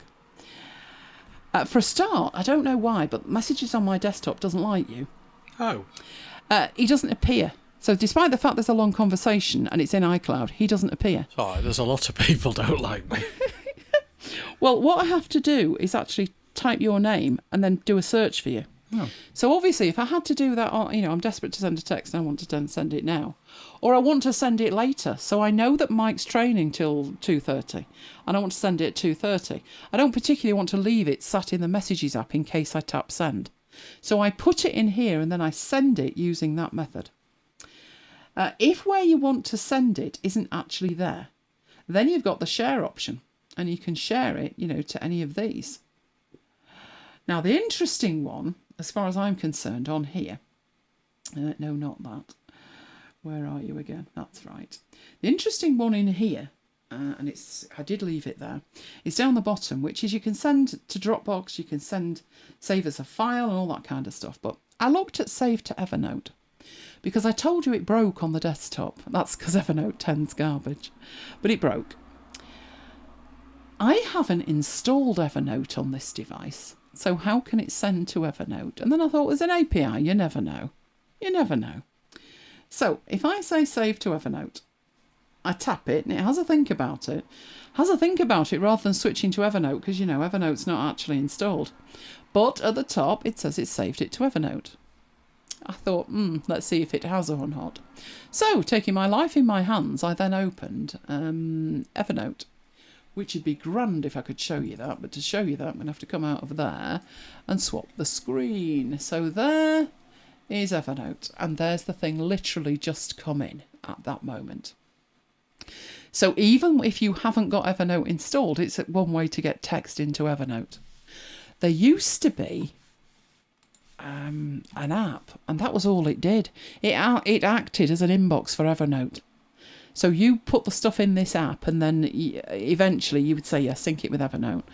for a start, I don't know why, but messages on my desktop doesn't like you. Oh. He doesn't appear. So despite the fact there's a long conversation and it's in iCloud, he doesn't appear. Sorry, there's a lot of people don't like me. Well, what I have to do is actually type your name and then do a search for you. Oh. So obviously, if I had to do that, I'm desperate to send a text and I want to send it now. Or I want to send it later. So I know that Mike's training till 2:30 and I want to send it at 2:30. I don't particularly want to leave it sat in the messages app in case I tap send. So I put it in here and then I send it using that method. If where you want to send it isn't actually there, then you've got the share option and you can share it, to any of these. Now, the interesting one, as far as I'm concerned, on here, no, not that. Where are you again? That's right. The interesting one in here, and I did leave it there, is down the bottom, which is you can send to Dropbox, you can save as a file and all that kind of stuff. But I looked at save to Evernote because I told you it broke on the desktop. That's because Evernote 10's garbage, but it broke. I haven't installed Evernote on this device, so how can it send to Evernote? And then I thought, there's an API, you never know. You never know. So if I say save to Evernote, I tap it and it has a think about it. Rather than switching to Evernote, because, Evernote's not actually installed. But at the top, it says it's saved it to Evernote. I thought, let's see if it has or not. So, taking my life in my hands, I then opened Evernote, which would be grand if I could show you that. But to show you that, I'm going to have to come out of there and swap the screen. So there is Evernote. And there's the thing literally just come in at that moment. So even if you haven't got Evernote installed, it's one way to get text into Evernote. There used to be an app, and that was all it did. It acted as an inbox for Evernote. So you put the stuff in this app, and then eventually you would say, yes, sync it with Evernote,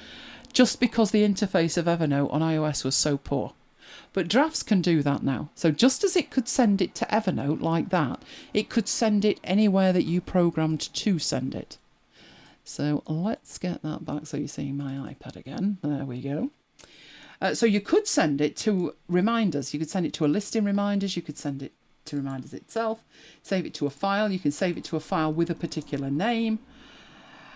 just because the interface of Evernote on iOS was so poor. But Drafts can do that now. So just as it could send it to Evernote like that, it could send it anywhere that you programmed to send it. So let's get that back so you're seeing my iPad again. There we go. So you could send it to reminders. You could send it to a list in reminders. You could send it to reminders itself. Save it to a file. You can save it to a file with a particular name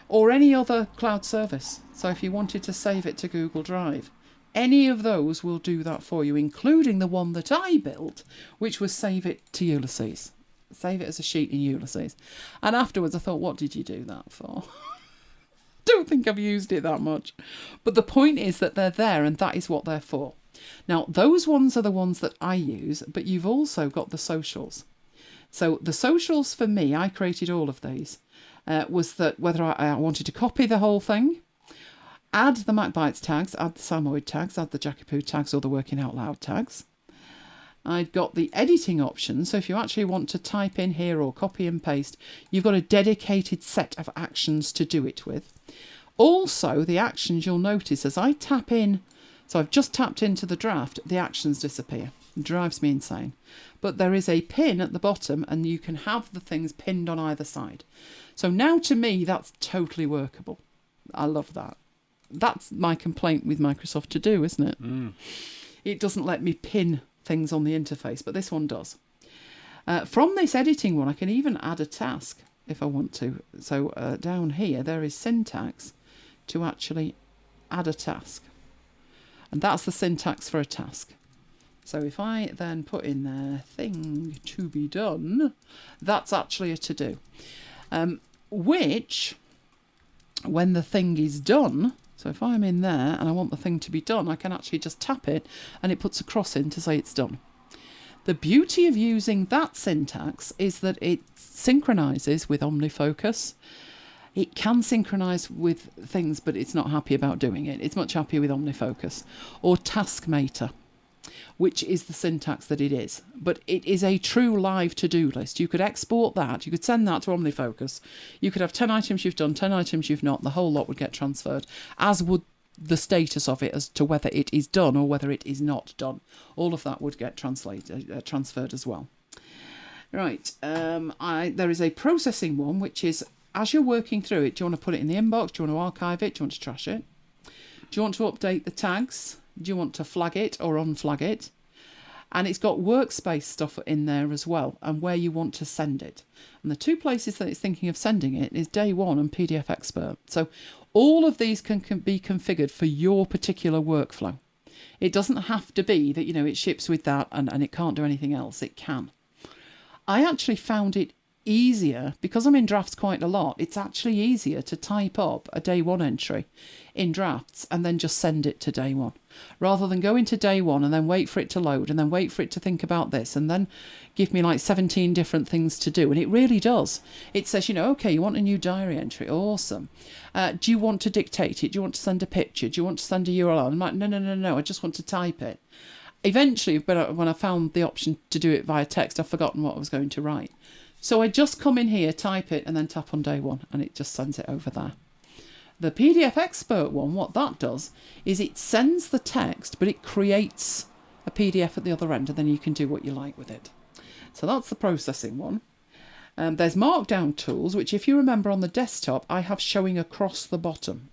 or any other cloud service. So if you wanted to save it to Google Drive, any of those will do that for you, including the one that I built, which was save it to Ulysses. Save it as a sheet in Ulysses. And afterwards I thought, what did you do that for? Don't think I've used it that much. But the point is that they're there and that is what they're for. Now, those ones are the ones that I use, but you've also got the socials. So the socials for me, I created all of these, was that whether I wanted to copy the whole thing, add the MacBites tags, add the Samoyed tags, add the Jackapoo tags or the Working Out Loud tags. I've got the editing option, so if you actually want to type in here or copy and paste, you've got a dedicated set of actions to do it with. Also, the actions you'll notice as I tap in, so I've just tapped into the draft, the actions disappear. It drives me insane. But there is a pin at the bottom and you can have the things pinned on either side. So now to me, that's totally workable. I love that. That's my complaint with Microsoft To Do, isn't it? It doesn't let me pin things on the interface, but this one does. From this editing one, I can even add a task if I want to. So down here, there is syntax to actually add a task. And that's the syntax for a task. So if I then put in there thing to be done, that's actually a to-do. Which, when the thing is done, so if I'm in there and I want the thing to be done, I can actually just tap it and it puts a cross in to say it's done. The beauty of using that syntax is that it synchronises with OmniFocus. It can synchronise with things, but it's not happy about doing it. It's much happier with OmniFocus or Taskmater, which is the syntax that it is. But it is a true live to-do list. You could export that. You could send that to OmniFocus. You could have 10 items you've done, 10 items you've not. The whole lot would get transferred, as would the status of it as to whether it is done or whether it is not done. All of that would get transferred as well. Right, there is a processing one, which is as you're working through it, do you want to put it in the inbox? Do you want to archive it? Do you want to trash it? Do you want to update the tags? Do you want to flag it or unflag it? And it's got workspace stuff in there as well, and where you want to send it. And the two places that it's thinking of sending it is Day One and PDF Expert. So all of these can be configured for your particular workflow. It doesn't have to be that, it ships with that and it can't do anything else. It can. I actually found it easier, because I'm in drafts quite a lot, it's actually easier to type up a Day One entry in drafts and then just send it to Day One, rather than go into Day One and then wait for it to load and then wait for it to think about this and then give me like 17 different things to do. And it really does. It says, okay, you want a new diary entry. Awesome. Do you want to dictate it? Do you want to send a picture? Do you want to send a URL? I'm like, no, I just want to type it. Eventually, when I found the option to do it via text, I've forgotten what I was going to write. So I just come in here, type it, and then tap on Day One, and it just sends it over there. The PDF Expert one, what that does is it sends the text, but it creates a PDF at the other end, and then you can do what you like with it. So that's the processing one. There's Markdown tools, which if you remember on the desktop, I have showing across the bottom.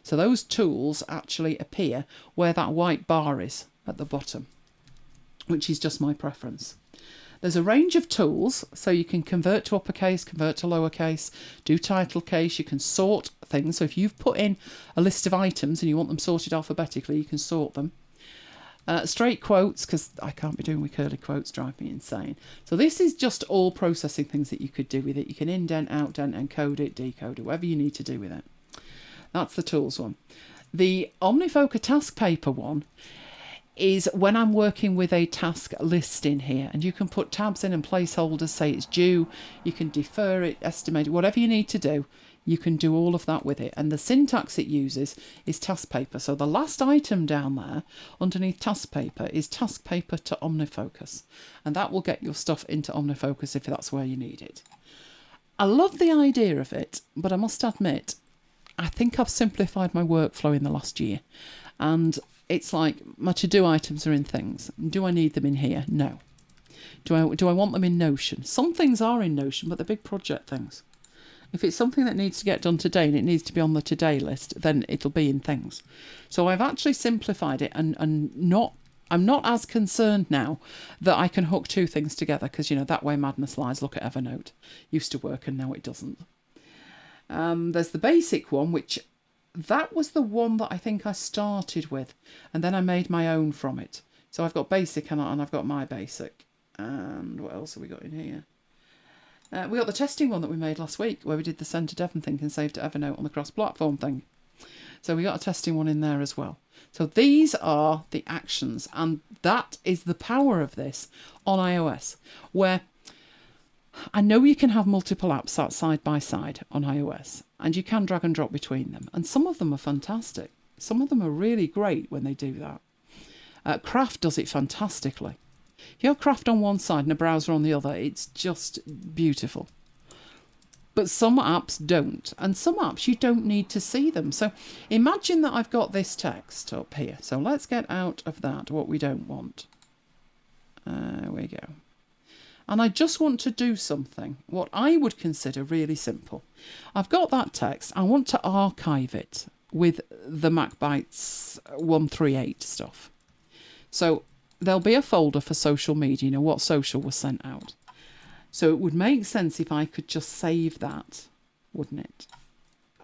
So those tools actually appear where that white bar is at the bottom, which is just my preference. There's a range of tools, so you can convert to uppercase, convert to lowercase, do title case, you can sort things. So if you've put in a list of items and you want them sorted alphabetically, you can sort them. Straight quotes, because I can't be doing with curly quotes, drive me insane. So this is just all processing things that you could do with it. You can indent, outdent, encode it, decode it, whatever you need to do with it. That's the tools one. The OmniFocus task paper one is when I'm working with a task list in here, and you can put tabs in and placeholders, say it's due, you can defer it, estimate it, whatever you need to do, you can do all of that with it. And the syntax it uses is task paper. So the last item down there underneath task paper is task paper to OmniFocus, and that will get your stuff into OmniFocus if that's where you need it. I love the idea of it, but I must admit, I think I've simplified my workflow in the last year, and it's like my to-do items are in things. Do I need them in here? No. Do I want them in Notion? Some things are in Notion, but they're big project things. If it's something that needs to get done today and it needs to be on the today list, then it'll be in things. So I've actually simplified it, and I'm not as concerned now that I can hook two things together, because that way madness lies. Look at Evernote. Used to work and now it doesn't. There's the basic one, which that was the one that I think I started with, and then I made my own from it. So I've got basic and I've got my basic. And what else have we got in here? We got the testing one that we made last week, where we did the send to Devon thing and save to Evernote on the cross-platform thing. So we got a testing one in there as well. So these are the actions, and that is the power of this on iOS, where I know you can have multiple apps sat side by side on iOS, and you can drag and drop between them. And some of them are fantastic. Some of them are really great when they do that. Craft does it fantastically. If you have Craft on one side and a browser on the other, it's just beautiful. But some apps don't, and some apps you don't need to see them. So imagine that I've got this text up here. So let's get out of that what we don't want. There we go. And I just want to do something, what I would consider really simple. I've got that text, I want to archive it with the MacBites 138 stuff. So there'll be a folder for social media, what social was sent out. So it would make sense if I could just save that, wouldn't it?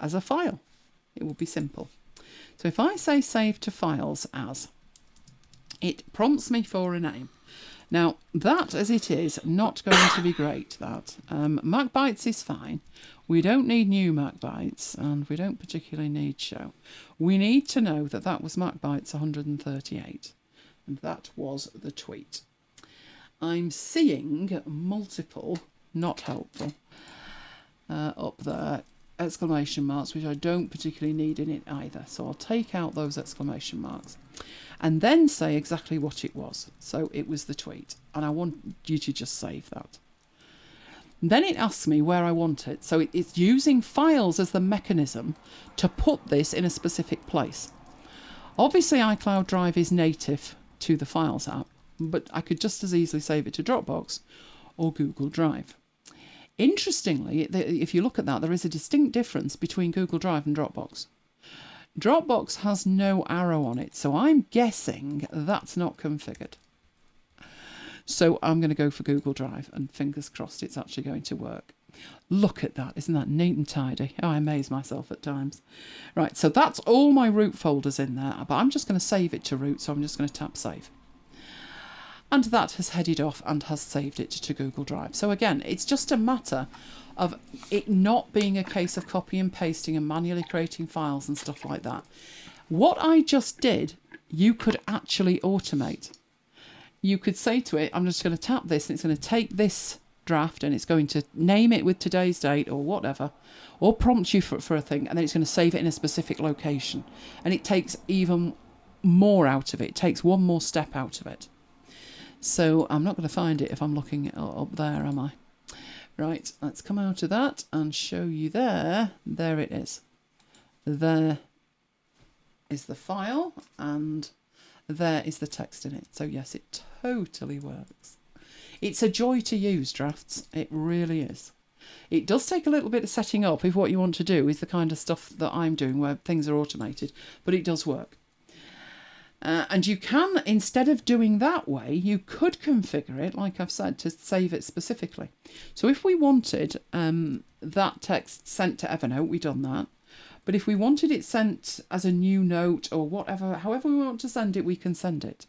As a file. It would be simple. So if I say save to files as, it prompts me for a name. Now, that as it is, not going to be great, that. MacBites is fine. We don't need new MacBites, and we don't particularly need show. We need to know that that was MacBites 138, and that was the tweet. I'm seeing multiple, not helpful, up there, exclamation marks, which I don't particularly need in it either. So I'll take out those exclamation marks and then say exactly what it was. So it was the tweet, and I want you to just save that. Then it asks me where I want it. So it's using files as the mechanism to put this in a specific place. Obviously, iCloud Drive is native to the Files app, but I could just as easily save it to Dropbox or Google Drive. Interestingly, if you look at that, there is a distinct difference between Google Drive and Dropbox. Dropbox has no arrow on it, so I'm guessing that's not configured. So I'm going to go for Google Drive, and fingers crossed it's actually going to work. Look at that. Isn't that neat and tidy? Oh, I amaze myself at times. Right, so that's all my root folders in there, but I'm just going to save it to root, so I'm just going to tap save. And that has headed off and has saved it to Google Drive. So again, it's just a matter of it not being a case of copy and pasting and manually creating files and stuff like that. What I just did, you could actually automate. You could say to it, I'm just going to tap this and it's going to take this draft and it's going to name it with today's date or whatever, or prompt you for a thing, and then it's going to save it in a specific location. And it takes even more out of it. It takes one more step out of it. So I'm not going to find it if I'm looking up there, am I? Right, let's come out of that and show you there. There it is. There is the file and there is the text in it. So yes, it totally works. It's a joy to use, Drafts. It really is. It does take a little bit of setting up if what you want to do is the kind of stuff that I'm doing where things are automated, but it does work. And you can, instead of doing that way, you could configure it, like I've said, to save it specifically. So if we wanted that text sent to Evernote, we've done that. But if we wanted it sent as a new note or whatever, however we want to send it, we can send it.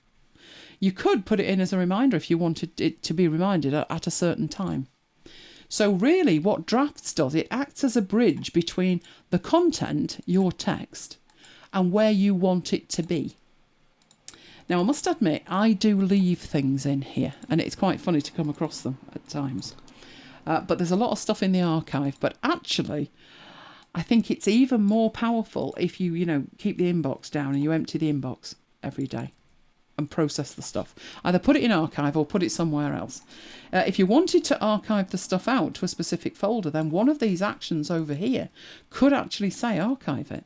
You could put it in as a reminder if you wanted it to be reminded at a certain time. So really what Drafts does, it acts as a bridge between the content, your text, and where you want it to be. Now, I must admit, I do leave things in here, and it's quite funny to come across them at times. But there's a lot of stuff in the archive. But actually, I think it's even more powerful if you, keep the inbox down and you empty the inbox every day and process the stuff. Either put it in archive or put it somewhere else. If you wanted to archive the stuff out to a specific folder, then one of these actions over here could actually say archive it.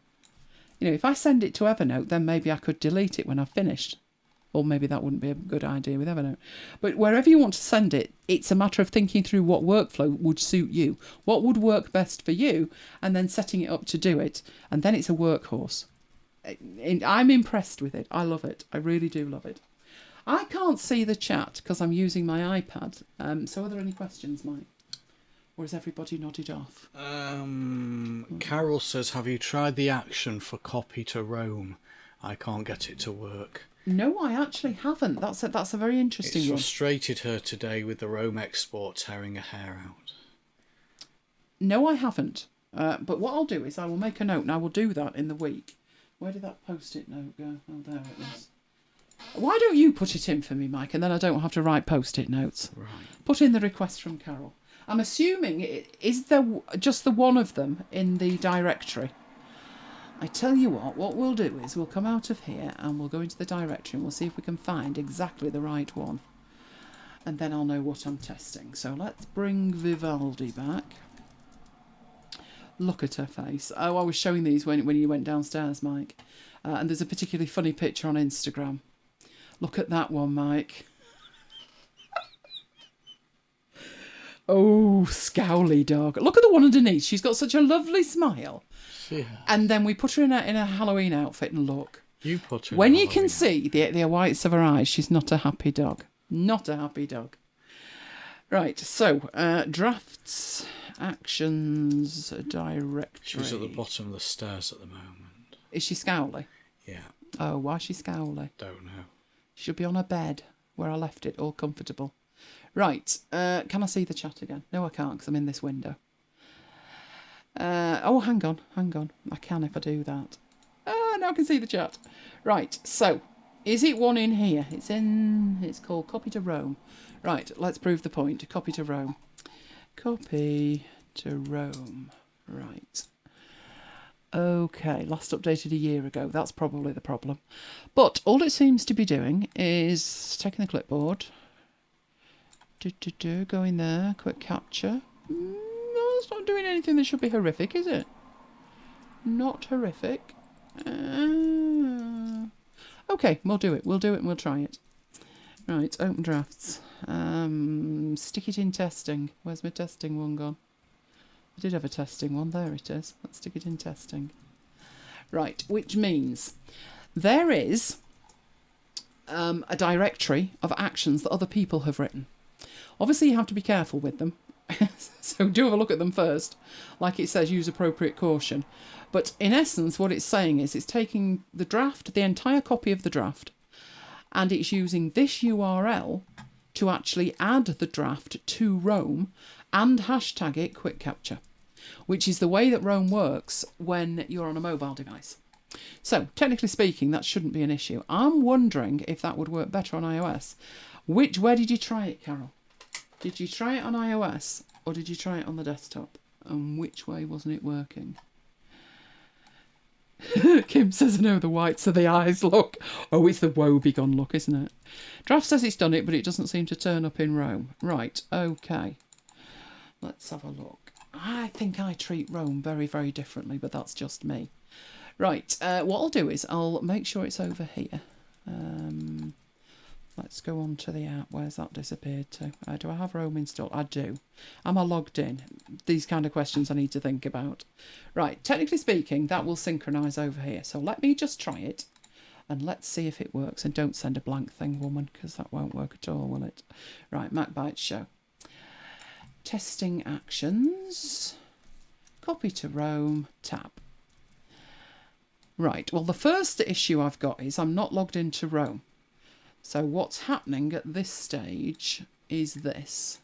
If I send it to Evernote, then maybe I could delete it when I've finished. Or maybe that wouldn't be a good idea with Evernote. But wherever you want to send it, it's a matter of thinking through what workflow would suit you. What would work best for you, and then setting it up to do it. And then it's a workhorse. I'm impressed with it. I love it. I really do love it. I can't see the chat because I'm using my iPad. So are there any questions, Mike? Or is everybody nodded off? Carol says, have you tried the action for copy to Rome? I can't get it to work. No, I actually haven't. That's a very interesting one. It's frustrated her today with the Rome export tearing her hair out. No, I haven't. But what I'll do is I will make a note, and I will do that in the week. Where did that Post-it note go? Oh, there it is. Why don't you put it in for me, Mike, and then I don't have to write Post-it notes? Right. Put in the request from Carol. I'm assuming, is there just the one of them in the directory? I tell you what we'll do is we'll come out of here and we'll go into the directory and we'll see if we can find exactly the right one. And then I'll know what I'm testing. So let's bring Vivaldi back. Look at her face. Oh, I was showing these when you went downstairs, Mike. And there's a particularly funny picture on Instagram. Look at that one, Mike. Oh, scowly dog. Look at the one underneath. She's got such a lovely smile. Yeah. And then we put her in a Halloween outfit and look. You put her in when a you can Halloween see the whites of her eyes, she's not a happy dog. Not a happy dog. Right, so drafts, actions, directory. She's at the bottom of the stairs at the moment. Is she scowly? Yeah. Oh, why is she scowly? Don't know. She should be on her bed where I left it, all comfortable. Right, can I see the chat again? No, I can't because I'm in this window. Oh, hang on. I can if I do that. Now I can see the chat. Right, so, is it one in here? It's called Copy to Rome. Right, let's prove the point. Copy to Rome. Copy to Rome. Right. Okay, last updated a year ago. That's probably the problem. But all it seems to be doing is taking the clipboard. Go in there, quick capture. No, it's not doing anything that should be horrific, is it? Not horrific. Okay, we'll do it. We'll do it and we'll try it. Right, open drafts. Stick it in testing. Where's my testing one gone? I did have a testing one. There it is. Let's stick it in testing. Right, which means there is a directory of actions that other people have written. Obviously, you have to be careful with them. So do have a look at them first. Like it says, use appropriate caution. But in essence, what it's saying is it's taking the draft, the entire copy of the draft, and it's using this URL to actually add the draft to Roam and hashtag it quick capture, which is the way that Roam works when you're on a mobile device. So technically speaking, that shouldn't be an issue. I'm wondering if that would work better on iOS. Where did you try it, Carol? Did you try it on iOS or did you try it on the desktop? And which way wasn't it working? Kim says, I know the whites of the eyes look. Oh, it's the woebegone look, isn't it? Draft says it's done it, but it doesn't seem to turn up in Roam. Right, okay. Let's have a look. I think I treat Roam very, very differently, but that's just me. Right, what I'll do is I'll make sure it's over here. Let's go on to the app. Where's that disappeared to? Do I have Roam installed? I do. Am I logged in? These kind of questions I need to think about. Right, technically speaking, that will synchronise over here. So let me just try it and let's see if it works. And don't send a blank thing, woman, because that won't work at all, will it? Right, MacBites show. Testing actions. Copy to Roam, tab. Right, well, the first issue I've got is I'm not logged into Roam. So what's happening at this stage is this.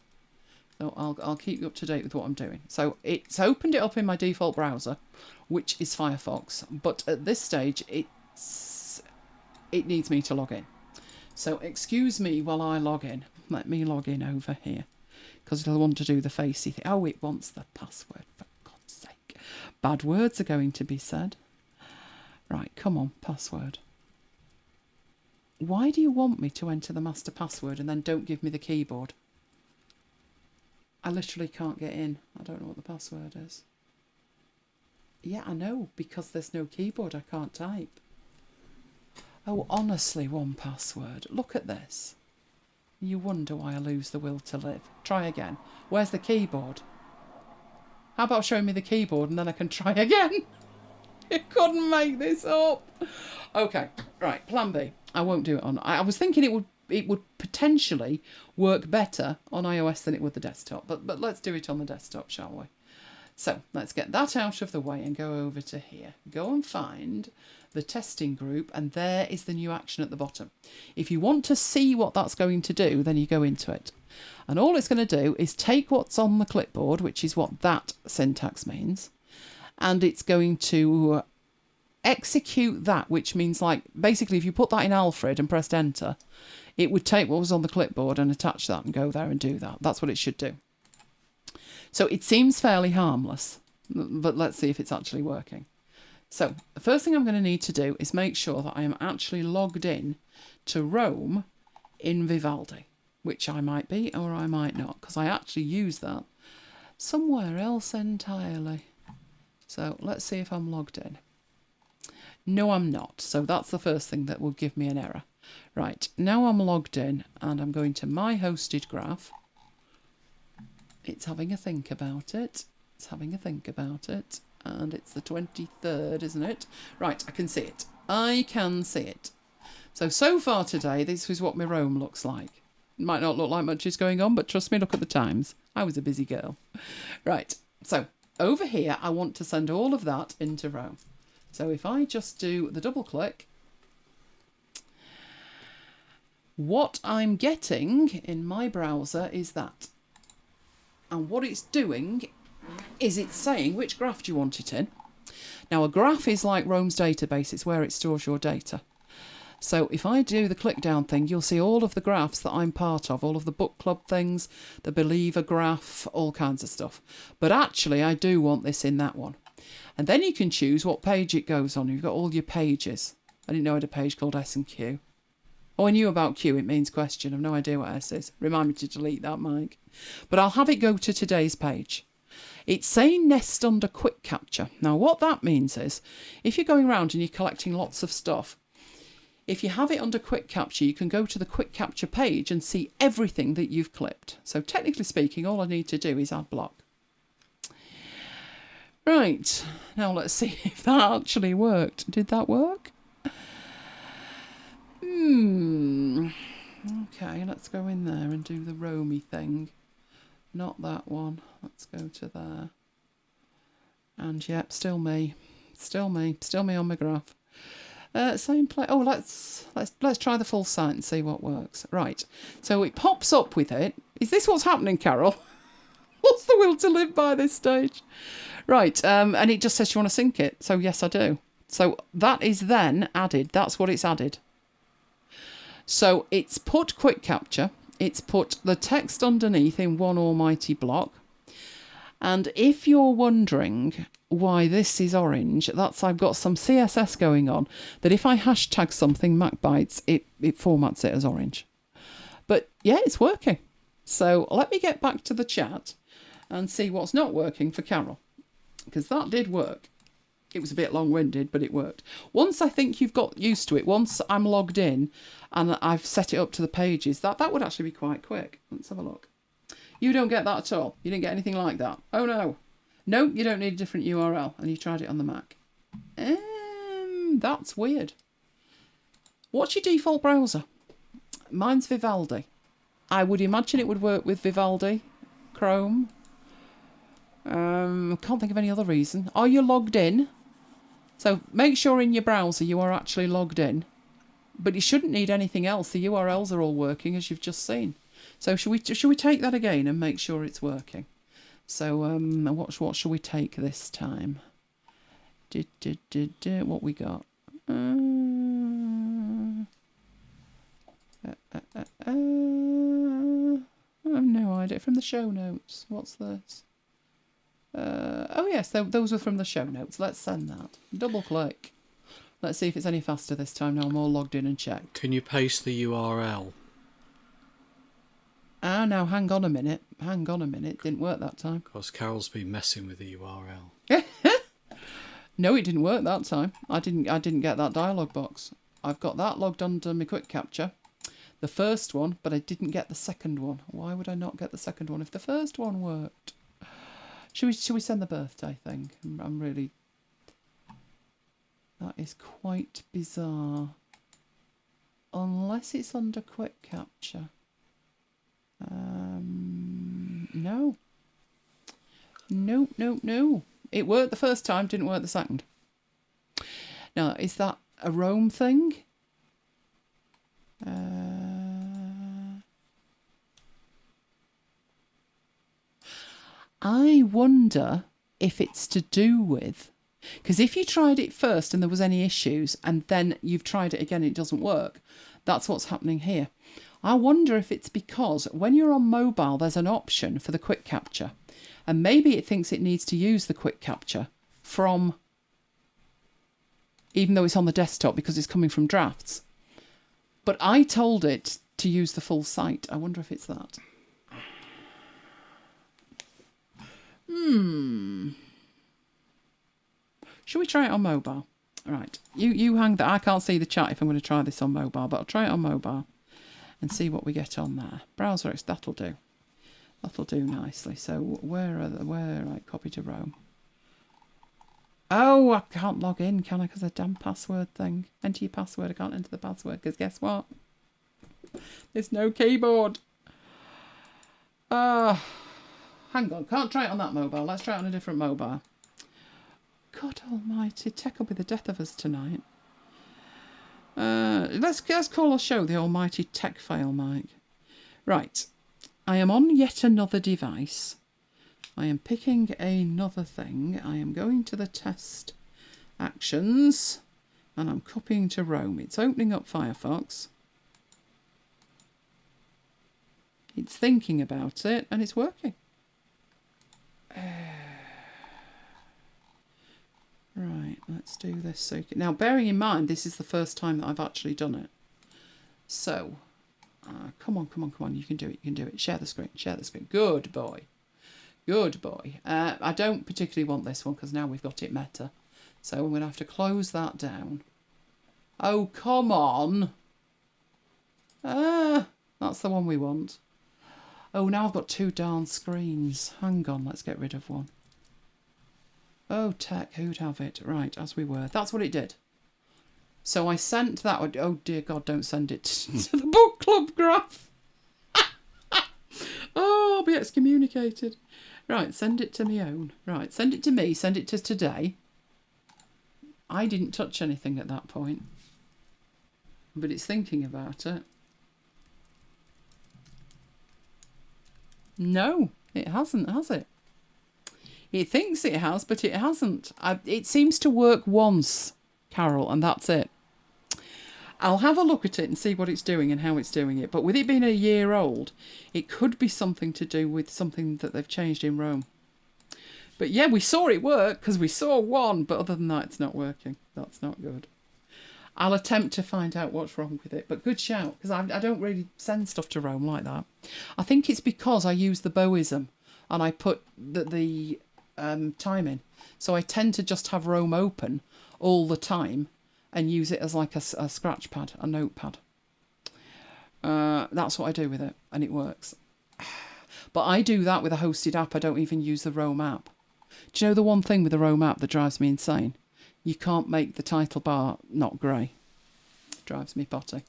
So I'll keep you up to date with what I'm doing. So it's opened it up in my default browser, which is Firefox. But at this stage, it needs me to log in. So excuse me while I log in. Let me log in over here. Because it'll want to do the facey thing. Oh, it wants the password, for God's sake. Bad words are going to be said. Right, come on, password. Why do you want me to enter the master password and then don't give me the keyboard? I literally can't get in. I don't know what the password is. Yeah, I know, because there's no keyboard. I can't type. Oh, honestly, 1Password. Look at this. You wonder why I lose the will to live. Try again. Where's the keyboard? How about showing me the keyboard and then I can try again? You couldn't make this up. Okay, right, plan B. I won't do it on... I was thinking it would potentially work better on iOS than it would the desktop. But let's do it on the desktop, shall we? So let's get that out of the way and go over to here. Go and find the testing group, and there is the new action at the bottom. If you want to see what that's going to do, then you go into it. And all it's going to do is take what's on the clipboard, which is what that syntax means, and it's going to execute that, which means, like, basically if you put that in Alfred and pressed enter, it would take what was on the clipboard and attach that and go there and do that. That's what it should do. So it seems fairly harmless, but let's see if it's actually working. So the first thing I'm going to need to do is make sure that I am actually logged in to Roam in Vivaldi, which I might be or I might not, because I actually use that somewhere else entirely. So let's see if I'm logged in. No, I'm not. So that's the first thing that will give me an error. Right, now I'm logged in and I'm going to my hosted graph. It's having a think about it. It's having a think about it. And it's the 23rd, isn't it? Right, I can see it. I can see it. So far today, this is what my Roam looks like. It might not look like much is going on, but trust me, look at the times. I was a busy girl. Right, so over here, I want to send all of that into Roam. So if I just do the double click, what I'm getting in my browser is that. And what it's doing is it's saying which graph do you want it in. Now a graph is like Roam's database, it's where it stores your data. So if I do the click down thing, you'll see all of the graphs that I'm part of, all of the book club things, the Believer graph, all kinds of stuff. But actually I do want this in that one. And then you can choose what page it goes on. You've got all your pages. I didn't know I had a page called S&Q. Oh, I knew about Q. It means question. I've no idea what S is. Remind me to delete that, Mike. But I'll have it go to today's page. It's saying nest under quick capture. Now, what that means is, if you're going around and you're collecting lots of stuff, if you have it under quick capture, you can go to the quick capture page and see everything that you've clipped. So technically speaking, all I need to do is add block. Right, now let's see if that actually worked. Did that work? Okay, let's go in there and do the roamy thing. Not that one. Let's go to there. And yep, still me. Still me on my graph. Same place. Oh, let's try the full site and see what works. Right. So it pops up with it. Is this what's happening, Carol? What's the will to live by this stage? Right. And it just says you want to sync it. So yes, I do. So that is then added. That's what it's added. So it's put quick capture. It's put the text underneath in one almighty block. And if you're wondering why this is orange, that's I've got some CSS going on that if I hashtag something MacBites, it formats it as orange. But yeah, it's working. So let me get back to the chat and see what's not working for Carol, because that did work. It was a bit long-winded, but it worked. Once I think you've got used to it, once I'm logged in and I've set it up to the pages, that would actually be quite quick. Let's have a look. You don't get that at all. You didn't get anything like that. Oh, no. No, you don't need a different URL. And you tried it on the Mac. That's weird. What's your default browser? Mine's Vivaldi. I would imagine it would work with Vivaldi. Chrome. Can't think of any other reason. Are you logged in? So make sure in your browser you are actually logged in. But you shouldn't need anything else. The URLs are all working, as you've just seen. So should we take that again and make sure it's working? So what shall we take this time? What we got? I have no idea. From the show notes. What's this? Oh yes, those were from the show notes. Let's send that. Double click. Let's see if it's any faster this time. Now I'm all logged in and checked. Can you paste the URL? Ah, now hang on a minute. Hang on a minute. Didn't work that time. Because Carol's been messing with the URL. No, it didn't work that time. I didn't get that dialog box. I've got that logged under my quick capture. The first one, but I didn't get the second one. Why would I not get the second one if the first one worked? Should we send the birthday thing? I'm really... That is quite bizarre. Unless it's under quick capture. No. No. It worked the first time, didn't work the second. Now, is that a Rome thing? I wonder if it's to do with... Because if you tried it first and there was any issues and then you've tried it again and it doesn't work, that's what's happening here. I wonder if it's because when you're on mobile, there's an option for the quick capture. And maybe it thinks it needs to use the quick capture from... Even though it's on the desktop because it's coming from drafts. But I told it to use the full site. I wonder if it's that. Should we try it on mobile? Right. You hang that. I can't see the chat if I'm going to try this on mobile, but I'll try it on mobile and see what we get on there. Browser X, that'll do. That'll do nicely. So where I copy to Rome. Oh, I can't log in, can I? Because of the damn password thing. Enter your password. I can't enter the password because guess what? There's no keyboard. Hang on. Can't try it on that mobile. Let's try it on a different mobile. God almighty. Tech will be the death of us tonight. Let's call our show the almighty tech fail, Mike. Right. I am on yet another device. I am picking another thing. I am going to the test actions and I'm copying to Rome. It's opening up Firefox. It's thinking about it and it's working. Right, let's do this. So now, bearing in mind, this is the first time that I've actually done it. So, come on, come on, come on. You can do it. You can do it. Share the screen. Share the screen. Good boy. Good boy. I don't particularly want this one because now we've got it meta. So I'm going to have to close that down. Oh, come on. That's the one we want. Oh, now I've got 2 darn screens. Hang on, let's get rid of one. Oh, tech, who'd have it? Right, as we were. That's what it did. So I sent that one. Oh, dear God, don't send it to the book club graph. Oh, I'll be excommunicated. Right, send it to me own. Right, send it to me. Send it to today. I didn't touch anything at that point. But it's thinking about it. No, it hasn't, has it? It thinks it has, but it hasn't. It seems to work once, Carol, and that's it. I'll have a look at it and see what it's doing and how it's doing it. But with it being a year old, it could be something to do with something that they've changed in Rome. But yeah, we saw it work because we saw one, but other than that, it's not working. That's not good. I'll attempt to find out what's wrong with it. But good shout, because I don't really send stuff to Rome like that. I think it's because I use the Boism and I put the time in. So I tend to just have Rome open all the time and use it as like a scratch pad, a notepad. That's what I do with it, and it works. But I do that with a hosted app. I don't even use the Rome app. Do you know the one thing with the Rome app that drives me insane? You can't make the title bar not grey. Drives me potty.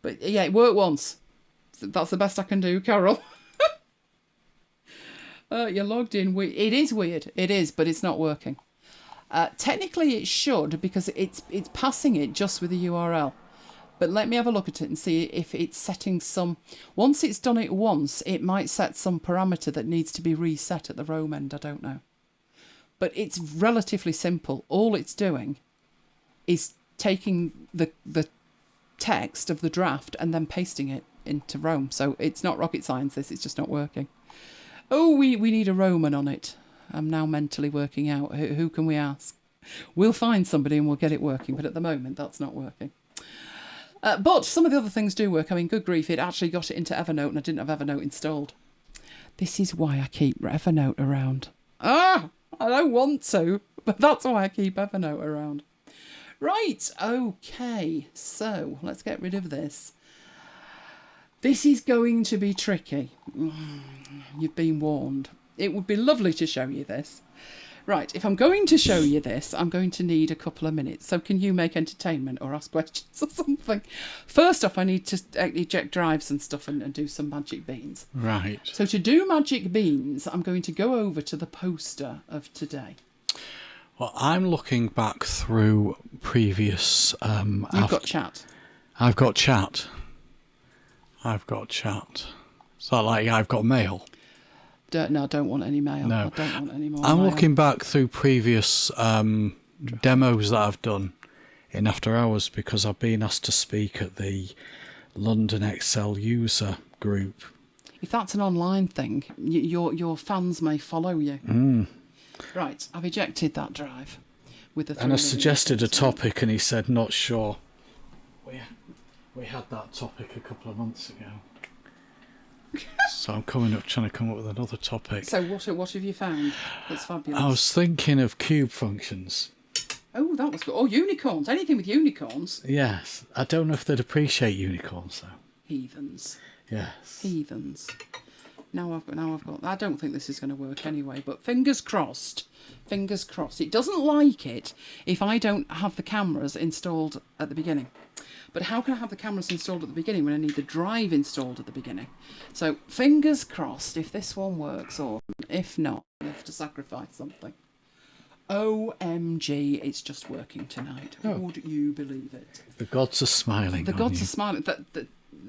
But yeah, it worked once. That's the best I can do, Carol. You're logged in. It is weird. It is, but it's not working. Technically it should, because it's passing it just with the URL. But let me have a look at it and see if it's setting some... Once it's done it once, it might set some parameter that needs to be reset at the Rome end. I don't know. But it's relatively simple. All it's doing is taking the text of the draft and then pasting it into Rome. So it's not rocket science, this. It's just not working. Oh, we need a Roman on it. I'm now mentally working out. Who can we ask? We'll find somebody and we'll get it working. But at the moment, that's not working. But some of the other things do work. I mean, good grief, it actually got it into Evernote and I didn't have Evernote installed. This is why I keep Evernote around. I don't want to, but that's why I keep Evernote around. Right, okay, so let's get rid of this. This is going to be tricky. You've been warned. It would be lovely to show you this. Right, if I'm going to show you this, I'm going to need a couple of minutes. So can you make entertainment or ask questions or something? First off, I need to eject drives and stuff and do some magic beans. Right. So to do magic beans, I'm going to go over to the poster of today. Well, I'm looking back through previous... You've got chat. I've got chat. I've got chat. So like I've got mail. No, I don't want any mail. No. I don't want any more I'm mail. looking back through previous demos that I've done in After Hours because I've been asked to speak at the London Excel user group. If that's an online thing, your fans may follow you. Right, I've ejected that drive. And I suggested a topic and he said, not sure. We had that topic a couple of months ago. So I'm trying to come up with another topic. So what have you found? That's fabulous. I was thinking of cube functions. Oh, that was good. Oh, unicorns. Anything with unicorns. Yes. I don't know if they'd appreciate unicorns though. Heathens. Yes. Heathens. Now I've got. I don't think this is going to work anyway, but fingers crossed. Fingers crossed. It doesn't like it if I don't have the cameras installed at the beginning. But how can I have the cameras installed at the beginning when I need the drive installed at the beginning? So fingers crossed if this one works, or if not, I have to sacrifice something. OMG, it's just working tonight. Oh. Would you believe it? The gods are smiling. The gods are smiling.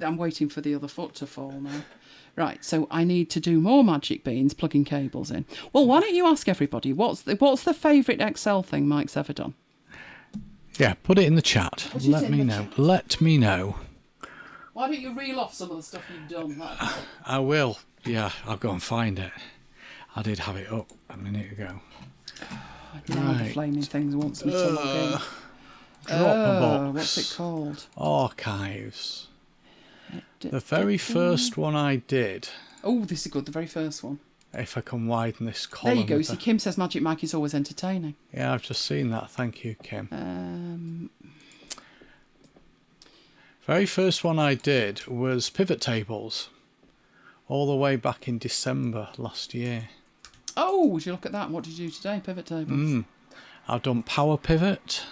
I'm waiting for the other foot to fall now. Right, so I need to do more magic beans, plugging cables in. Well, why don't you ask everybody, what's the favourite Excel thing Mike's ever done? Yeah, put it in the chat. Let me know. Let me know. Why don't you reel off some of the stuff you've done? I will. Yeah, I'll go and find it. I did have it up a minute ago. Now the flaming things wants me to log in. Dropbox. What's it called? Archives. The very first one I did. Oh, this is good. The very first one. If I can widen this column. There you go. See, Kim says Magic Mike is always entertaining. Yeah, I've just seen that. Thank you, Kim. Very first one I did was pivot tables. All the way back in December last year. Oh, would you look at that? What did you do today? Pivot tables. I've done Power Pivot.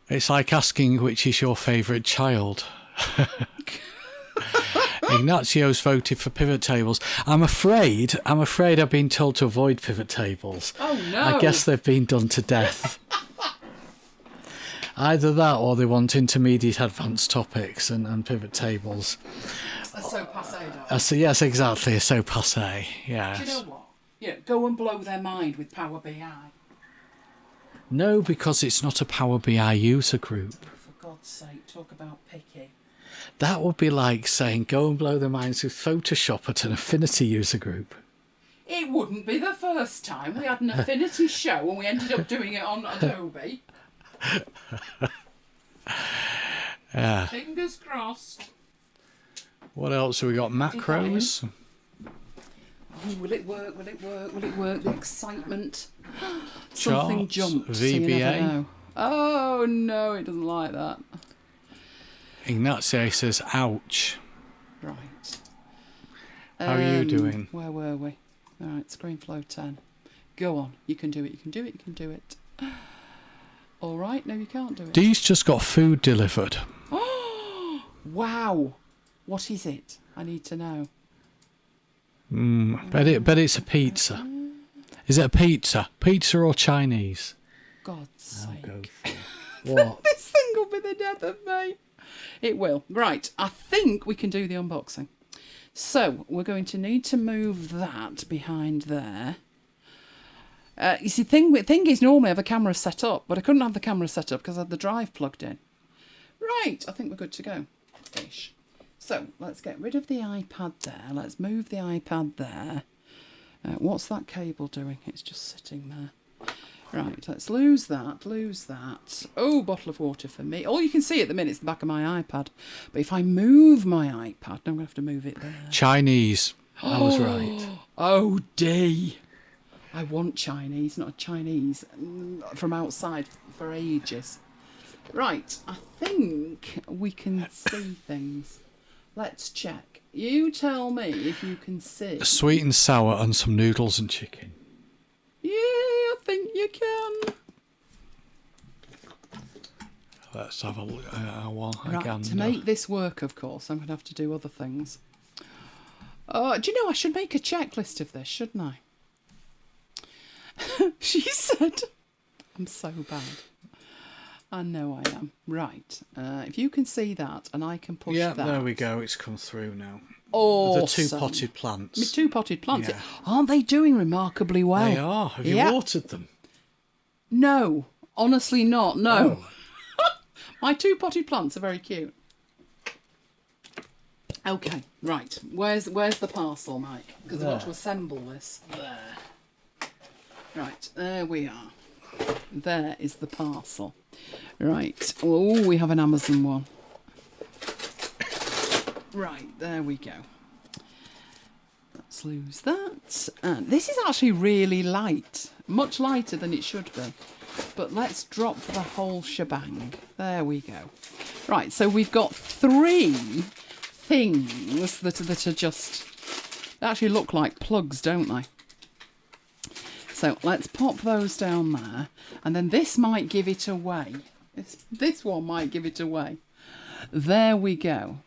It's like asking which is your favourite child. Ignacio's voted for pivot tables. I'm afraid I've been told to avoid pivot tables. Oh no! I guess they've been done to death. Either that or they want intermediate advanced topics and pivot tables. Are so passé, So yes, exactly. So passé. Yes. Do you know what? Yeah, go and blow their mind with Power BI. No, because it's not a Power BI user group. For God's sake, talk about picky. That would be like saying go and blow their minds with Photoshop at an Affinity user group. It wouldn't be the first time. We had an Affinity show and we ended up doing it on Adobe. Yeah. Fingers crossed. What else have we got? Macros. Oh, will it work? Will it work? Will it work? The excitement. Something Charts, jumped. VBA. So you never know. Oh no, it doesn't like that. Ignacio says, ouch. Right. How are you doing? Where were we? All right, ScreenFlow 10. Go on. You can do it. You can do it. You can do it. All right. No, you can't do it. Dee's just got food delivered. Oh, wow. What is it? I need to know. Bet it's a pizza. Is it a pizza? Pizza or Chinese? God's sake. Go for what? This thing will be the death of me. It will. Right. I think we can do the unboxing. So we're going to need to move that behind there. You see, thing is normally I have a camera set up, but I couldn't have the camera set up because I had the drive plugged in. Right. I think we're good to go. Ish. So let's get rid of the iPad there. Let's move the iPad there. What's that cable doing? It's just sitting there. Right, let's lose that, lose that. Oh, bottle of water for me. All you can see at the minute is the back of my iPad. But if I move my iPad, now I'm going to have to move it there. Chinese. I was right. Oh, D. I want Chinese, not a Chinese from outside for ages. Right, I think we can see things. Let's check. You tell me if you can see. Sweet and sour and some noodles and chicken. Yeah, I think you can. Let's have a look at one Right, again. to make this work, of course, I'm going to have to do other things. Oh, do you know, I should make a checklist of this, shouldn't I? She said, I'm so bad. I know I am. Right. If you can see that and I can push that. Yeah, there we go. It's come through now. Awesome. The two potted plants. Two potted plants. Yeah. Aren't they doing remarkably well? They are. Have you watered them? No. Honestly not. No. Oh. My two potted plants are very cute. Okay. Right. Where's the parcel, Mike? Because I've got to assemble this. There. Right. There we are. There is the parcel. Right. Oh, we have an Amazon one. Right, there we go. Let's lose that. And this is actually really light. Much lighter than it should be. But let's drop the whole shebang. There we go. Right, so we've got three things that are just... They actually look like plugs, don't they? So let's pop those down there. And then this might give it away. This one might give it away. There we go.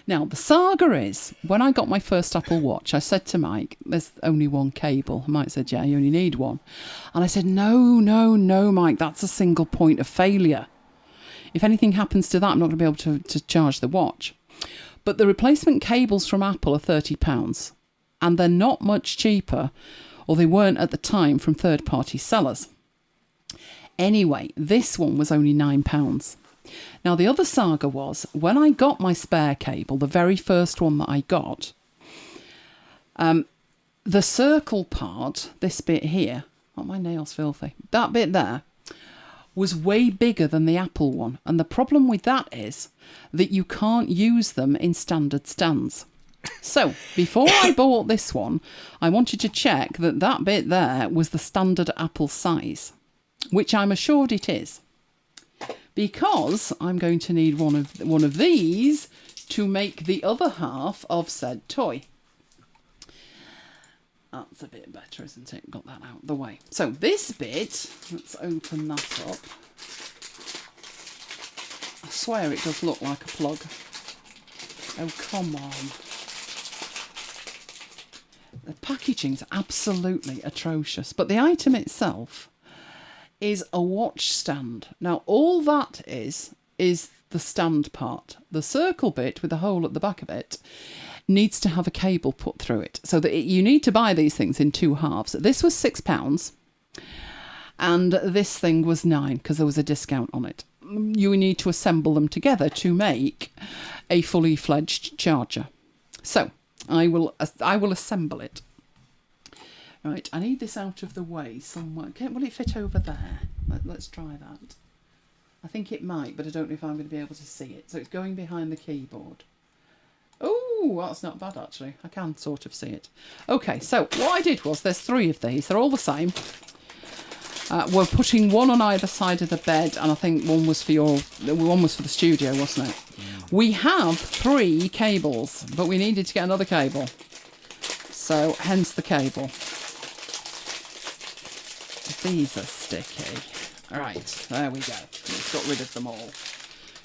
Now, the saga is, when I got my first Apple Watch, I said to Mike, there's only one cable. Mike said, yeah, you only need one. And I said, no, Mike, that's a single point of failure. If anything happens to that, I'm not going to be able to charge the watch. But the replacement cables from Apple are £30. And they're not much cheaper, or they weren't at the time, from third-party sellers. Anyway, this one was only £9. Now, the other saga was, when I got my spare cable, the very first one that I got, the circle part, this bit here, oh, my nail's filthy, that bit there, was way bigger than the Apple one. And the problem with that is that you can't use them in standard stands. So before I bought this one, I wanted to check that that bit there was the standard Apple size, which I'm assured it is, because I'm going to need one of these to make the other half of said toy. That's a bit better, isn't it? Got that out of the way. So this bit, let's open that up. I swear it does look like a plug. Oh, come on. The packaging's absolutely atrocious, but the item itself is a watch stand. Now, all that is the stand part. The circle bit with a hole at the back of it needs to have a cable put through it, so that you need to buy these things in two halves. This was £6 and this thing was £9 because there was a discount on it. You need to assemble them together to make a fully fledged charger. So I will assemble it. Right, I need this out of the way somewhere. Will it fit over there? Let's try that. I think it might, but I don't know if I'm going to be able to see it. So it's going behind the keyboard. Oh, that's not bad actually. I can sort of see it. Okay, so what I did was, there's 3 of these. They're all the same. We're putting one on either side of the bed, and I think one was for the studio, wasn't it? We have 3 cables, but we needed to get another cable. So hence the cable. These are sticky. Right, there we go. We've got rid of them all.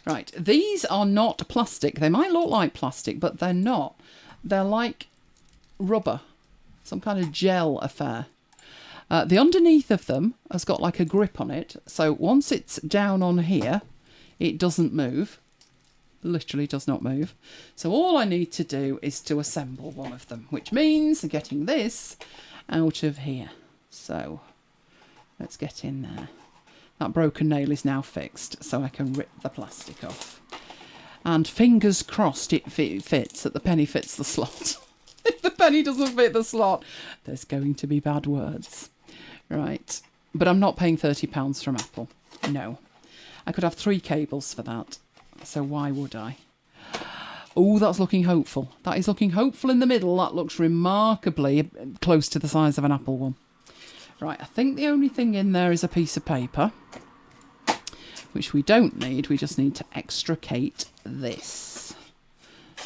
Right, these are not plastic. They might look like plastic, but they're not. They're like rubber, some kind of gel affair. The underneath of them has got like a grip on it. So once it's down on here, it doesn't move. Literally does not move. So all I need to do is to assemble one of them, which means getting this out of here. So let's get in there. That broken nail is now fixed, so I can rip the plastic off. And fingers crossed it fits, that the penny fits the slot. If the penny doesn't fit the slot, there's going to be bad words. Right, but I'm not paying £30 from Apple. No. I could have 3 cables for that, so why would I? Oh, that's looking hopeful. That is looking hopeful in the middle. That looks remarkably close to the size of an Apple one. Right, I think the only thing in there is a piece of paper, which we don't need. We just need to extricate this.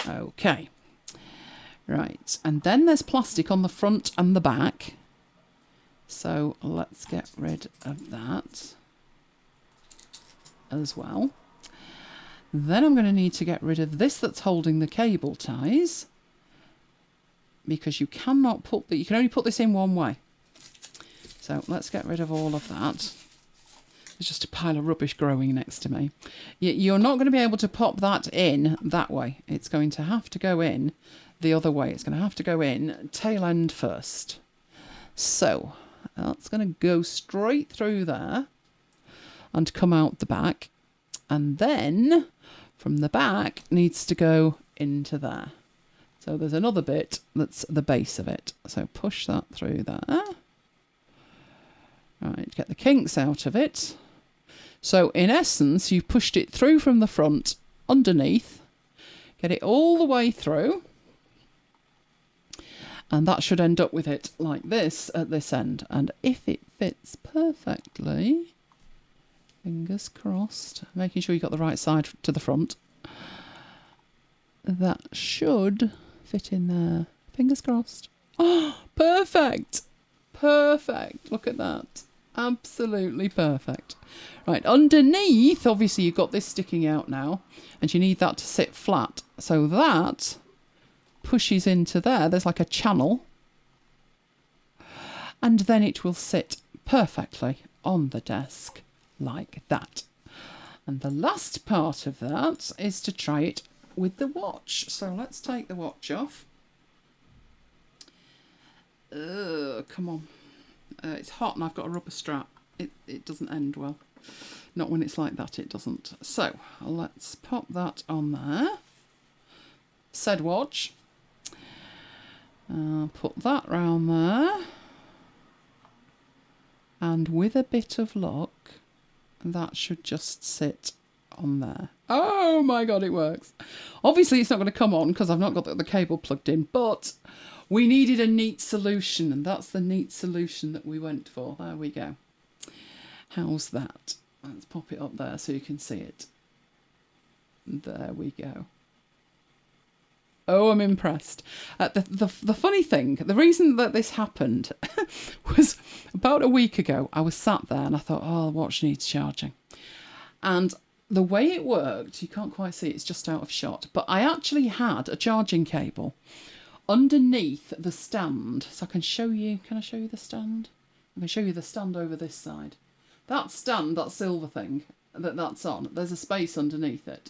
Okay. Right, and then there's plastic on the front and the back. So let's get rid of that as well. Then I'm going to need to get rid of this that's holding the cable ties, because you cannot put you can only put this in one way. So let's get rid of all of that. There's just a pile of rubbish growing next to me. You're not going to be able to pop that in that way. It's going to have to go in the other way. It's going to have to go in tail end first. So that's going to go straight through there and come out the back. And then from the back needs to go into there. So there's another bit that's the base of it. So push that through there. Right, get the kinks out of it. So in essence, you've pushed it through from the front, underneath, get it all the way through, and that should end up with it like this at this end. And if it fits perfectly, fingers crossed, making sure you got the right side to the front, that should fit in there. Fingers crossed. Oh, perfect! Perfect! Look at that. Absolutely perfect. Right, underneath, obviously you've got this sticking out now, and you need that to sit flat. So that pushes into there. There's like a channel. And then it will sit perfectly on the desk like that. And the last part of that is to try it with the watch. So let's take the watch off. Come on. It's hot and I've got a rubber strap. It doesn't end well. Not when it's like that, it doesn't. So let's pop that on there. Said watch. Put that round there. And with a bit of luck, that should just sit on there. Oh my god, it works. Obviously it's not going to come on because I've not got the cable plugged in, but we needed a neat solution, and that's the neat solution that we went for. There we go. How's that? Let's pop it up there so you can see it. There we go. Oh, I'm impressed. The funny thing, the reason that this happened was about a week ago, I was sat there and I thought, oh, the watch needs charging. And the way it worked, you can't quite see, it's just out of shot, but I actually had a charging cable underneath the stand. So I can show you, can I show you the stand? I can show you the stand over this side. That stand, that silver thing that's on, there's a space underneath it.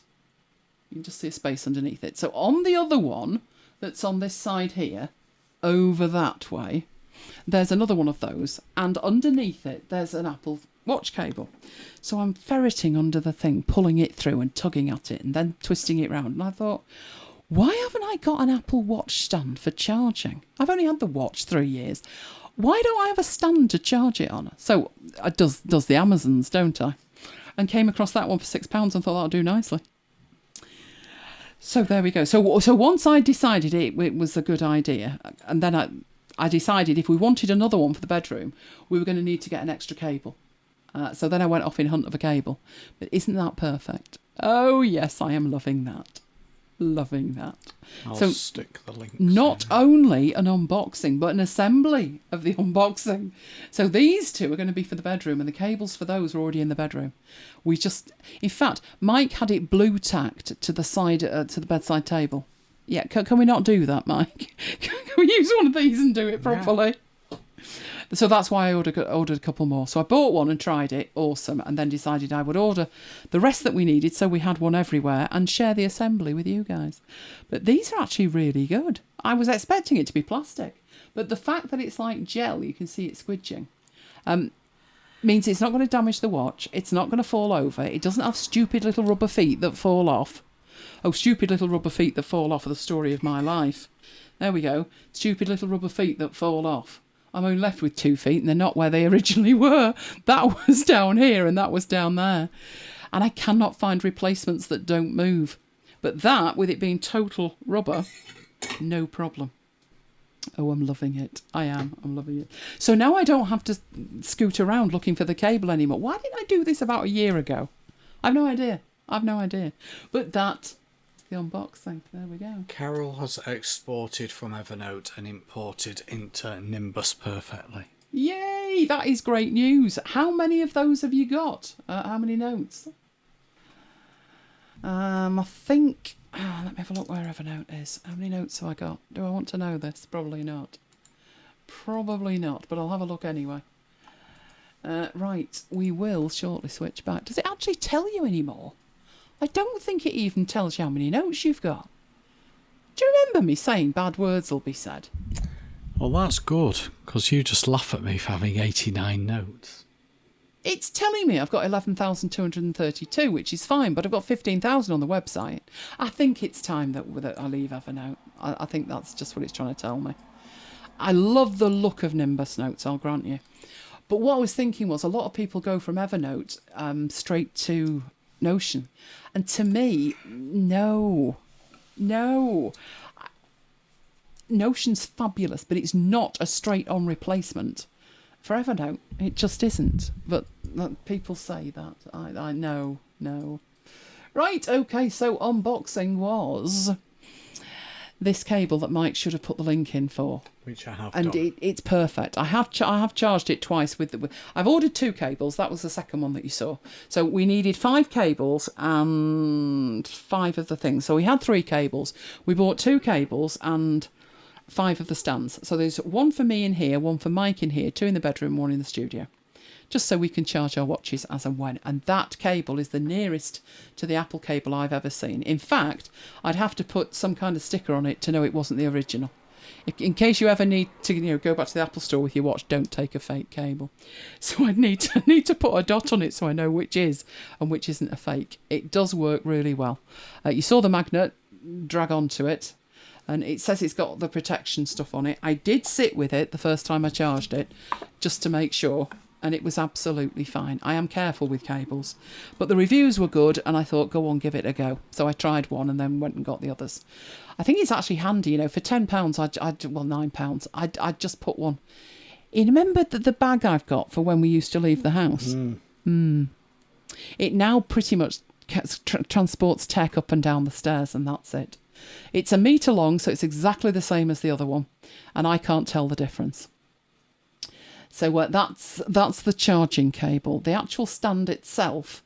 You can just see a space underneath it. So on the other one that's on this side here, over that way, there's another one of those. And underneath it, there's an Apple Watch cable. So I'm ferreting under the thing, pulling it through and tugging at it and then twisting it round. And I thought, why haven't I got an Apple Watch stand for charging? I've only had the watch 3 years. Why don't I have a stand to charge it on? So it does the Amazons, don't I? And came across that one for £6 and thought that'll do nicely. So there we go. So once I decided it was a good idea, and then I decided if we wanted another one for the bedroom, we were going to need to get an extra cable. So then I went off in hunt of a cable. But isn't that perfect? Oh, yes, I am loving that. Loving that. I'll stick the links. Not only an unboxing, but an assembly of the unboxing. So these two are going to be for the bedroom, and the cables for those are already in the bedroom. In fact, Mike had it blue tacked to the side, to the bedside table. Yeah, can we not do that, Mike? Can we use one of these and do it properly? Yeah. So that's why I ordered a couple more. So I bought one and tried it, awesome, and then decided I would order the rest that we needed so we had one everywhere and share the assembly with you guys. But these are actually really good. I was expecting it to be plastic, but the fact that it's like gel, you can see it squidging, means it's not going to damage the watch, it's not going to fall over, it doesn't have stupid little rubber feet that fall off. Oh, stupid little rubber feet that fall off are the story of my life. There we go. Stupid little rubber feet that fall off. I'm only left with 2 feet and they're not where they originally were. That was down here and that was down there. And I cannot find replacements that don't move. But that, with it being total rubber, no problem. Oh, I'm loving it. I'm loving it. So now I don't have to scoot around looking for the cable anymore. Why didn't I do this about a year ago? I've no idea. But that... the unboxing. There we go. Carol has exported from Evernote and imported into Nimbus perfectly. Yay! That is great news. How many of those have you got? How many notes? I think... let me have a look where Evernote is. How many notes have I got? Do I want to know this? Probably not. Probably not, but I'll have a look anyway. Right, we will shortly switch back. Does it actually tell you anymore? I don't think it even tells you how many notes you've got. Do you remember me saying bad words will be said? Well, that's good, because you just laugh at me for having 89 notes. It's telling me I've got 11,232, which is fine, but I've got 15,000 on the website. I think it's time that I leave Evernote. I think that's just what it's trying to tell me. I love the look of Nimbus notes, I'll grant you. But what I was thinking was a lot of people go from Evernote straight to Notion. And to me, no. Notion's fabulous, but it's not a straight-on replacement for Evernote. It just isn't. But people say that. I know. Right, okay, so unboxing was this cable that Mike should have put the link in for. Which I have and done. It's perfect. I have charged it twice with I've ordered 2 cables. That was the second one that you saw. So we needed 5 cables and 5 of the things. So we had 3 cables. We bought 2 cables and 5 of the stands. So there's 1 for me in here, 1 for Mike in here, 2 in the bedroom, 1 in the studio. Just so we can charge our watches as and when. And that cable is the nearest to the Apple cable I've ever seen. In fact, I'd have to put some kind of sticker on it to know it wasn't the original. In case you ever need to, go back to the Apple store with your watch, don't take a fake cable. So I'd need to put a dot on it so I know which is and which isn't a fake. It does work really well. You saw the magnet drag onto it, and it says it's got the protection stuff on it. I did sit with it the first time I charged it, just to make sure. and it was absolutely fine. I am careful with cables, but the reviews were good, and I thought, go on, give it a go. So I tried one and then went and got the others. I think it's actually handy, for £10, well, £9, I'd just put one. You remember the bag I've got for when we used to leave the house? It now pretty much transports tech up and down the stairs, and that's it. It's 1 metre long, so it's exactly the same as the other one, and I can't tell the difference. So that's the charging cable. The actual stand itself,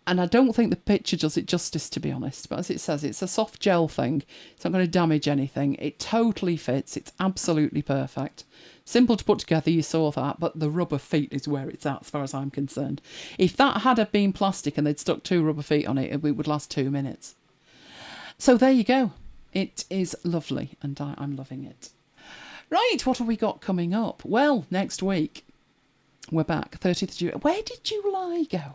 and I don't think the picture does it justice, to be honest, but as it says, it's a soft gel thing. It's not going to damage anything. It totally fits. It's absolutely perfect. Simple to put together, you saw that, but the rubber feet is where it's at, as far as I'm concerned. If that had been plastic and they'd stuck 2 rubber feet on it, it would last 2 minutes. So there you go. It is lovely, and I'm loving it. Right, what have we got coming up? Well, next week, we're back, 30th of July. Where did July go?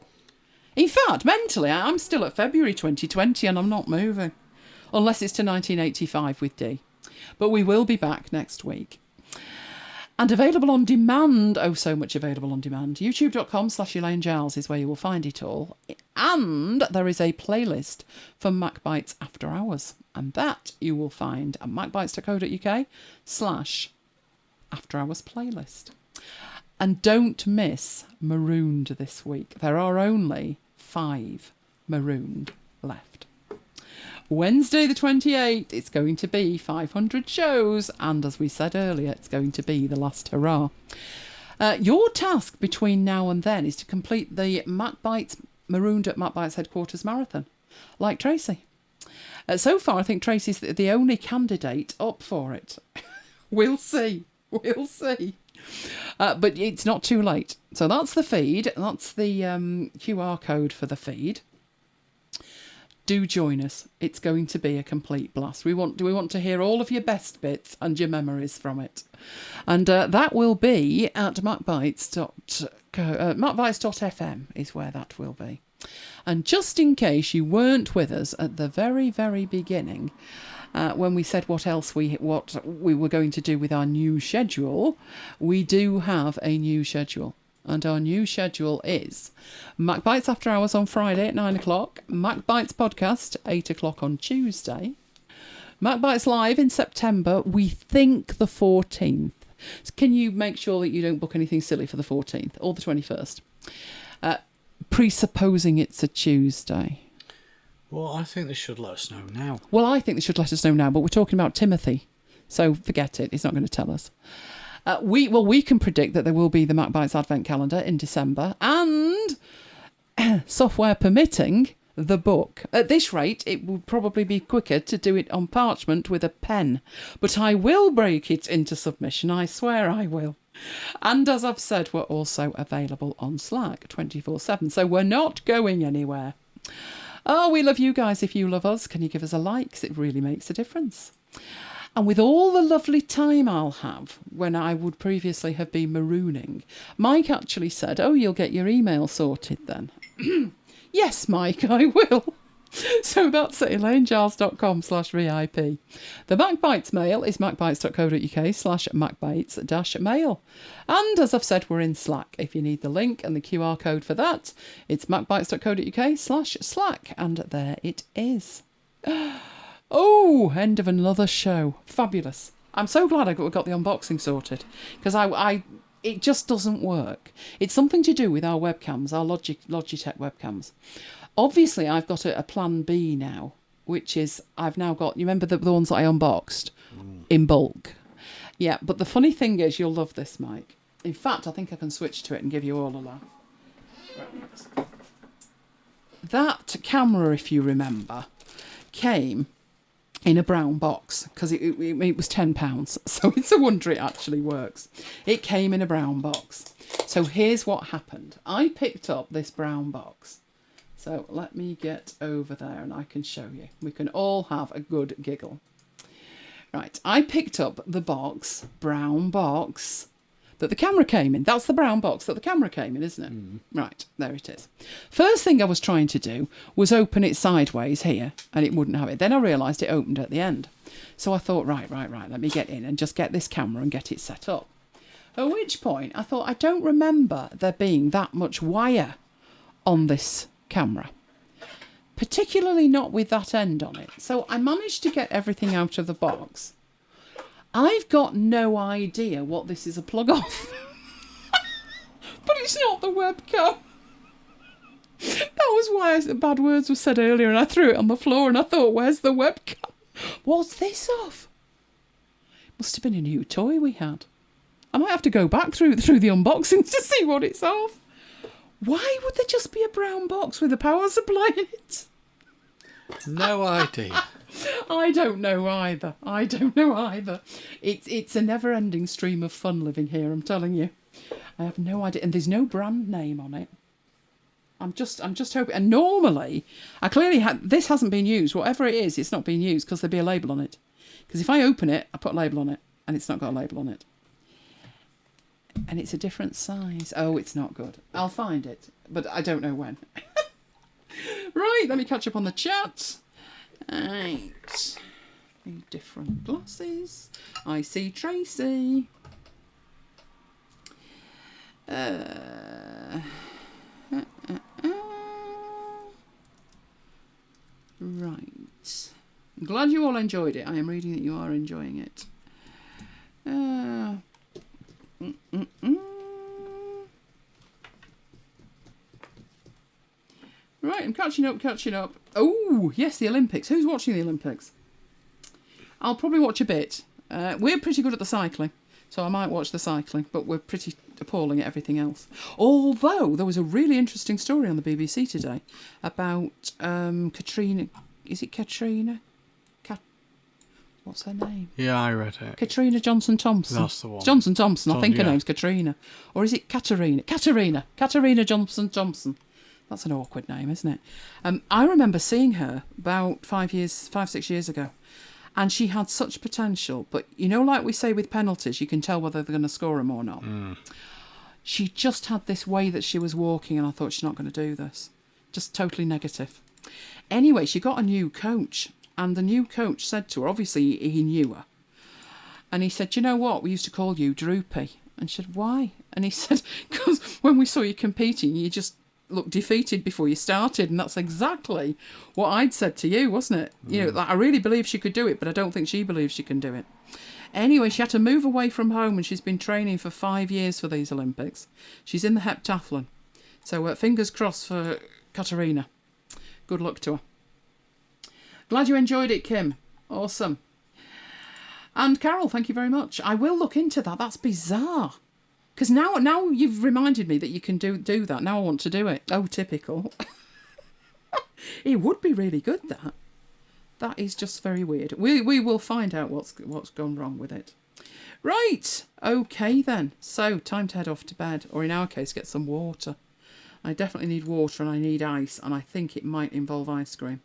In fact, mentally, I'm still at February 2020 and I'm not moving. Unless it's to 1985 with D. But we will be back next week. And available on demand, oh, so much available on demand. YouTube.com/Elaine Giles is where you will find it all. And there is a playlist for MacBites After Hours. And that you will find at macbites.co.uk/After Hours playlist. And don't miss Marooned this week. There are only 5 Marooned left. Wednesday the 28th, it's going to be 500 shows, and as we said earlier, it's going to be the last hurrah. Your task between now and then is to complete the MacBites Marooned at MacBites headquarters marathon, like Tracy. So far, I think Tracy's the only candidate up for it. We'll see. We'll see. But it's not too late. So that's the feed. That's the QR code for the feed. Do join us. It's going to be a complete blast. We want to hear all of your best bits and your memories from it. And that will be at macbites.fm is where that will be. And just in case you weren't with us at the very, very beginning, when we said what we were going to do with our new schedule, we do have a new schedule. And our new schedule is MacBites After Hours on Friday at 9 o'clock, MacBites Podcast 8 o'clock on Tuesday, MacBites Live in September, we think the 14th. So can you make sure that you don't book anything silly for the 14th or the 21st? Presupposing it's a Tuesday. Well, I think they should let us know now. Well, I think they should let us know now, but we're talking about Timothy, so forget it. He's not going to tell us. We can predict that there will be the MacBites Advent Calendar in December, and software permitting, the book. At this rate, it would probably be quicker to do it on parchment with a pen, but I will break it into submission. I swear I will. And as I've said, we're also available on Slack 24/7, so we're not going anywhere. Oh, we love you guys. If you love us, can you give us a like? 'Cause it really makes a difference. And with all the lovely time I'll have when I would previously have been marooning, Mike actually said, oh, you'll get your email sorted then. Yes, Mike, I will. So that's at elainegiles.com/VIP. The MacBites mail is macbites.co.uk/macbites-mail. And as I've said, we're in Slack. If you need the link and the QR code for that, it's macbites.co.uk/Slack. And there it is. Oh, end of another show. Fabulous. I'm so glad I got the unboxing sorted, because it just doesn't work. It's something to do with our webcams, our Logitech webcams. Obviously, I've got a plan B now, which is I've now got, you remember the ones that I unboxed in bulk? Yeah, but the funny thing is, you'll love this, Mike. In fact, I think I can switch to it and give you all a laugh. Right. That camera, if you remember, came in a brown box because it was £10, so it's a wonder it actually works. It came in a brown box. So here's what happened. I picked up this brown box. So let me get over there and I can show you. We can all have a good giggle. Right, I picked up the brown box that the camera came in. That's the brown box that the camera came in, isn't it? Right, there it is. First thing I was trying to do was open it sideways here, and it wouldn't have it. Then I realised it opened at the end. So I thought, right, let me get in and just get this camera and get it set up. At which point I thought, I don't remember there being that much wire on this camera. Particularly not with that end on it. So I managed to get everything out of the box. I've got no idea what this is a plug off. But it's not the webcam. That was why bad words were said earlier and I threw it on the floor and I thought, where's the webcam? What's this off? Must have been a new toy we had. I might have to go back through the unboxings to see what it's off. Why would there just be a brown box with a power supply in it? No idea. I don't know either. It's a never-ending stream of fun living here, I'm telling you. I have no idea. And there's no brand name on it. I'm just hoping. And normally, I clearly this hasn't been used. Whatever it is, it's not being used because there'd be a label on it. Because if I open it, I put a label on it, and it's not got a label on it. And it's a different size. Oh, it's not good. I'll find it, but I don't know when. Right, let me catch up on the chat. Right. Different glasses. I see Tracy. Right. I'm glad you all enjoyed it. I am reading that you are enjoying it. Right, I'm catching up. Oh, yes, the Olympics. Who's watching the Olympics? I'll probably watch a bit. We're pretty good at the cycling, so I might watch the cycling, but we're pretty appalling at everything else. Although, there was a really interesting story on the BBC today about Katrina. Is it Katrina? What's her name? Yeah, I read it. Katrina Johnson-Thompson. That's the one. Johnson-Thompson. I think her yeah. name's Katrina. Or is it Katerina? Katerina Johnson-Thompson. That's an awkward name, isn't it? I remember seeing her about 5-6 years ago. And she had such potential. But, you know, like we say with penalties, you can tell whether they're going to score them or not. She just had this way that she was walking, and I thought, she's not going to do this. Just totally negative. Anyway, she got a new coach. And the new coach said to her, obviously he knew her. And he said, you know what, we used to call you Droopy. And she said, why? And he said, because when we saw you competing, you just looked defeated before you started. And that's exactly what I'd said to you, wasn't it? You know, like, I really believe she could do it, but I don't think she believes she can do it. Anyway, she had to move away from home and she's been training for 5 years for these Olympics. She's in the heptathlon. So fingers crossed for Katerina. Good luck to her. Glad you enjoyed it, Kim. Awesome. And Carol, thank you very much. I will look into that. That's bizarre. Because now you've reminded me that you can do that. Now I want to do it. Oh, typical. It would be really good, that. That is just very weird. We will find out what's gone wrong with it. Right. Okay, then. So, time to head off to bed. Or in our case, get some water. I definitely need water and I need ice. And I think it might involve ice cream.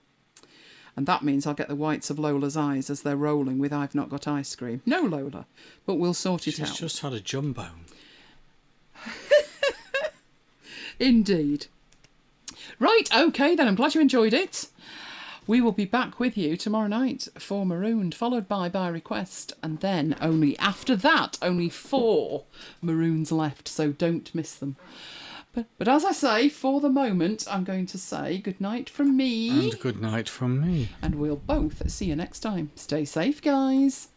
And that means I'll get the whites of Lola's eyes as they're rolling with I've not got ice cream. No, Lola, but we'll sort it out. She's just had a jumbo. Indeed. Right, okay then, I'm glad you enjoyed it. We will be back with you tomorrow night for Marooned, followed by Request, and then only after that, only 4 Maroons left, so don't miss them. But as I say, for the moment, I'm going to say good night from me. And good night from me. And we'll both see you next time. Stay safe, guys.